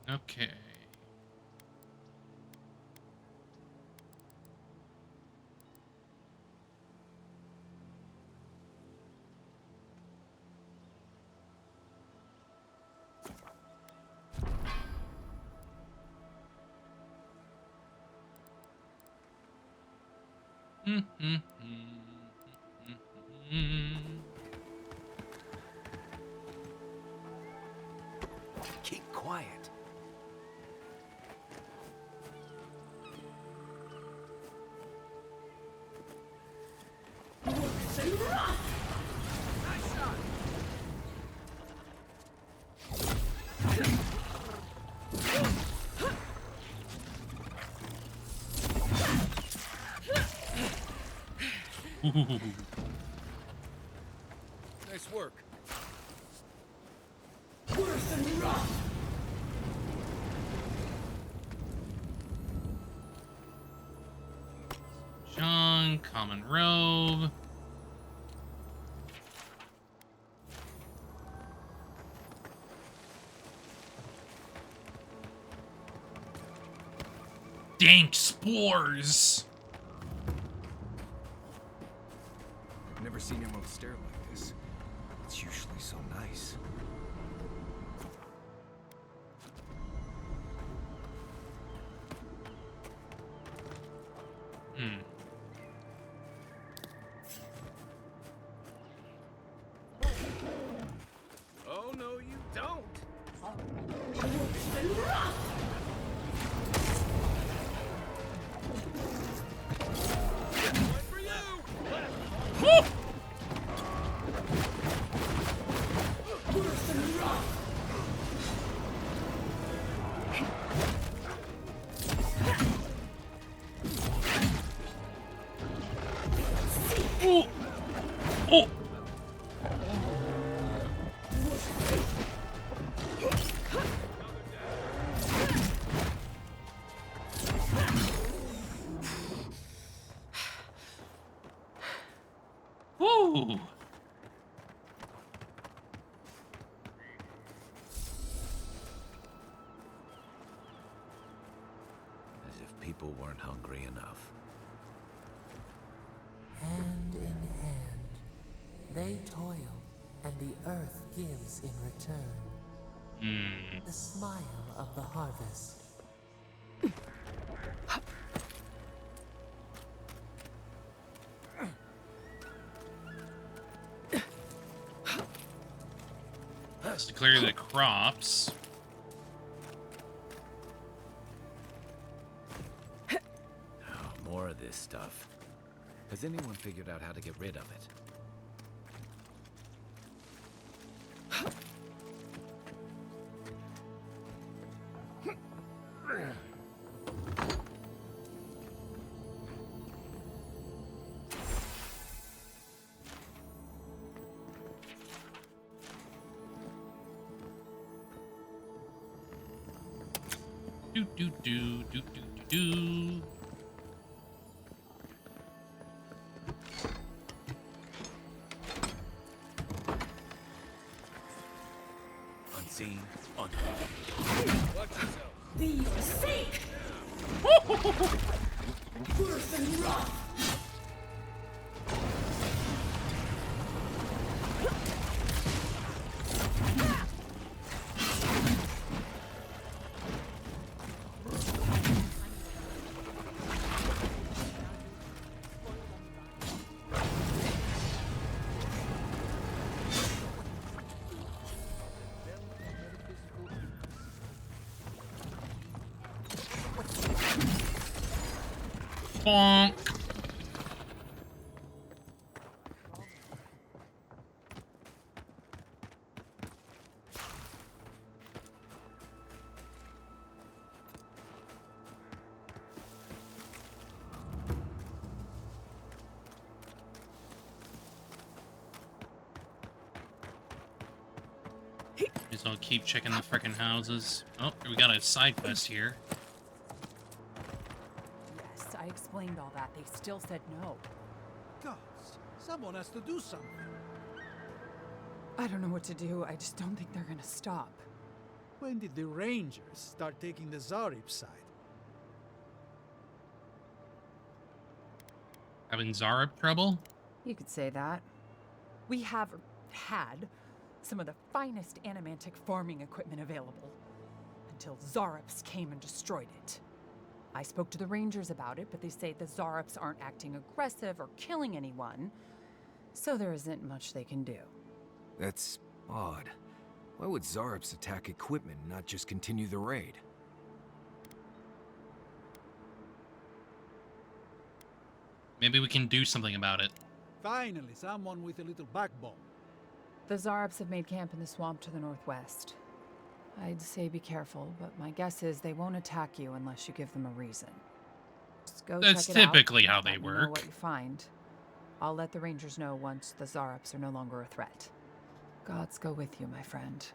Okay. Keep quiet. Nice work. Worse than rough. John, common robe. Dank spores. I've never seen anyone stare like this. It's usually so nice. Oh, no, you don't. Oh! Oh! Woo! As if people weren't hungry enough. Hand in hand, they toil, and the earth gives in return. The smile of the harvest. That's to clear the crops. Oh, more of this stuff. Has anyone figured out how to get rid of it? Do do do do do do do. Unseen, unheard. Watch yourself. These sink! Worse than rough! Bonk. Guess I'll keep checking the frickin' houses. Oh, we got a side quest here. Yes, I explained all that. They still said no. Gods, someone has to do something. I don't know what to do. I just don't think they're gonna stop. When did the Rangers start taking the Zarib side? Having Zarab trouble? You could say that. We have had some of the finest animantic farming equipment available until Zarops came and destroyed it. I spoke to the Rangers about it, but they say the Zarops aren't acting aggressive or killing anyone, so there isn't much they can do. That's odd. Why would Zarops attack equipment and not just continue the raid? Maybe we can do something about it. Finally, someone with a little backbone. The Zarops have made camp in the swamp to the northwest. I'd say be careful, but my guess is they won't attack you unless you give them a reason. Just go That's check it out. typically how they Let me know work. what you find. I'll let the Rangers know once the Zarups are no longer a threat. Gods go with you, my friend.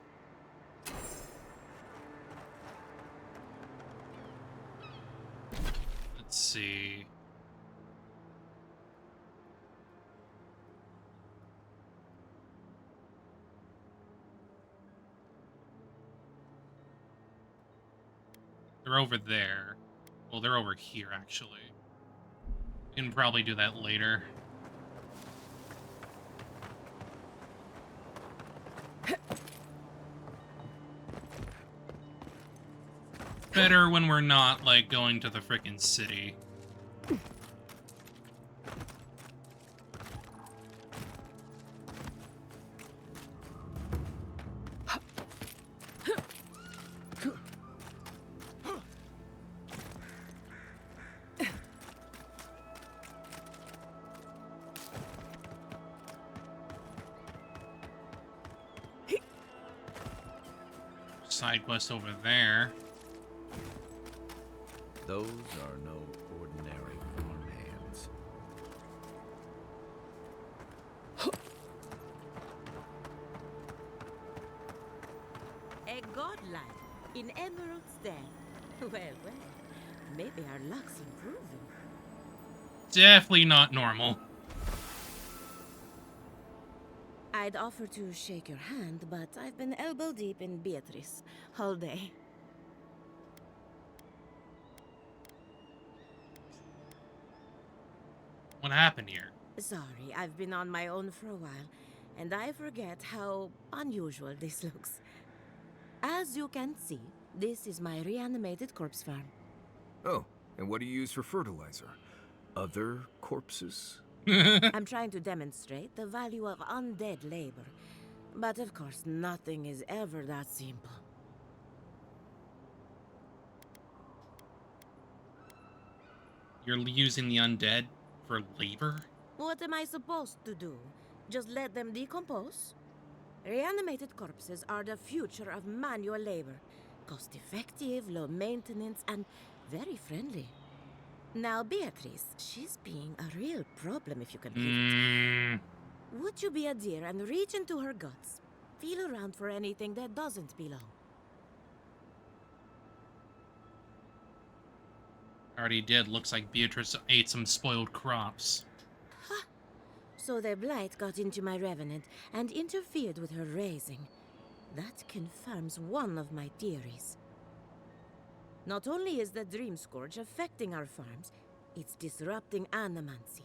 Let's see. They're over there. Well, they're over here, actually. We can probably do that later. Better when we're not, like, going to the frickin' city. Side quest over there. Those are no ordinary farmhands. A godlike in Emerald's Den. Well, well, maybe our luck's improving. Definitely not normal. I'd offer to shake your hand, but I've been elbow deep in Beatrice all day. What happened here? Sorry, I've been on my own for a while, and I forget how unusual this looks. As you can see, this is my reanimated corpse farm. Oh, and what do you use for fertilizer? Other corpses? I'm trying to demonstrate the value of undead labor. But of course, nothing is ever that simple. You're using the undead for labor? What am I supposed to do? Just let them decompose? Reanimated corpses are the future of manual labor. Cost-effective, low maintenance, and very friendly. Now, Beatrice, she's being a real problem if you can believe it. Would you be a dear and reach into her guts? Feel around for anything that doesn't belong. Already did. Looks like Beatrice ate some spoiled crops. So the blight got into my revenant and interfered with her raising. That confirms one of my theories. Not only is the Dream Scourge affecting our farms, it's disrupting animancy,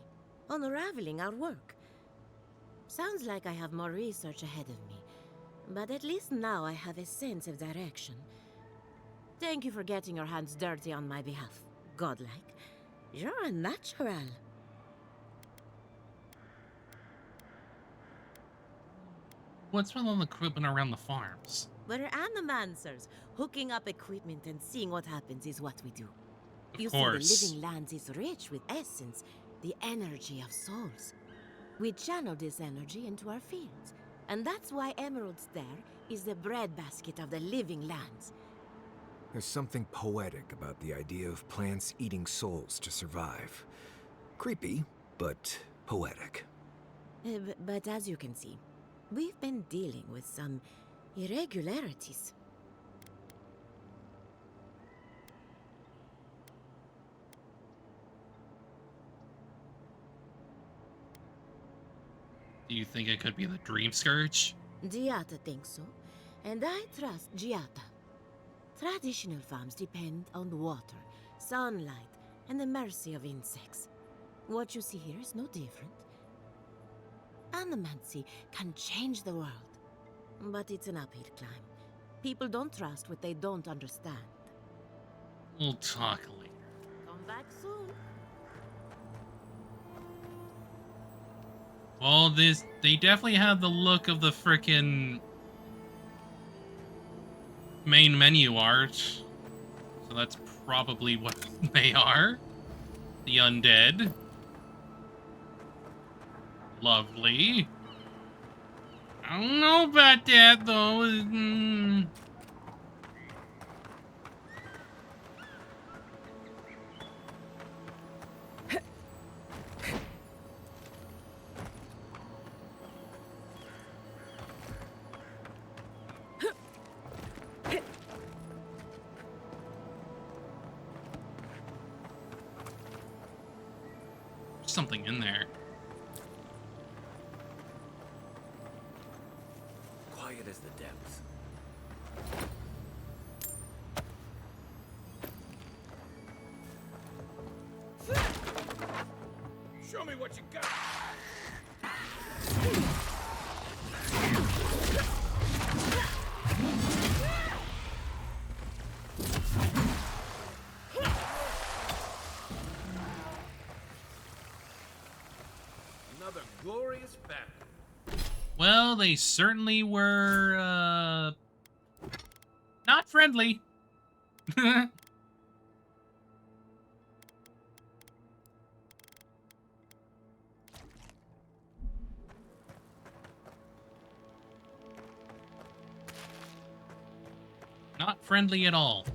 unraveling our work. Sounds like I have more research ahead of me, but at least now I have a sense of direction. Thank you for getting your hands dirty on my behalf, godlike. You're a natural. What's with all the equipment around the farms? We're animancers. Hooking up equipment and seeing what happens is what we do. Of course. See, the living lands is rich with essence, the energy of souls. We channel this energy into our fields, and that's why Emerald's there is the breadbasket of the living lands. There's something poetic about the idea of plants eating souls to survive. Creepy, but poetic. But as you can see, we've been dealing with some irregularities. Do you think it could be the Dream Scourge? Giata thinks so, and I trust Giata. Traditional farms depend on water, sunlight, and the mercy of insects. What you see here is no different. Animancy can change the world, but it's an uphill climb. People don't trust what they don't understand. We'll talk later. Come back soon. Well, they definitely have the look of the frickin' main menu art. So that's probably what they are. The undead. Lovely. I don't know about that, though. Something in there. Quiet as the depths. Show me what you got. Another glorious battle. Well, they certainly were, not friendly. Not friendly at all.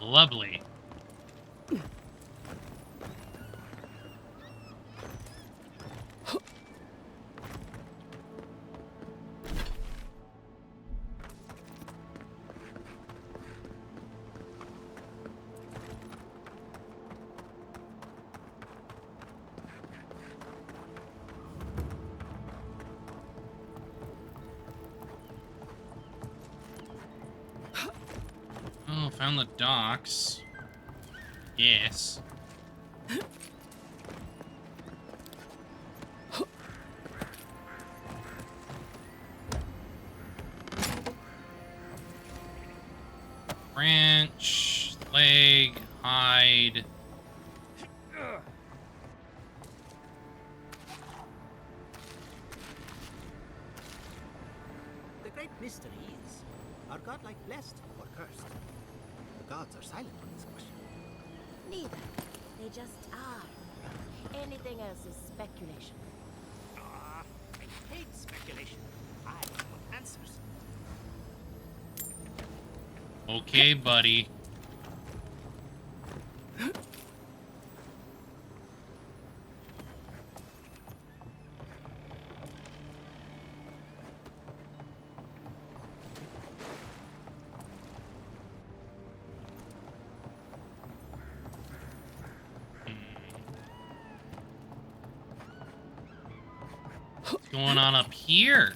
Lovely. Oh, found the docks. Yes. Branch, leg, hide. The great mystery is, are godlike blessed or cursed? The gods are silent on this question. Neither. They just are. Anything else is speculation. Ah, I hate speculation. I want answers. Okay, buddy. What's going on up here?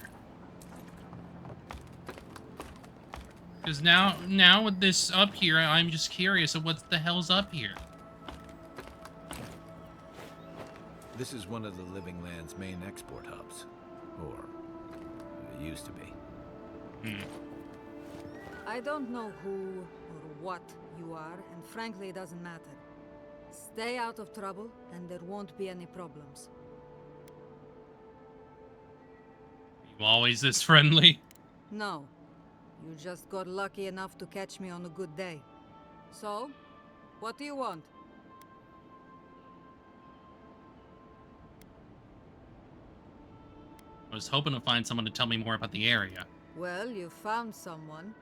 Because now with this up here, I'm just curious of what the hell's up here. This is one of the Living Land's main export hubs. Or, it used to be. I don't know who or what you are, and frankly, it doesn't matter. Stay out of trouble, and there won't be any problems. You always this friendly? No. You just got lucky enough to catch me on a good day. So, what do you want? I was hoping to find someone to tell me more about the area. Well, you found someone.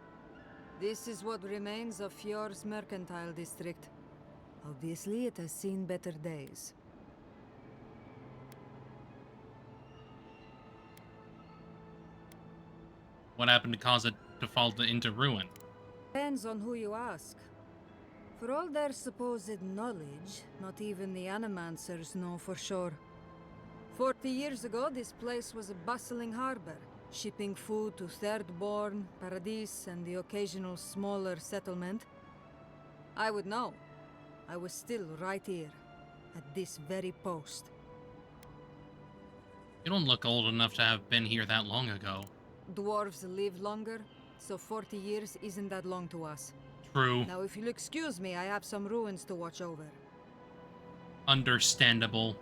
This is what remains of Fjord's mercantile district. Obviously, it has seen better days. What happened to cause it to fall into ruin? Depends on who you ask. For all their supposed knowledge, not even the Animancers know for sure. 40 years ago, this place was a bustling harbor, shipping food to Thirdborn, Paradis, and the occasional smaller settlement. I would know. I was still right here, at this very post. You don't look old enough to have been here that long ago. Dwarves live longer, so 40 years isn't that long to us. True. Now, if you'll excuse me, I have some ruins to watch over. Understandable.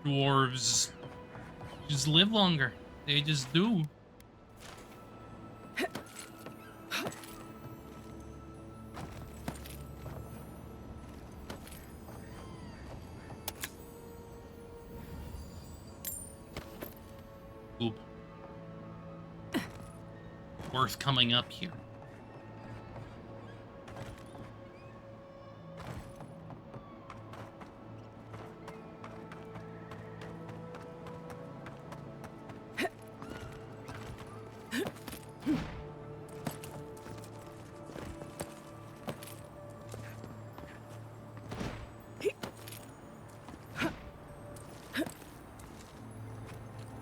Dwarves just live longer. They just do. Oop. Worth coming up here.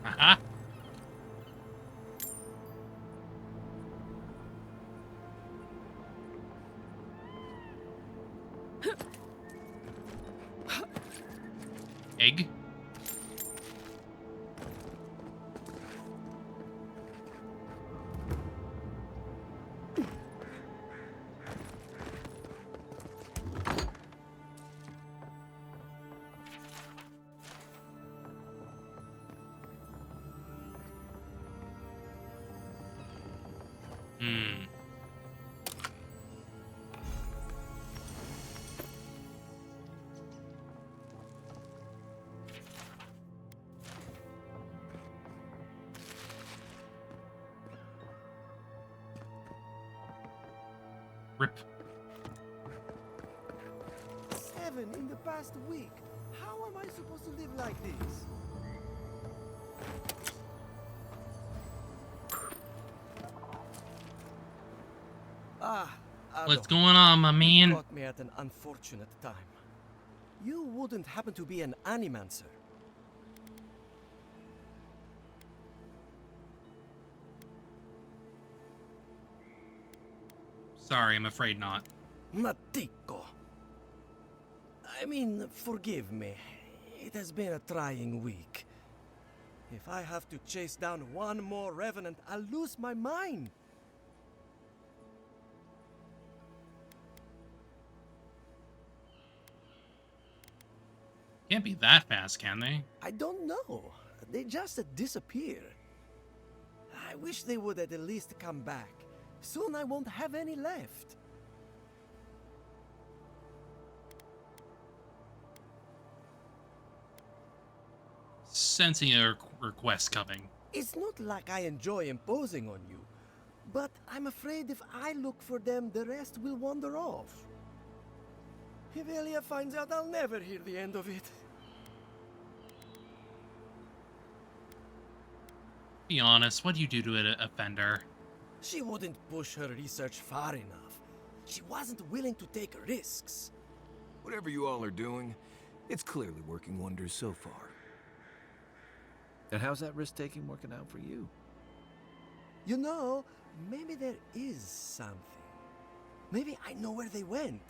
Aha. Egg. Hmm. Rip. 7 in the past week. How am I supposed to live like this? What's going on, my man? You caught me at an unfortunate time. You wouldn't happen to be an animancer? Sorry, I'm afraid not. Matico. I mean, forgive me. It has been a trying week. If I have to chase down one more revenant, I'll lose my mind. Can't be that fast, can they? I don't know. They just disappear. I wish they would at least come back. Soon I won't have any left. Sensing a request coming. It's not like I enjoy imposing on you, but I'm afraid if I look for them, the rest will wander off. If Elia finds out, I'll never hear the end of it. Be honest, what do you do to an offender? She wouldn't push her research far enough. She wasn't willing to take risks. Whatever you all are doing, it's clearly working wonders so far. And how's that risk-taking working out for you? You know, maybe there is something. Maybe I know where they went.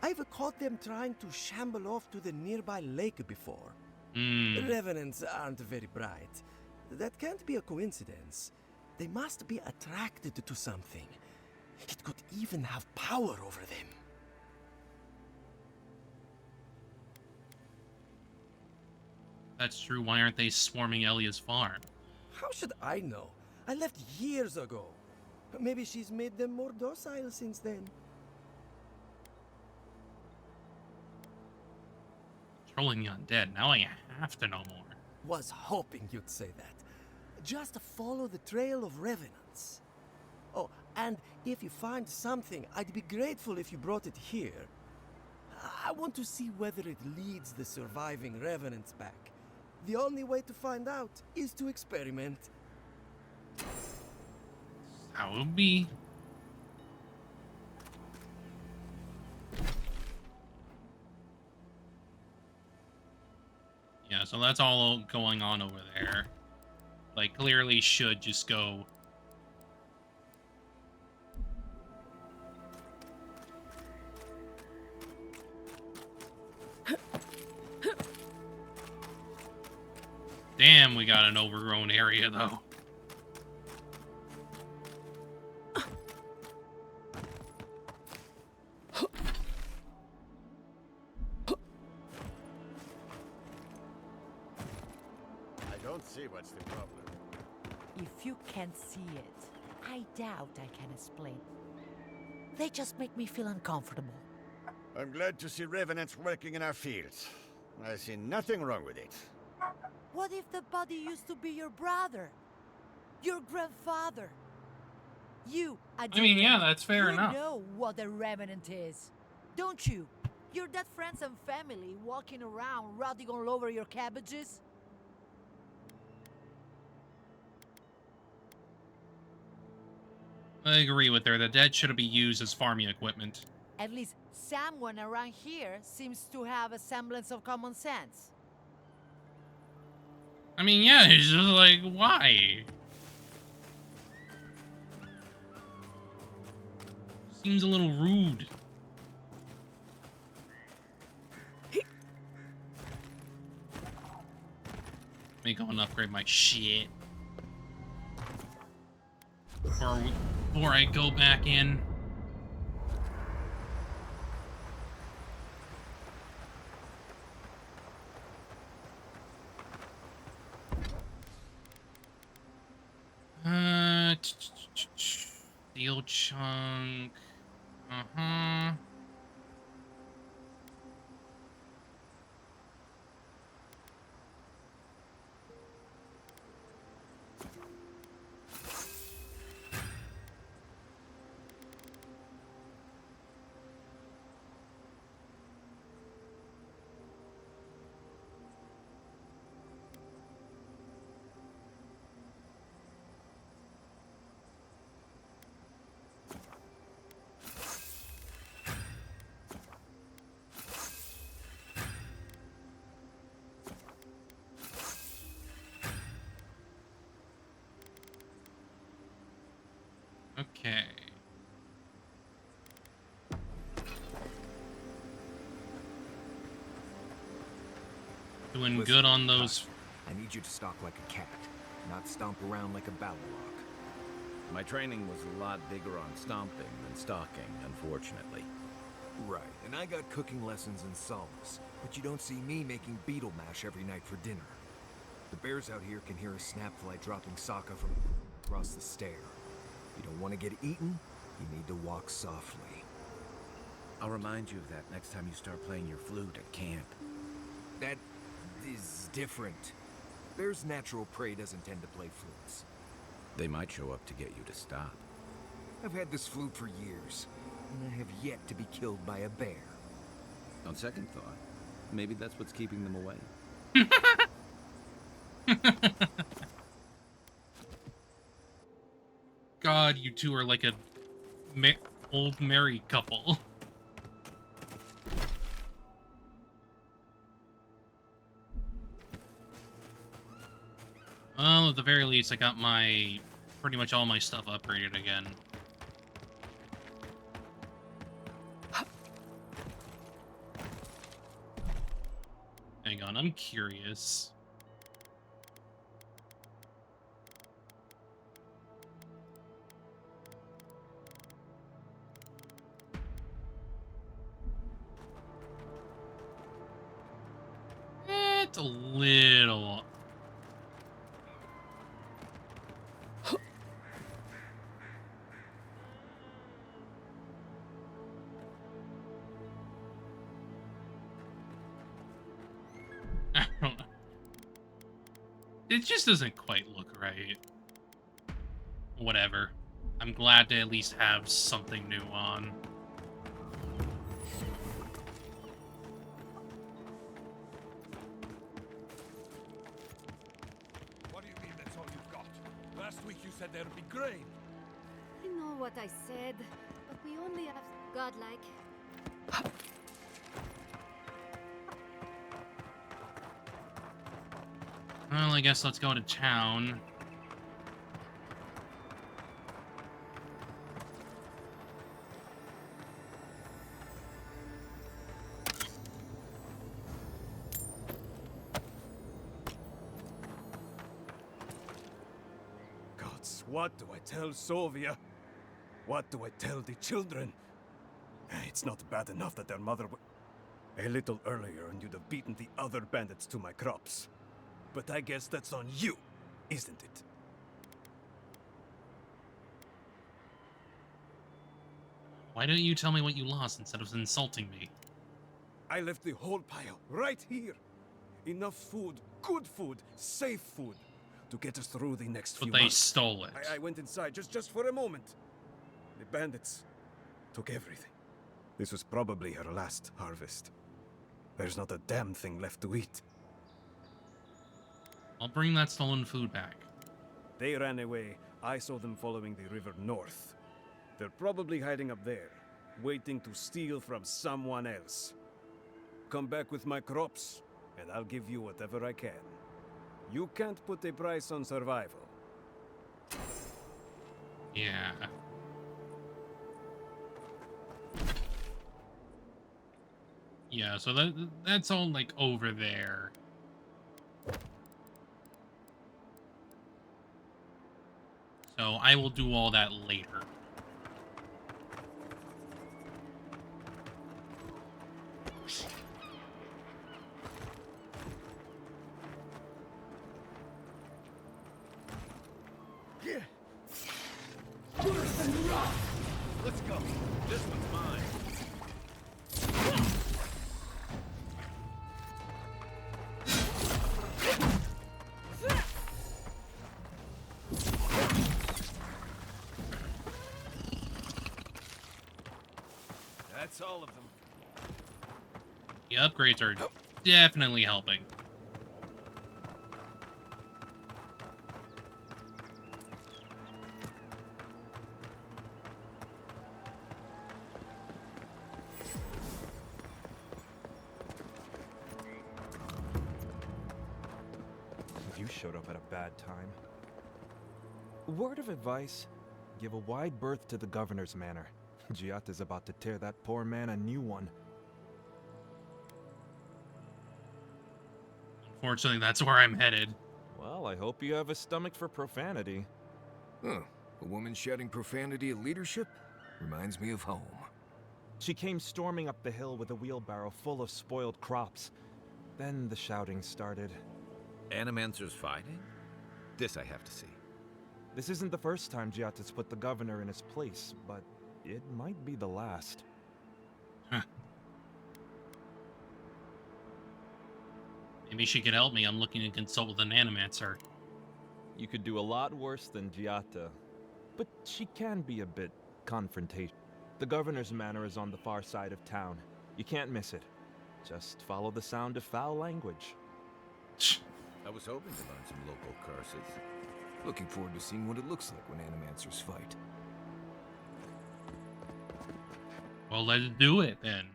I've caught them trying to shamble off to the nearby lake before. Revenants aren't very bright. That can't be a coincidence. They must be attracted to something. It could even have power over them. That's true. Why aren't they swarming Elia's farm? How should I know? I left years ago. Maybe she's made them more docile since then. Trolling the undead. Now I have to know more. Was hoping you'd say that. Just follow the trail of revenants. Oh, and if you find something, I'd be grateful if you brought it here. I want to see whether it leads the surviving revenants back. The only way to find out is to experiment. How it would be. Yeah, so that's all going on over there. Like, clearly should just go. Damn, we got an overgrown area, though. I don't see what's the problem. If you can't see it, I doubt I can explain. They just make me feel uncomfortable. I'm glad to see revenants working in our fields. I see nothing wrong with it. What if the body used to be your brother? Your grandfather? You, I mean, yeah, that's fair you enough. You know what a revenant is, don't you? Your dead friends and family walking around rotting all over your cabbages? I agree with her. The dead shouldn't be used as farming equipment. At least someone around here seems to have a semblance of common sense. I mean, yeah, it's just like, why? Seems a little rude. Let me go and upgrade my shit. Before I go back in. Steel chunk. Uh-huh. Okay. Doing Listen, good on those. I need you to stalk like a cat, not stomp around like a Balrog. My training was a lot bigger on stomping than stalking, unfortunately. Right, and I got cooking lessons in solace, but you don't see me making beetle mash every night for dinner. The bears out here can hear a snapfly dropping Sokka from across the stair. You don't want to get eaten, you need to walk softly. I'll remind you of that next time you start playing your flute at camp. That is different. Bear's natural prey doesn't tend to play flutes. They might show up to get you to stop. I've had this flute for years, and I have yet to be killed by a bear. On second thought, maybe that's what's keeping them away. God, you two are like a old married couple. Well, at the very least, I got pretty much all my stuff upgraded again. Hang on, I'm curious. It's a little... I don't know. It just doesn't quite look right. Whatever. I'm glad to at least have something new on. What do you mean that's all you've got? Last week you said there'd be grain. I know what I said, but we only have godlike. Well, I guess let's go to town. Gods, what do I tell Sovia? What do I tell the children? It's not bad enough that their mother a little earlier and you'd have beaten the other bandits to my crops. But I guess that's on you, isn't it? Why don't you tell me what you lost instead of insulting me? I left the whole pile right here. Enough food, good food, safe food, to get us through the next few But they months. stole it. I went inside just for a moment. The bandits took everything. This was probably her last harvest. There's not a damn thing left to eat. I'll bring that stolen food back. They ran away. I saw them following the river north. They're probably hiding up there, waiting to steal from someone else. Come back with my crops, and I'll give you whatever I can. You can't put a price on survival. Yeah. Yeah, so that's all like over there. So I will do all that later. Yeah. Worse than rock. Let's go. This one's mine. That's all of them. The upgrades are definitely helping. You showed up at a bad time. Word of advice, give a wide berth to the governor's manor. Giata's about to tear that poor man a new one. Unfortunately, that's where I'm headed. Well, I hope you have a stomach for profanity. Huh. A woman shouting profanity at leadership? Reminds me of home. She came storming up the hill with a wheelbarrow full of spoiled crops. Then the shouting started. Animancers fighting? This I have to see. This isn't the first time Giata's put the governor in his place, but it might be the last. Huh. Maybe she could help me. I'm looking to consult with an animancer. You could do a lot worse than Giata, but she can be a bit confrontational. The governor's manor is on the far side of town. You can't miss it. Just follow the sound of foul language. I was hoping to learn some local curses. Looking forward to seeing what it looks like when animancers fight. Well, let's do it then.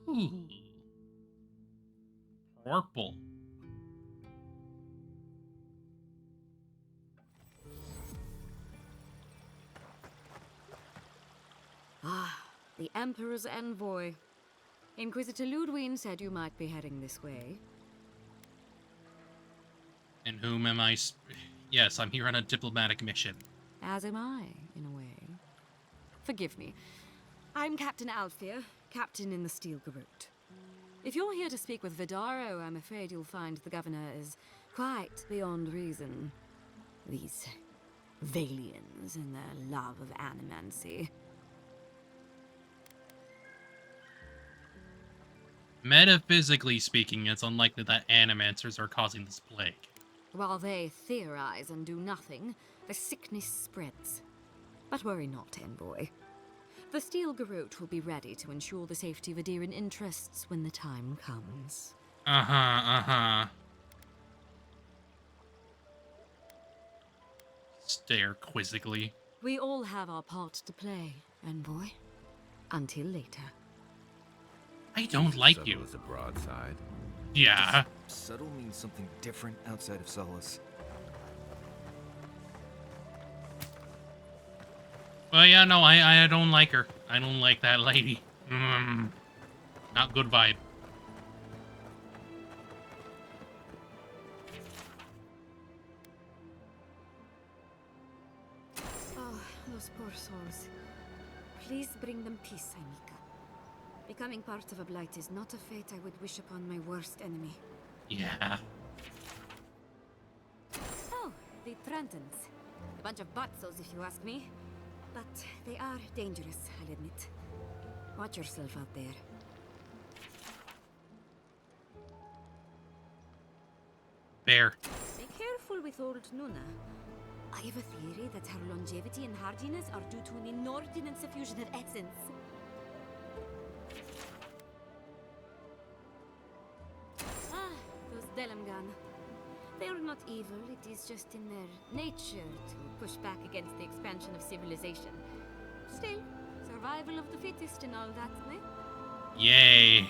Ooh. Purple. Ah, the Emperor's envoy. Inquisitor Ludwig said you might be heading this way. And whom am I? Yes, I'm here on a diplomatic mission. As am I, in a way. Forgive me. I'm Captain Alfir, captain in the Steel Garrote. If you're here to speak with Vidaro, I'm afraid you'll find the governor is quite beyond reason. These Valians and their love of animancy. Metaphysically speaking, it's unlikely that animancers are causing this plague. While they theorize and do nothing, the sickness spreads. But worry not, envoy. The Steel Garrote will be ready to ensure the safety of Adiran interests when the time comes. Stare quizzically. We all have our part to play, envoy. Until later. I don't like you. As a broadside. Yeah. Does subtle means something different outside of Solace? Well, yeah, no, I don't like her. I don't like that lady. Not good vibe. Oh, those poor souls. Please bring them peace, Aimika. Becoming part of a blight is not a fate I would wish upon my worst enemy. Yeah. Oh, the Trentons. A bunch of butzos, if you ask me. But they are dangerous, I'll admit. Watch yourself out there. Bear. Be careful with old Nuna. I have a theory that her longevity and hardiness are due to an inordinate suffusion of essence. Ah, those Delamgan. They are not evil it is just in their nature to push back against the expansion of civilization. Still, survival of the fittest and all that, eh? Yay.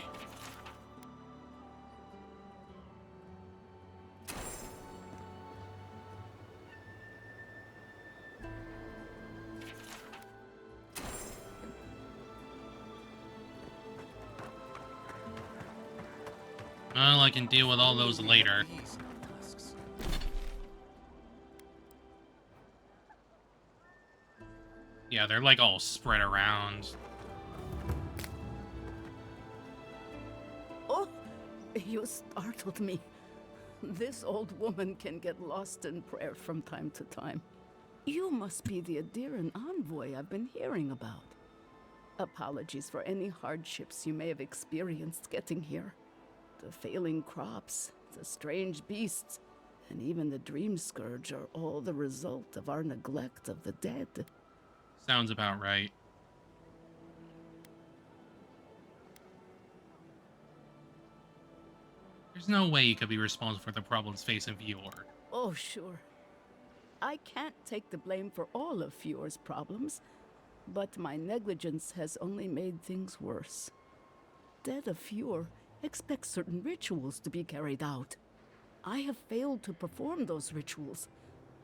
Well, I can deal with all those later. Yeah, they're like all spread around. Oh, you startled me. This old woman can get lost in prayer from time to time. You must be the Adiran envoy I've been hearing about. Apologies for any hardships you may have experienced getting here. The failing crops, the strange beasts, and even the dream scourge are all the result of our neglect of the dead. Sounds about right. There's no way you could be responsible for the problems facing Fior. Oh, sure. I can't take the blame for all of Fior's problems, but my negligence has only made things worse. Dead of Fior expects certain rituals to be carried out. I have failed to perform those rituals,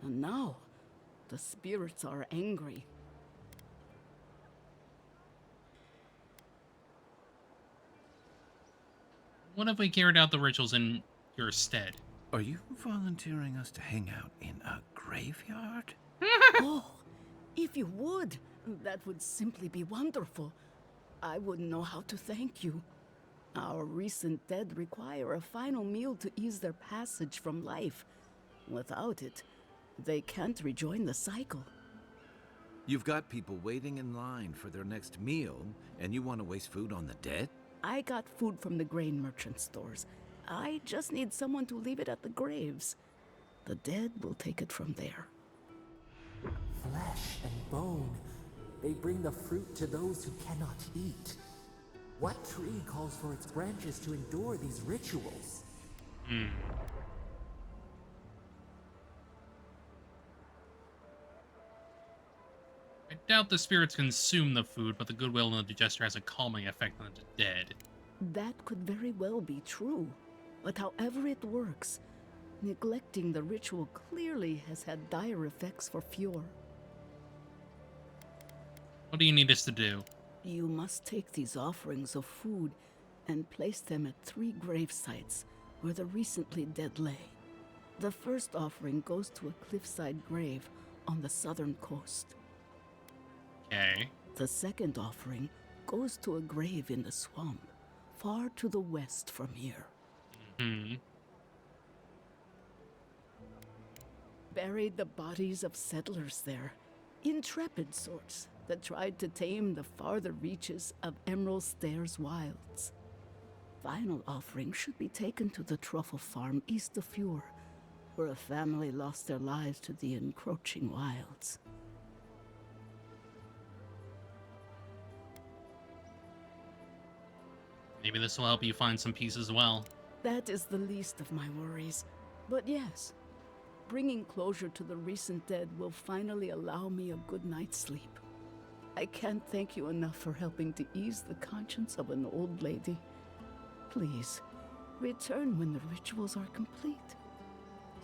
and now the spirits are angry. What if we carried out the rituals in your stead? Are you volunteering us to hang out in a graveyard? Oh, if you would, that would simply be wonderful. I wouldn't know how to thank you. Our recent dead require a final meal to ease their passage from life. Without it, they can't rejoin the cycle. You've got people waiting in line for their next meal, and you want to waste food on the dead? I got food from the grain merchant stores. I just need someone to leave it at the graves. The dead will take it from there. Flesh and bone. They bring the fruit to those who cannot eat. What tree calls for its branches to endure these rituals? I doubt the spirits consume the food, but the goodwill in the digester has a calming effect on the dead. That could very well be true. But however it works, neglecting the ritual clearly has had dire effects for Fior. What do you need us to do? You must take these offerings of food and place them at 3 grave sites where the recently dead lay. The first offering goes to a cliffside grave on the southern coast. Okay. The second offering goes to a grave in the swamp, far to the west from here. Buried the bodies of settlers there, intrepid sorts that tried to tame the farther reaches of Emerald Stairs wilds. Final offering should be taken to the truffle farm east of Fior, where a family lost their lives to the encroaching wilds. Maybe this will help you find some peace as well. That is the least of my worries. But yes, bringing closure to the recent dead will finally allow me a good night's sleep. I can't thank you enough for helping to ease the conscience of an old lady. Please, return when the rituals are complete.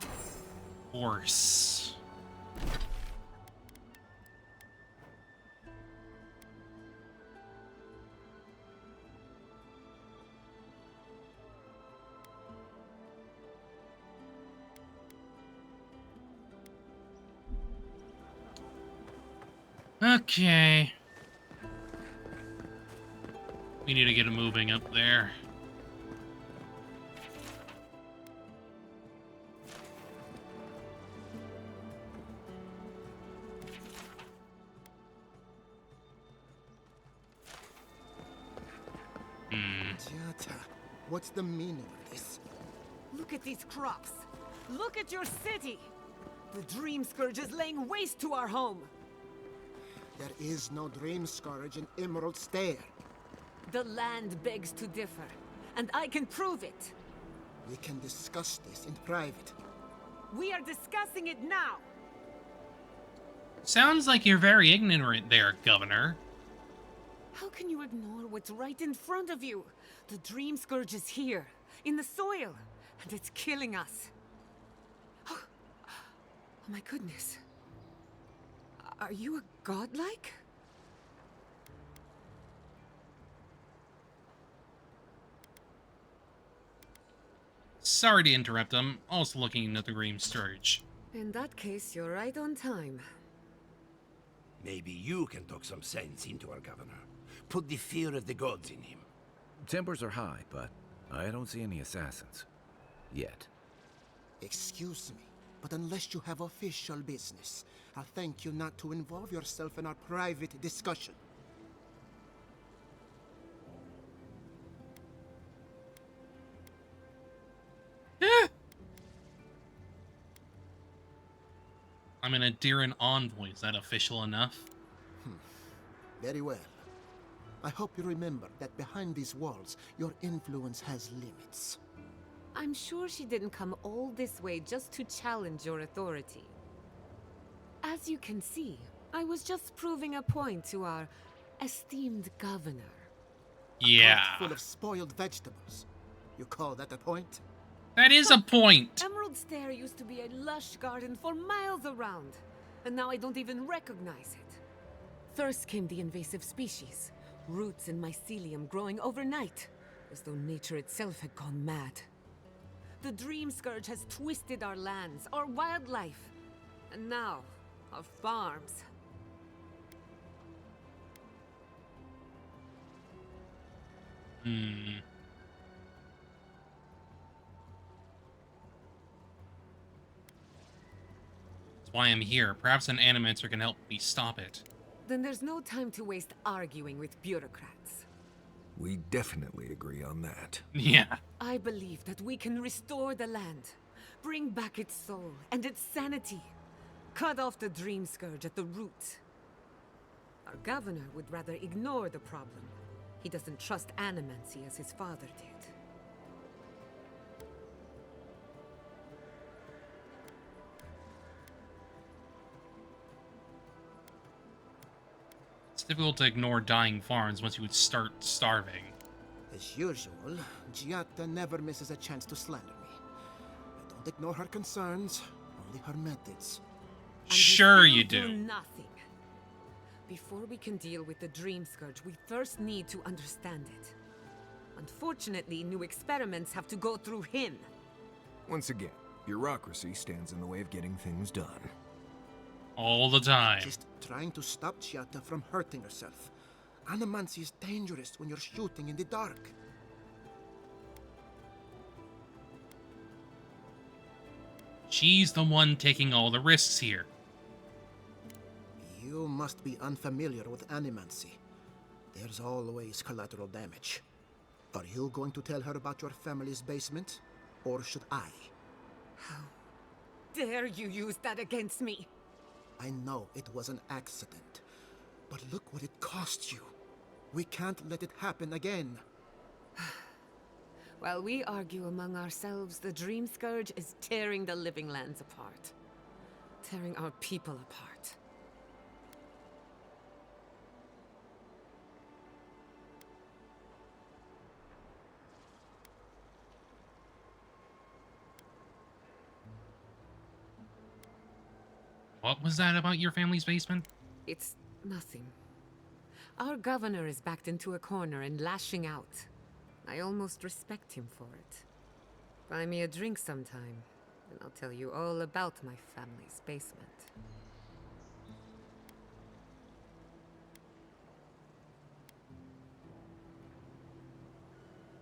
Of course. Okay. We need to get it moving up there. Jata, what's the meaning of this? Look at these crops. Look at your city. The Dream Scourge is laying waste to our home. There is no Dream Scourge in Emerald Stair. The land begs to differ, and I can prove it. We can discuss this in private. We are discussing it now. Sounds like you're very ignorant there, Governor. How can you ignore what's right in front of you? The Dream Scourge is here, in the soil, and it's killing us. Oh my goodness. Are you a godlike? Sorry to interrupt. I'm also looking at the Dream Scourge. In that case, you're right on time. Maybe you can talk some sense into our governor. Put the fear of the gods in him. Tempers are high, but I don't see any assassins. Yet. Excuse me, but unless you have official business, I'll thank you not to involve yourself in our private discussion. I'm an Adiran envoy. Is that official enough? Very well. I hope you remember that behind these walls, your influence has limits. I'm sure she didn't come all this way just to challenge your authority. As you can see, I was just proving a point to our esteemed governor. Yeah. A cart full of spoiled vegetables. You call that a point? That is a point. Emerald Stair used to be a lush garden for miles around, and now I don't even recognize it. First came the invasive species, roots and mycelium growing overnight, as though nature itself had gone mad. The Dream Scourge has twisted our lands, our wildlife, and now, our farms. That's why I'm here. Perhaps an animancer can help me stop it. Then there's no time to waste arguing with bureaucrats. We definitely agree on that. Yeah. I believe that we can restore the land, bring back its soul and its sanity, cut off the Dream Scourge at the root. Our governor would rather ignore the problem. He doesn't trust animancy as his father did. It's difficult to ignore dying farms once you would start starving. As usual, Giatta never misses a chance to slander me. I don't ignore her concerns, only her methods. Sure you do. Nothing. Before we can deal with the Dream Scourge, we first need to understand it. Unfortunately, new experiments have to go through him. Once again, bureaucracy stands in the way of getting things done. All the time. Just trying to stop Giatta from hurting herself. Animancy is dangerous when you're shooting in the dark. She's the one taking all the risks here. You must be unfamiliar with animancy. There's always collateral damage. Are you going to tell her about your family's basement? Or should I? How dare you use that against me? I know it was an accident. But look what it cost you. We can't let it happen again. While we argue among ourselves, the Dream Scourge is tearing the living lands apart. Tearing our people apart. What was that about your family's basement? It's nothing. Our governor is backed into a corner and lashing out. I almost respect him for it. Buy me a drink sometime, and I'll tell you all about my family's basement.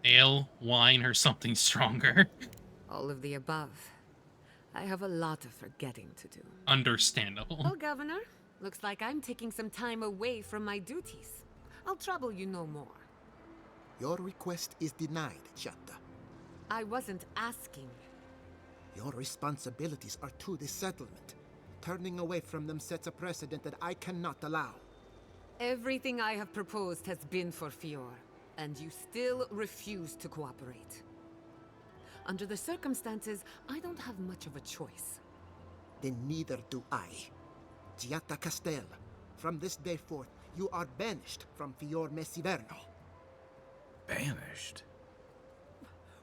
Ale, wine, or something stronger? All of the above. I have a lot of forgetting to do. Understandable. Well, Governor, looks like I'm taking some time away from my duties. I'll trouble you no more. Your request is denied, Giatta. I wasn't asking. Your responsibilities are to the settlement. Turning away from them sets a precedent that I cannot allow. Everything I have proposed has been for Fior, and you still refuse to cooperate. Under the circumstances, I don't have much of a choice. then neither do I. Giatta Castel, from this day forth, you are banished from Fior Messiverno. Banished?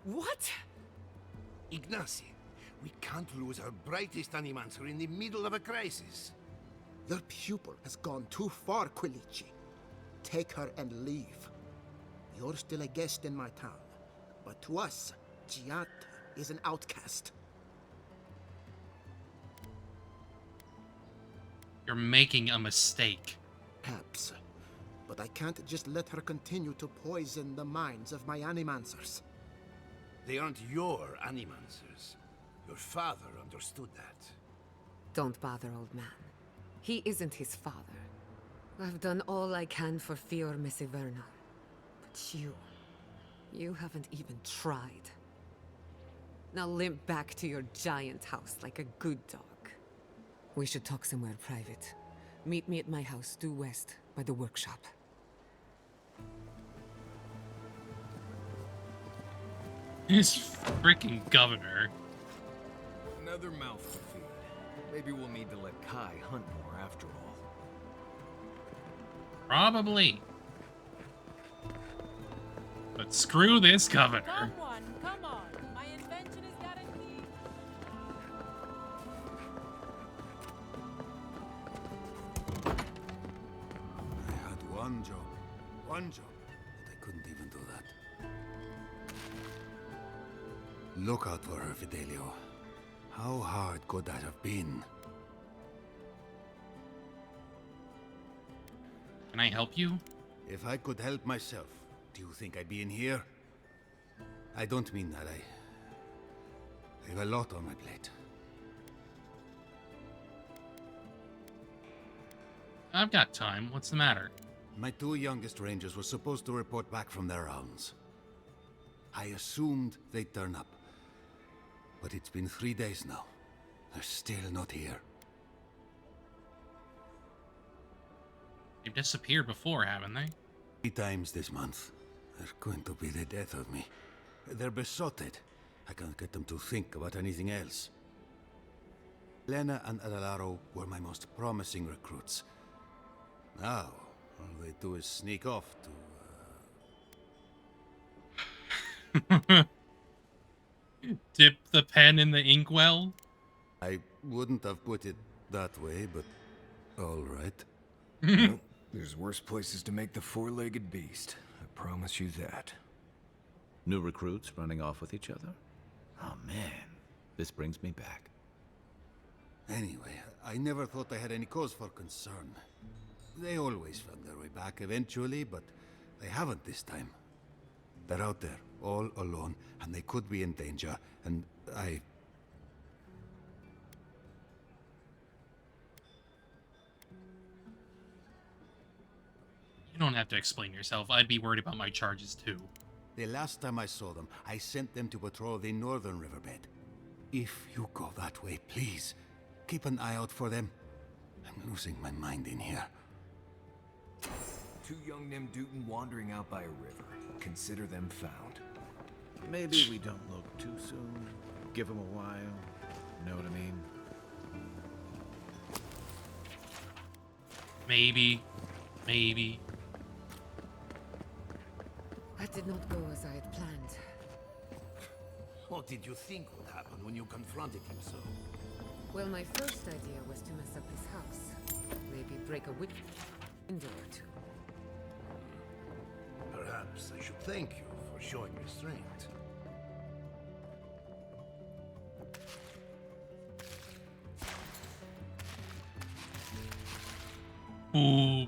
What? Ignacy, we can't lose our brightest animancer in the middle of a crisis. Your pupil has gone too far, Quilici. Take her and leave. You're still a guest in my town, but to us, Giatta is an outcast. You're making a mistake. Perhaps, but I can't just let her continue to poison the minds of my animancers. They aren't your animancers. Your father understood that. Don't bother, old man. He isn't his father. I've done all I can for Fior Messiverno. But you haven't even tried. Now limp back to your giant house like a good dog. We should talk somewhere private. Meet me at my house due west by the workshop. His freaking governor. Another mouth to feed. Maybe we'll need to let Kai hunt more after all. Probably. But screw this governor. Someone, come on. My invention is guaranteed. I had one job, but I couldn't even do that. Look out for her, Fidelio. How hard could that have been? Can I help you? If I could help myself, do you think I'd be in here? I don't mean that. I have a lot on my plate. I've got time. What's the matter? My two youngest rangers were supposed to report back from their rounds. I assumed they'd turn up. But it's been 3 days now. They're still not here. They've disappeared before, haven't they? 3 times this month. They're going to be the death of me. They're besotted. I can't get them to think about anything else. Lena and Adelaro were my most promising recruits. Now, all they do is sneak off to... Dip the pen in the inkwell? I wouldn't have put it that way, but all right. Well, there's worse places to make the four-legged beast. I promise you that. New recruits running off with each other? Oh man, this brings me back. Anyway, I never thought I had any cause for concern. They always found their way back eventually, but they haven't this time. They're out there, all alone, and they could be in danger, and I... You don't have to explain yourself. I'd be worried about my charges too. The last time I saw them, I sent them to patrol the northern riverbed. If you go that way, please, keep an eye out for them. I'm losing my mind in here. 2 young Nemdutin wandering out by a river. Consider them found. Maybe we don't look too soon. Give them a while. Know what I mean? Maybe. Maybe. That did not go as I had planned. What did you think would happen when you confronted him so? Well, my first idea was to mess up his house. Maybe break a window or two. Perhaps I should thank you for showing restraint. Ooh.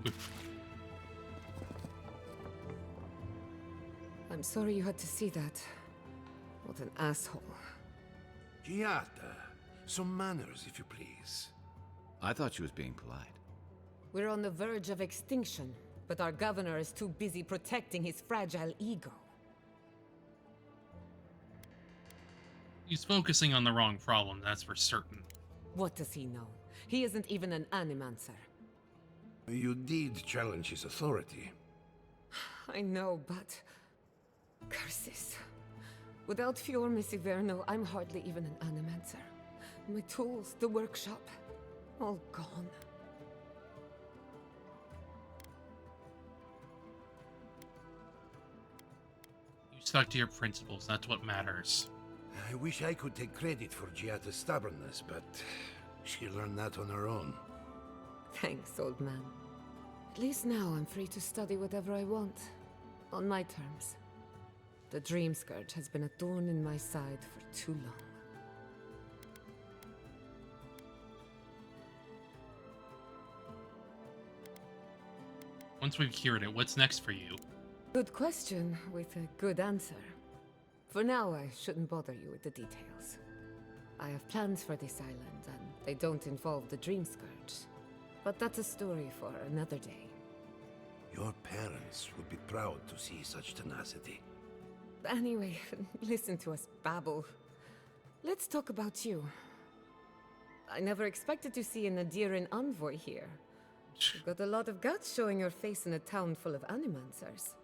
I'm sorry you had to see that. What an asshole. Giatta, some manners, if you please. I thought she was being polite. We're on the verge of extinction, but our governor is too busy protecting his fragile ego. He's focusing on the wrong problem, that's for certain. What does he know? He isn't even an animancer. You did challenge his authority. I know, but... Curses. Without Fior Messiverno, I'm hardly even an animancer. my tools, the workshop, all gone. You stuck to your principles, that's what matters. I wish I could take credit for Giatta's stubbornness, but she learned that on her own. Thanks, old man. At least now I'm free to study whatever I want, on my terms. The Dream Scourge has been a thorn in my side for too long. Once we've cured it, what's next for you? Good question with a good answer. For now, I shouldn't bother you with the details. I have plans for this island, and they don't involve the Dream Scourge. But that's a story for another day. Your parents would be proud to see such tenacity. Anyway, listen to us babble. Let's talk about you. I never expected to see an Adiran envoy here. You've got a lot of guts showing your face in a town full of animancers.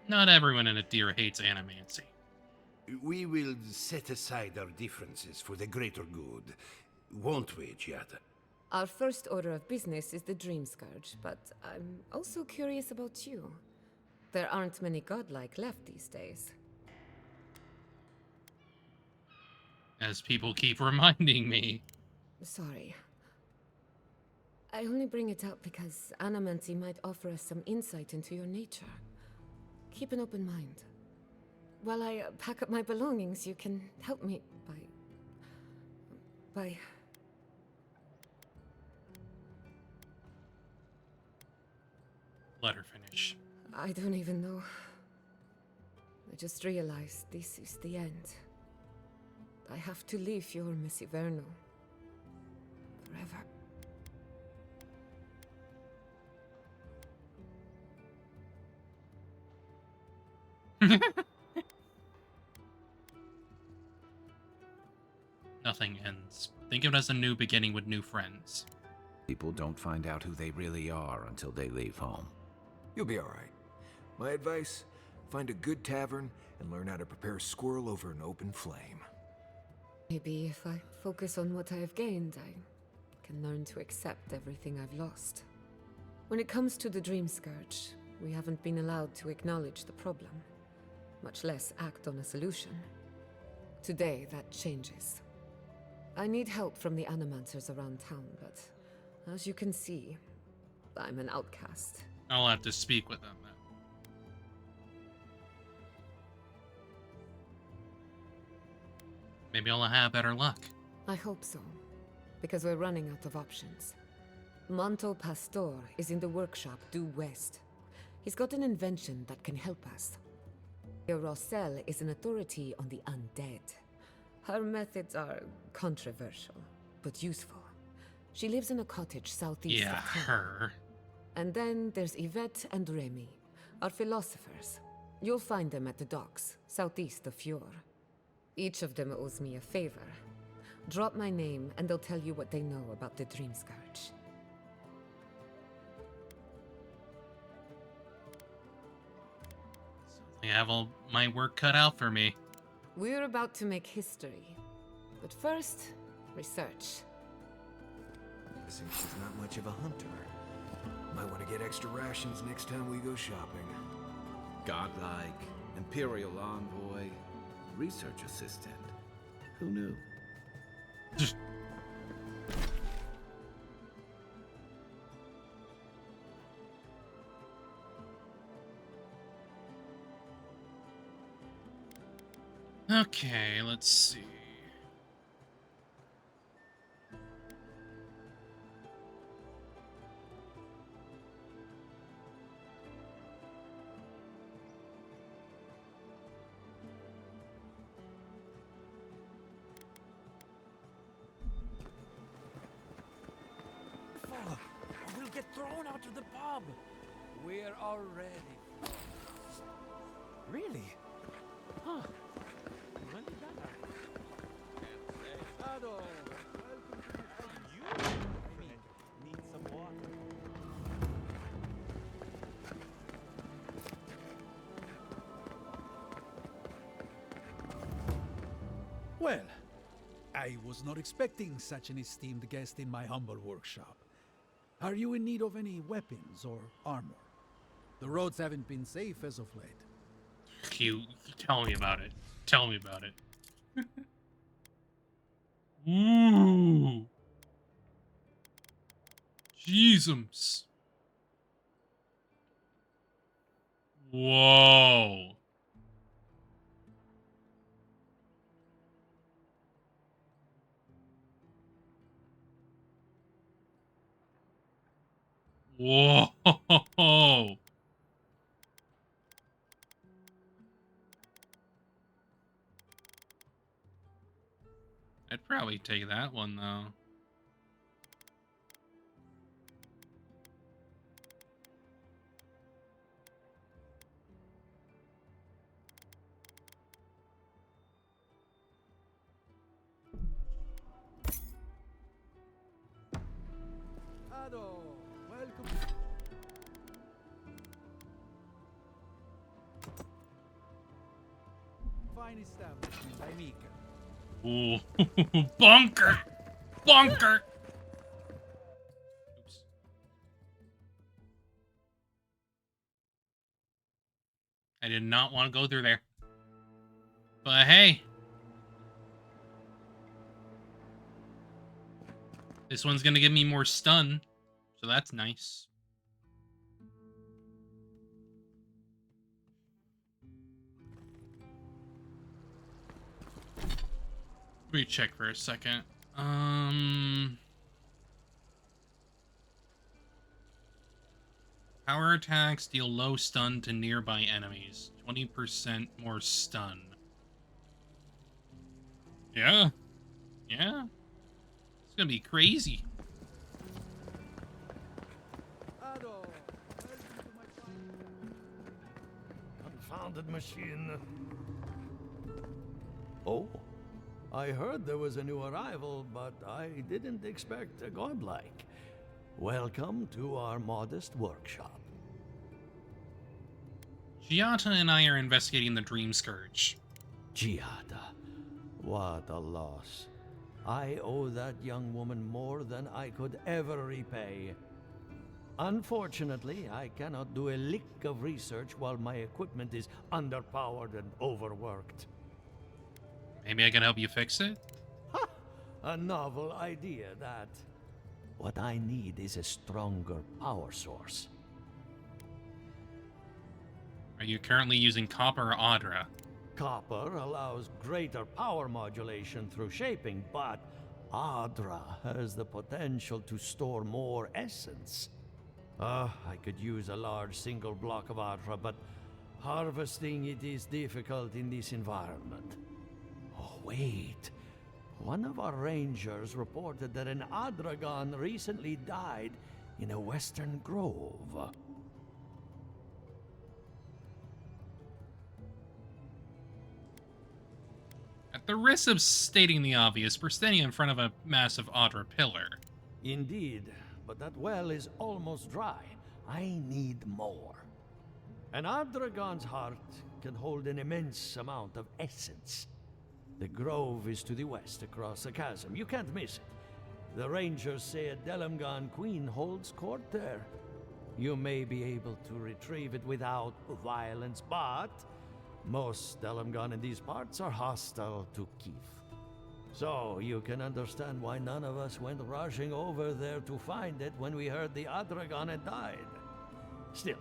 Not everyone in Adira hates animancy. We will set aside our differences for the greater good, won't we, Giatta? Our first order of business is the Dream Scourge, but I'm also curious about you. There aren't many godlike left these days. As people keep reminding me. Sorry. I only bring it up because animancy might offer us some insight into your nature. Keep an open mind. While I pack up my belongings, you can help me by... Let her finish. I don't even know. I just realized this is the end. I have to leave Fior Messiverno. Forever. Nothing ends. Think of it as a new beginning with new friends. People don't find out who they really are until they leave home. You'll be alright. My advice, find a good tavern and learn how to prepare squirrel over an open flame. Maybe if I focus on what I have gained, I can learn to accept everything I've lost. When it comes to the Dream Scourge, we haven't been allowed to acknowledge the problem, much less act on a solution. Today, that changes. I need help from the animancers around town, but as you can see, I'm an outcast. I'll have to speak with them then. Maybe I'll have better luck. I hope so, because we're running out of options. Manto Pastor is in the workshop due west. He's got an invention that can help us. Rossel is an authority on the undead. Her methods are controversial, but useful. She lives in a cottage southeast of town. Her. And then there's Yvette and Remy, our philosophers. You'll find them at the docks, southeast of Fior. Each of them owes me a favor. Drop my name, and they'll tell you what they know about the Dream Scourge. I have all my work cut out for me. We're about to make history. But first, research. Guessing she's not much of a hunter. Might want to get extra rations next time we go shopping. Godlike, Imperial Envoy, Research Assistant. Who knew? Okay, let's see. We'll get thrown out of the pub. We're already. Really? Huh. When did that happen? Welcome to the I was not expecting such an esteemed guest in my humble workshop. Are you in need of any weapons or armor? The roads haven't been safe as of late. You tell me about it. Tell me about it. Ooh. Jesus. Whoa. Whoa. I'd probably take that one, though. Ado, welcome. Fine establishment, I mean. Ooh. Bunker! Bunker! Oops. I did not want to go through there. But hey. This one's gonna give me more stun. So that's nice. Let me check for a second. Power attacks deal low stun to nearby enemies. 20% more stun. Yeah. Yeah. It's gonna be crazy. Confounded machine. Oh, I heard there was a new arrival, but I didn't expect a godlike. Welcome to our modest workshop. Giata and I are investigating the Dream Scourge. Giada, what a loss. I owe that young woman more than I could ever repay. Unfortunately, I cannot do a lick of research while my equipment is underpowered and overworked. Maybe I can help you fix it? Ha! A novel idea, that. What I need is a stronger power source. Are you currently using copper or Audra? Copper allows greater power modulation through shaping, but Adra has the potential to store more essence. I could use a large single block of Adra, but harvesting it is difficult in this environment. Oh, wait. One of our rangers reported that an Adragon recently died in a western grove. At the risk of stating the obvious, we're standing in front of a massive Audra pillar. Indeed, but that well is almost dry. I need more. An Adragon's heart can hold an immense amount of essence. The grove is to the west, across the chasm. You can't miss it. The rangers say a Delamgon queen holds court there. You may be able to retrieve it without violence, but most Delamgon in these parts are hostile to Keith. So you can understand why none of us went rushing over there to find it when we heard the Adragon had died. Still,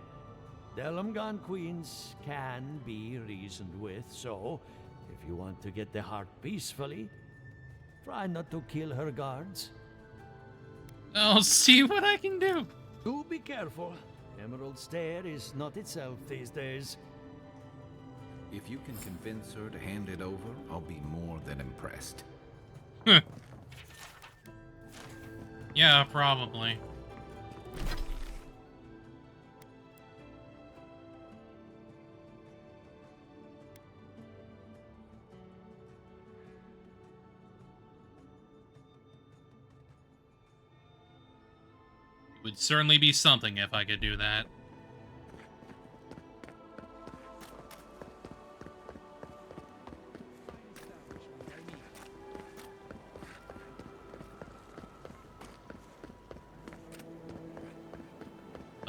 Delamgon queens can be reasoned with, so if you want to get the heart peacefully, try not to kill her guards. I'll see what I can do. Do be careful. Emerald Stair is not itself these days. If you can convince her to hand it over, I'll be more than impressed. Yeah, probably. It would certainly be something if I could do that.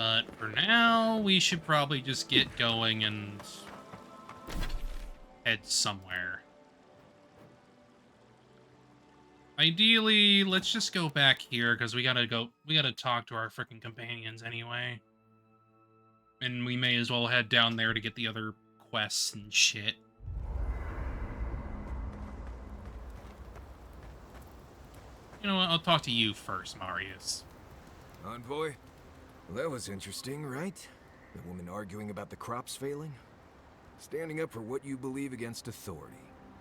But for now, we should probably just get going and head somewhere. Ideally, let's just go back here, because we gotta talk to our freaking companions anyway. And we may as well head down there to get the other quests and shit. You know what, I'll talk to you first, Marius. Envoy? Well, that was interesting, right? The woman arguing about the crops failing? Standing up for what you believe against authority.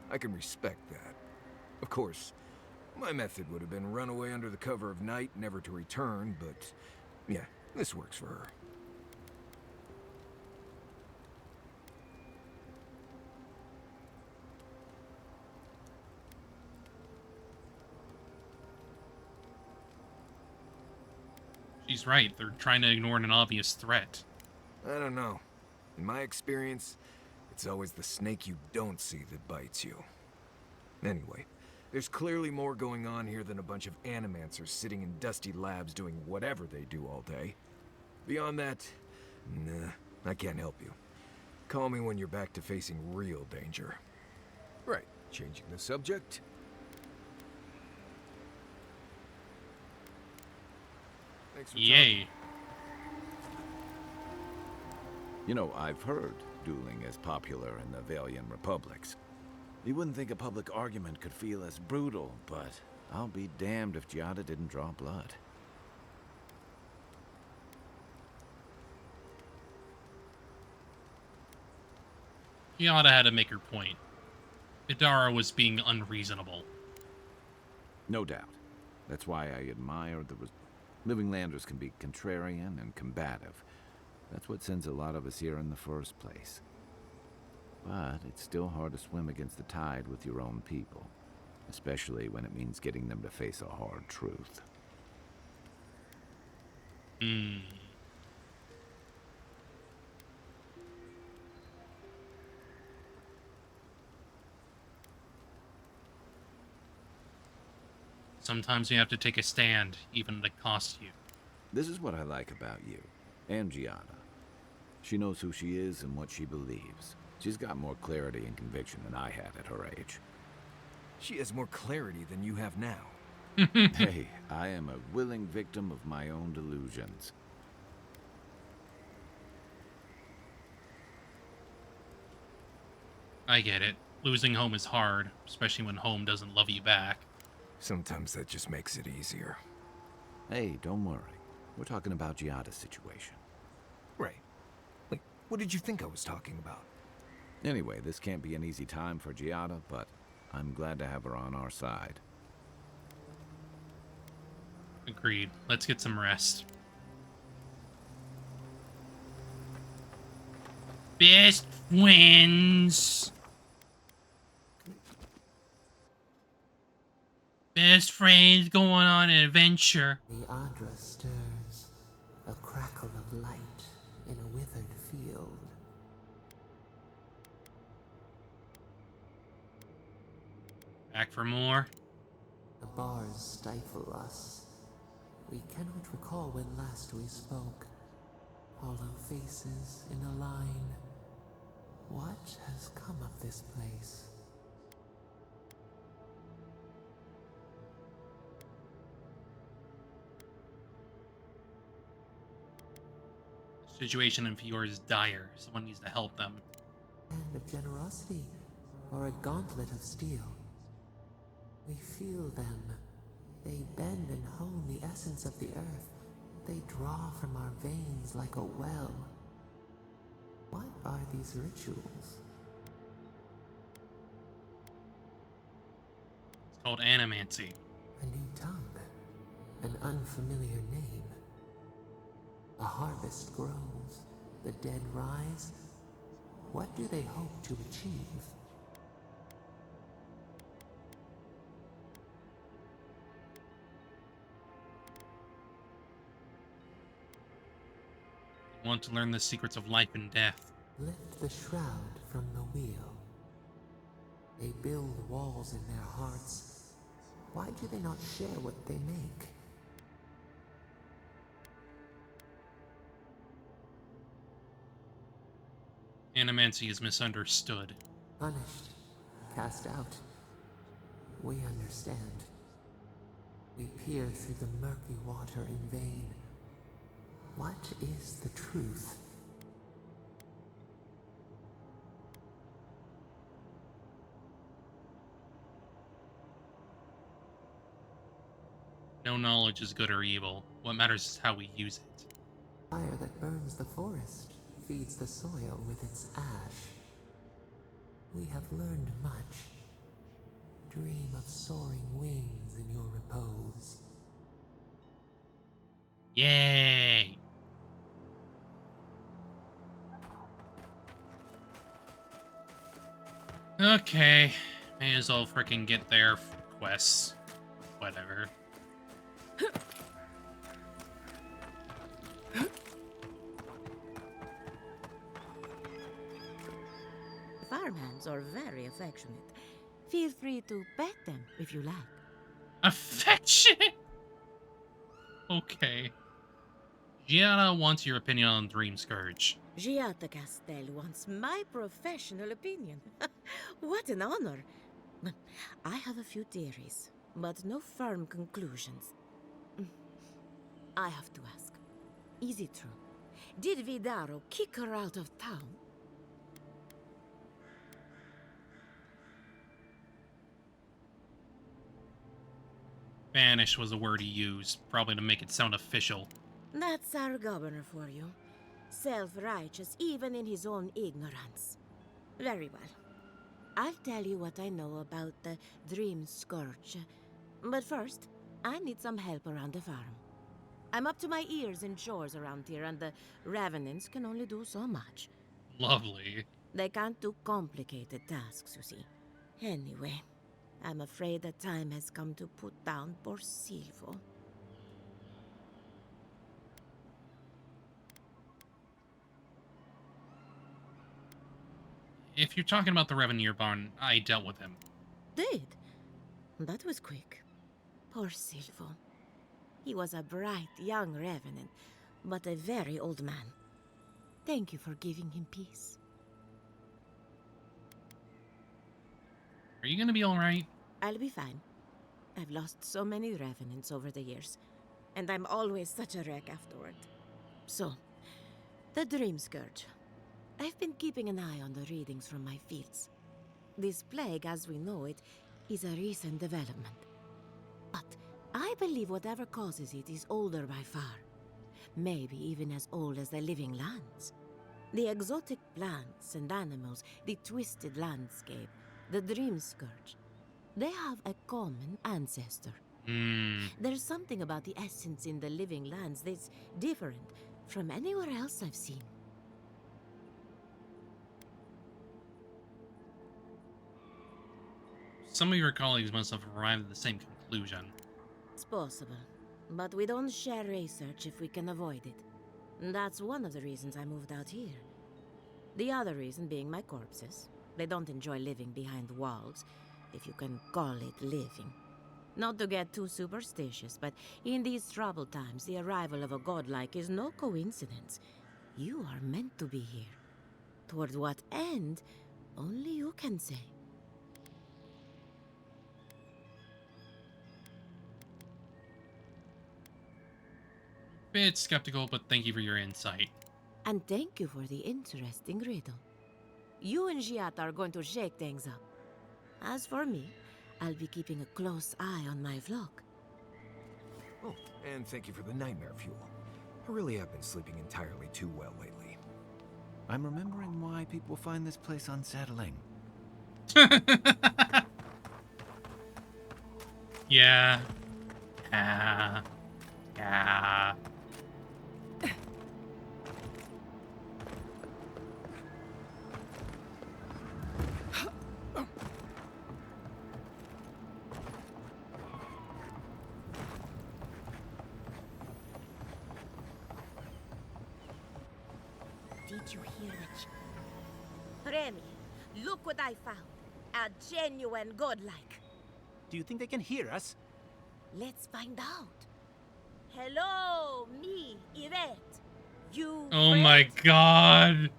I can respect that. Of course, my method would have been run away under the cover of night, never to return, but yeah, this works for her. She's right, they're trying to ignore an obvious threat. I don't know. In my experience, it's always the snake you don't see that bites you. Anyway, there's clearly more going on here than a bunch of animancers sitting in dusty labs doing whatever they do all day. Beyond that, nah, I can't help you. Call me when you're back to facing real danger. Right, changing the subject. Thanks for Yay. You know, I've heard dueling is popular in the Valian republics. You wouldn't think a public argument could feel as brutal, but I'll be damned if Giada didn't draw blood. Giada had to make her point. Idara was being unreasonable. No doubt. That's why I admire the living landers can be contrarian and combative. That's what sends a lot of us here in the first place. But it's still hard to swim against the tide with your own people, especially when it means getting them to face a hard truth. Sometimes you have to take a stand, even if it costs you. This is what I like about you, and Giada. She knows who she is and what she believes. She's got more clarity and conviction than I had at her age. She has more clarity than you have now. Hey, I am a willing victim of my own delusions. I get it. Losing home is hard, especially when home doesn't love you back. Sometimes that just makes it easier. Hey, don't worry. We're talking about Giada's situation. Right. Like, what did you think I was talking about? Anyway, this can't be an easy time for Giada, but I'm glad to have her on our side. Agreed. Let's get some rest. Best friends. Best friends going on an adventure. The Adra stirs, a crackle of light in a withered field. Back for more? The bars stifle us. We cannot recall when last we spoke. Hollow faces in a line. What has come of this place? Situation in Fior is dire. Someone needs to help them. Hand of generosity, or a gauntlet of steel. We feel them. They bend and hone the essence of the earth. They draw from our veins like a well. What are these rituals? It's called animancy. A new tongue. An unfamiliar name. A harvest grows. The dead rise. What do they hope to achieve? Want to learn the secrets of life and death. Lift the shroud from the wheel. They build walls in their hearts. Why do they not share what they make? Animancy is misunderstood. Punished, cast out. We understand. We peer through the murky water in vain. What is the truth? No knowledge is good or evil. What matters is how we use it. Fire that burns the forest feeds the soil with its ash. We have learned much. Dream of soaring wings in your repose. Yay! Okay, may as well frickin' get their quests. Whatever. Farmhands are very affectionate. Feel free to pet them if you like. Affectionate? Okay. Gianna wants your opinion on Dream Scourge. Giatta Castel wants my professional opinion. What an honor. I have a few theories, but no firm conclusions. I have to ask, is it true? Did Vidaro kick her out of town? Banish was the word he used, probably to make it sound official. That's our governor for you. Self-righteous even in his own ignorance. Very well. I'll tell you what I know about the Dream Scourge. But first, I need some help around the farm. I'm up to my ears in chores around here, and the Revenants can only do so much. Lovely. They can't do complicated tasks, you see. Anyway, I'm afraid the time has come to put down poor Silvo. If you're talking about the Revenant Barn, I dealt with him. Did? That was quick. Poor Silvo. He was a bright young Revenant, but a very old man. Thank you for giving him peace. Are you gonna be alright? I'll be fine. I've lost so many Revenants over the years, and I'm always such a wreck afterward. So, the Dream Scourge. I've been keeping an eye on the readings from my fields. This plague, as we know it, is a recent development. But I believe whatever causes it is older by far. Maybe even as old as the living lands. The exotic plants and animals, the twisted landscape, the Dream Scourge. They have a common ancestor. There's something about the essence in the living lands that's different from anywhere else I've seen. Some of your colleagues must have arrived at the same conclusion. It's possible, but we don't share research if we can avoid it. And that's one of the reasons I moved out here. The other reason being my corpses. They don't enjoy living behind walls, if you can call it living. Not to get too superstitious, but in these troubled times, the arrival of a godlike is no coincidence. You are meant to be here. Toward what end, only you can say. Bit skeptical, but thank you for your insight. And thank you for the interesting riddle. You and Giat are going to shake things up. As for me, I'll be keeping a close eye on my flock. Oh, and thank you for the nightmare fuel. I really have been sleeping entirely too well lately. I'm remembering why people find this place unsettling. Yeah. Did you hear that? Remy, look what I found. A genuine godlike. Do you think they can hear us? Let's find out. Hello, me, Yvette. You. Oh my god.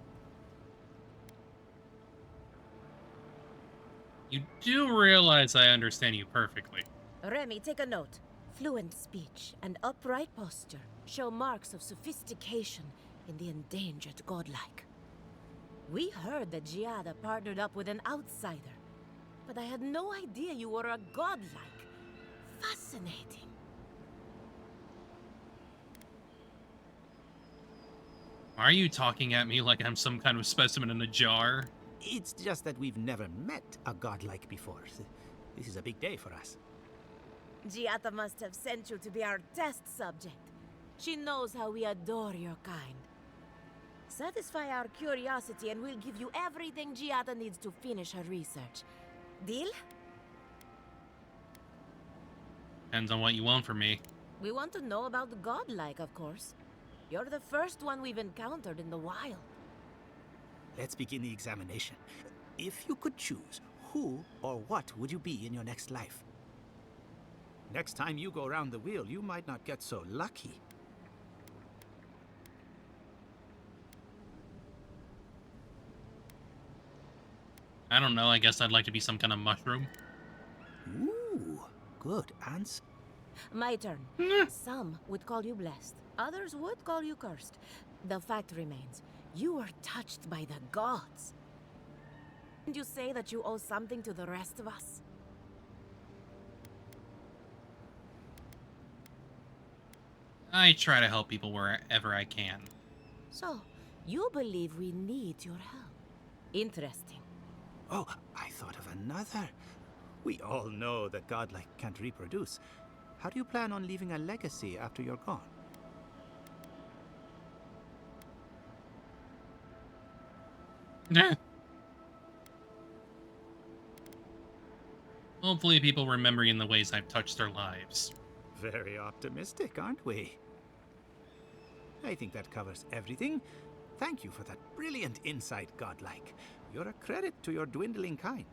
do realize I understand you perfectly. Remy, take a note. Fluent speech and upright posture show marks of sophistication in the endangered godlike. We heard that Giada partnered up with an outsider, but I had no idea you were a godlike. Fascinating. Are you talking at me like I'm some kind of specimen in a jar? It's just that we've never met a godlike before. This is a big day for us. Giada must have sent you to be our test subject. She knows how we adore your kind. Satisfy our curiosity and we'll give you everything Giada needs to finish her research. Deal? Depends on what you want from me. We want to know about the godlike, of course. You're the first one we've encountered in the wild. Let's begin the examination. If you could choose, who or what would you be in your next life? Next time you go around the wheel, you might not get so lucky. I don't know, I guess I'd like to be some kind of mushroom. Ooh, good answer. My turn. Some would call you blessed. Others would call you cursed. The fact remains, you were touched by the gods. Didn't you say that you owe something to the rest of us? I try to help people wherever I can. So, you believe we need your help. Interesting. Oh, I thought of another. We all know that godlike can't reproduce. How do you plan on leaving a legacy after you're gone? Nah. Hopefully people remember me in the ways I've touched their lives. Very optimistic, aren't we? I think that covers everything. Thank you for that brilliant insight, godlike. You're a credit to your dwindling kind.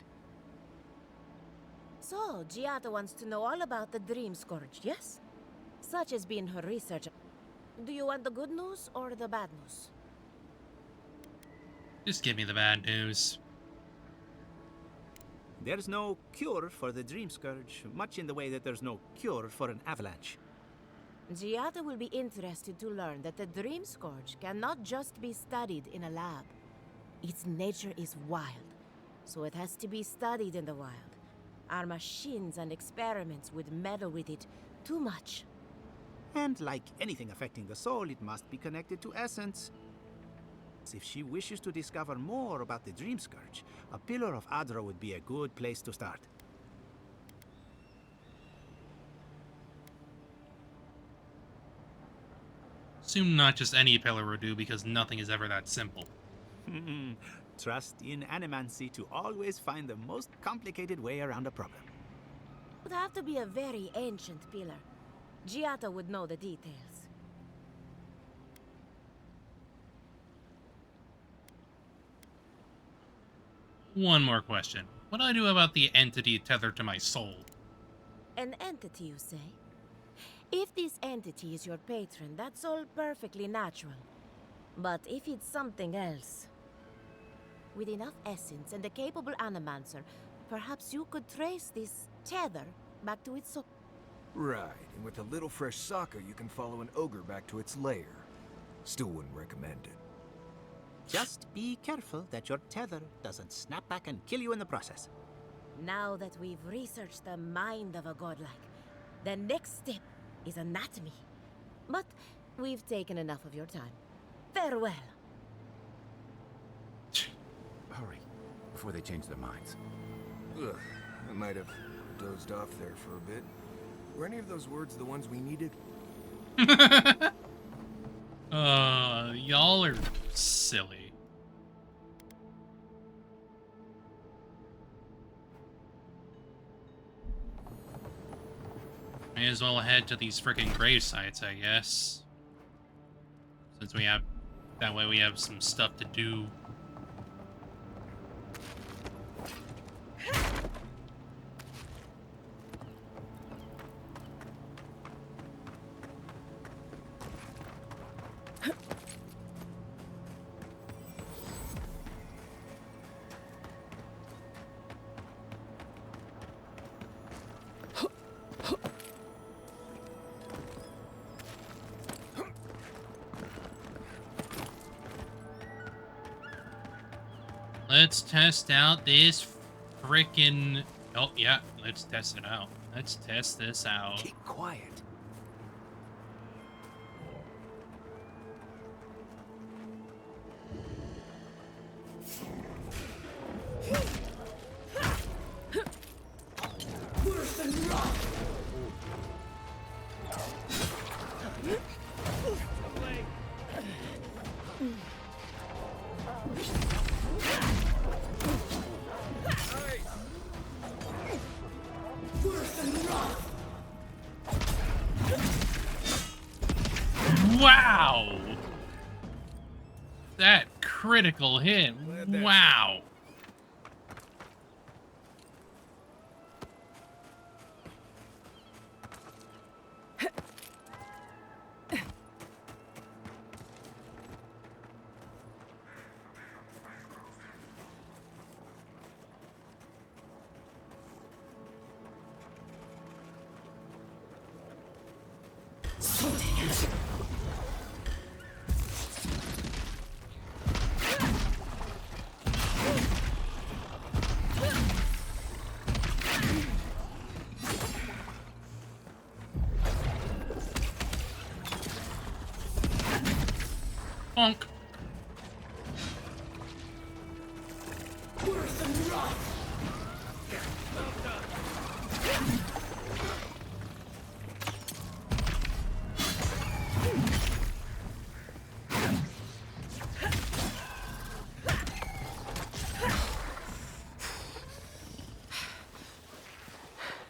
So, Giada wants to know all about the Dream Scourge, yes? Such has been her research. Do you want the good news or the bad news? Just give me the bad news. There's no cure for the Dream Scourge, much in the way that there's no cure for an avalanche. Giada will be interested to learn that the Dream Scourge cannot just be studied in a lab. Its nature is wild, so it has to be studied in the wild. Our machines and experiments would meddle with it too much. And like anything affecting the soul, it must be connected to essence. If she wishes to discover more about the Dream Scourge, a Pillar of Adra would be a good place to start. Assume not just any pillar will do, because nothing is ever that simple. Trust in animancy to always find the most complicated way around a problem. It would have to be a very ancient pillar. Giada would know the details. One more question. What do I do about the entity tethered to my soul? An entity, you say? If this entity is your patron, that's all perfectly natural. But if it's something else... With enough essence and a capable animancer, perhaps you could trace this tether back to its soul. Right, and with a little fresh soccer, you can follow an ogre back to its lair. Still wouldn't recommend it. Just be careful that your tether doesn't snap back and kill you in the process. Now that we've researched the mind of a godlike, the next step is anatomy. But we've taken enough of your time. Farewell. Hurry, before they change their minds. Ugh, I might have dozed off there for a bit. Were any of those words the ones we needed? Y'all are silly. May as well head to these freaking grave sites, I guess. Since we have... That way we have some stuff to do. Let's test out this frickin'... Oh, yeah, let's test it out. Let's test this out. Keep quiet. Worse than rock. Wow! That critical hit. Wow. Bonk. Worse than rock.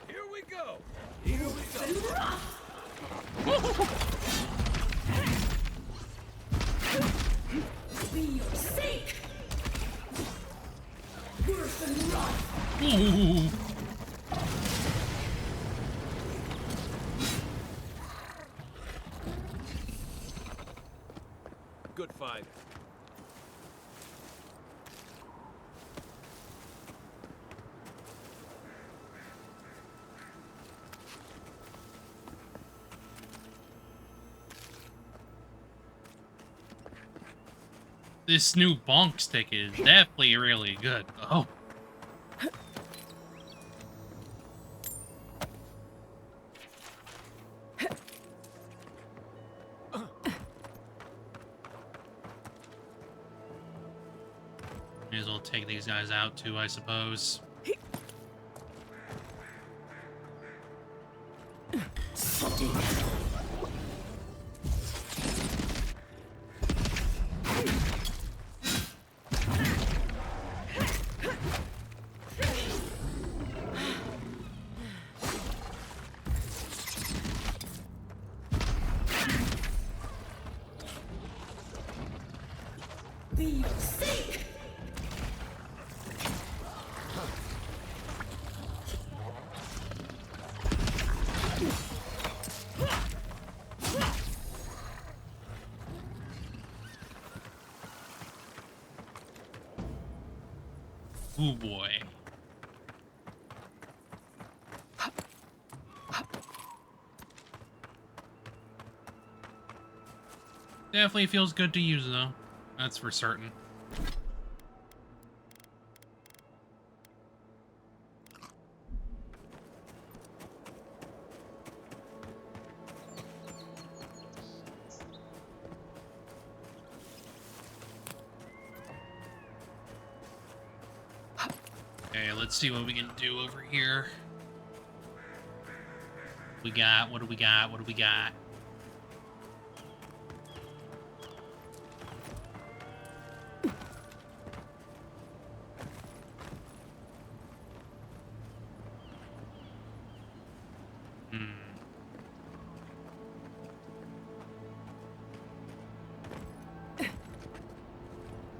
Here we go. Here we go. For your sake. Worse than rock. Ooh. Good fight. This new bonk stick is definitely really good. Oh. May as well take these guys out too, I suppose. For your sake. Oh boy. Definitely feels good to use though. That's for certain. Okay, let's see what we can do over here. We got, what do we got? What do we got?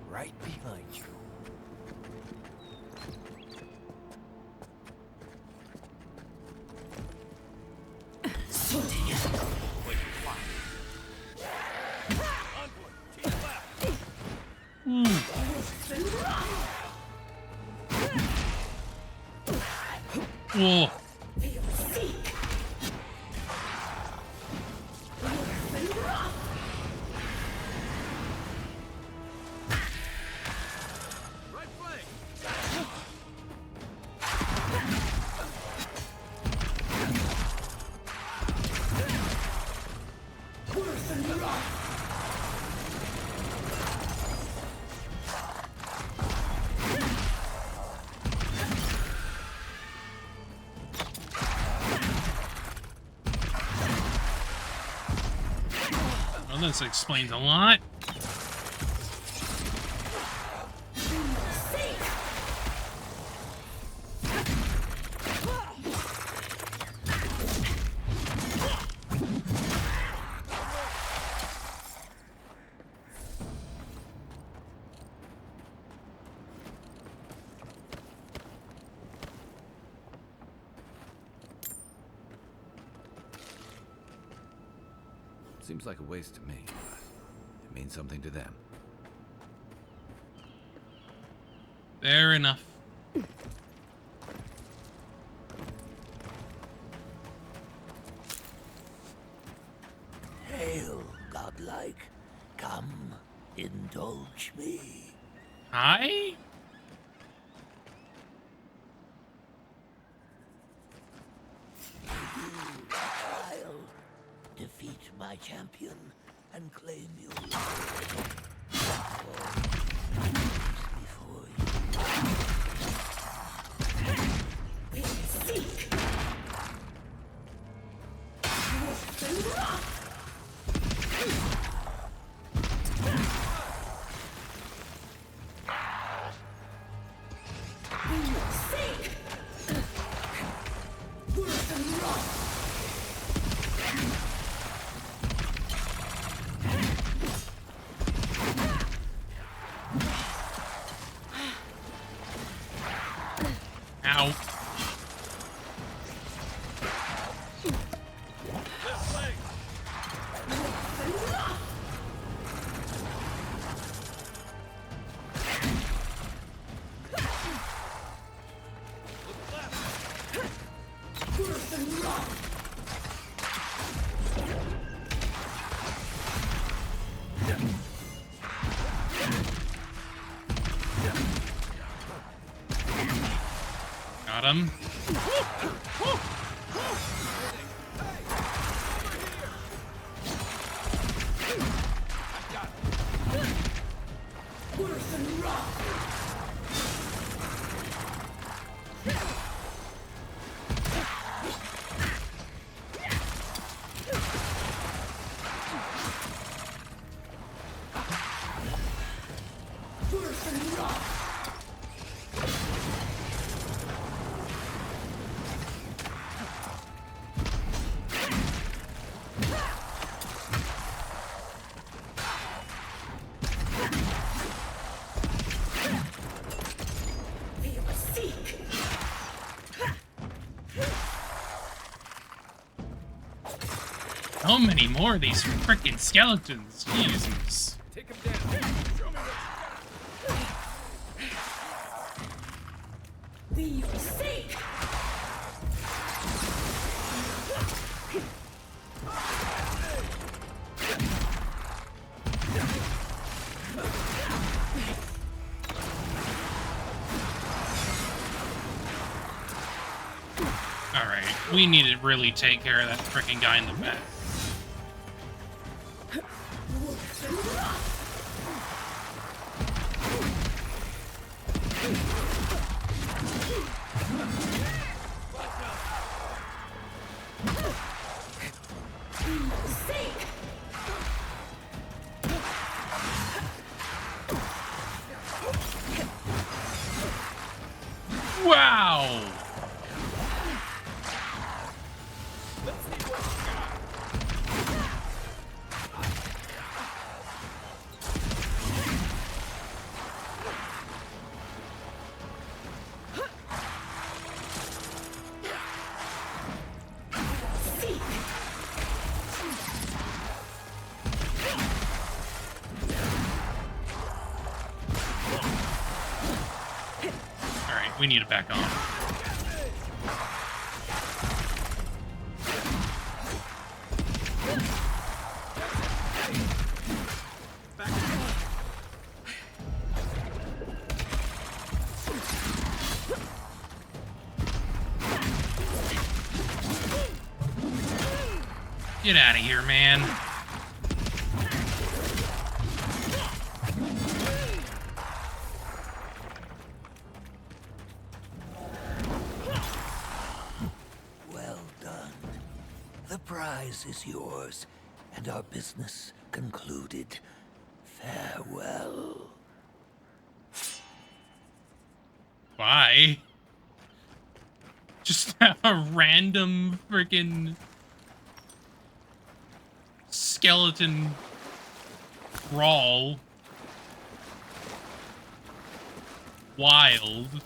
Right behind you. Whoa. Right flank. Well, this explains a lot. Seems like a waste to me, but it means something to them. Fair enough. Hail, godlike. Come, indulge me. Hi? I'll defeat my champion and claim your life. Before you. Seek. Ow. Got him. How many more of these freaking skeletons? Jesus. Take him down. Show me what The forsake. Alright, we need to really take care of that freaking guy in the back. Wow! Alright, we need to back off. Get out of here, man. Well done. The prize is yours, and our business concluded. Farewell. Bye. Just a random freaking skeleton crawl. Wild.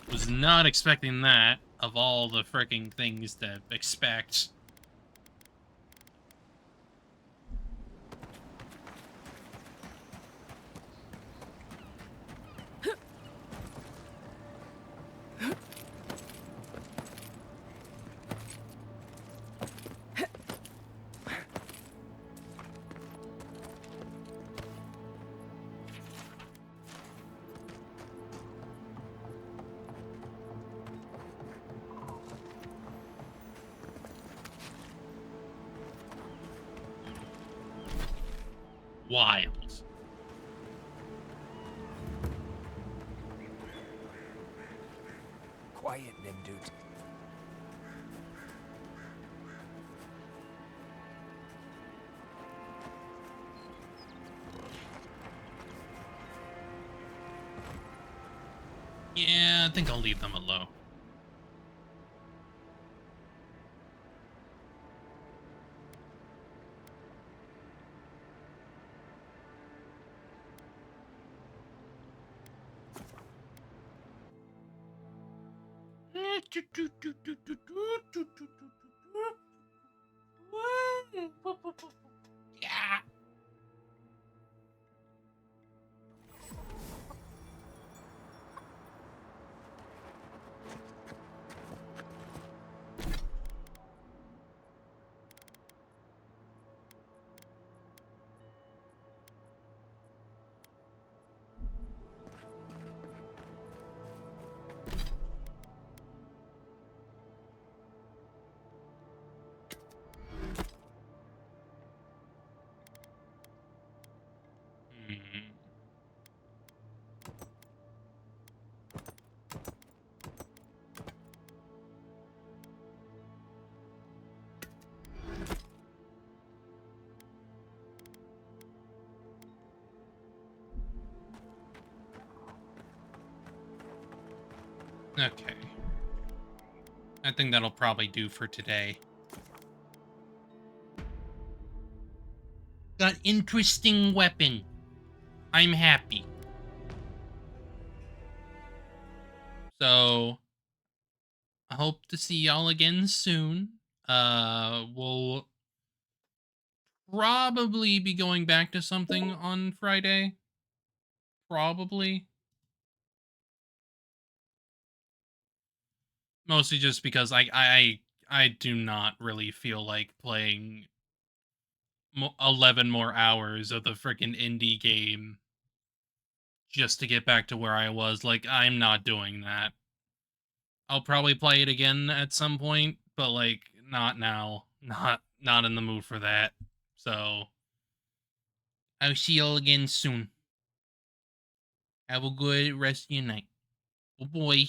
Was not expecting that, of all the freaking things to expect. Wild. Quiet, Nimdude. Yeah, I think I'll leave them alone. Yeah. Okay. I think that'll probably do for today. Got interesting weapon. I'm happy. So, I hope to see y'all again soon. We'll probably be going back to something on Friday. Probably. Mostly just because I do not really feel like playing 11 more hours of the freaking indie game just to get back to where I was. Like, I'm not doing that. I'll probably play it again at some point, but like not now. Not in the mood for that. So I'll see y'all again soon. Have a good rest of your night. Oh boy.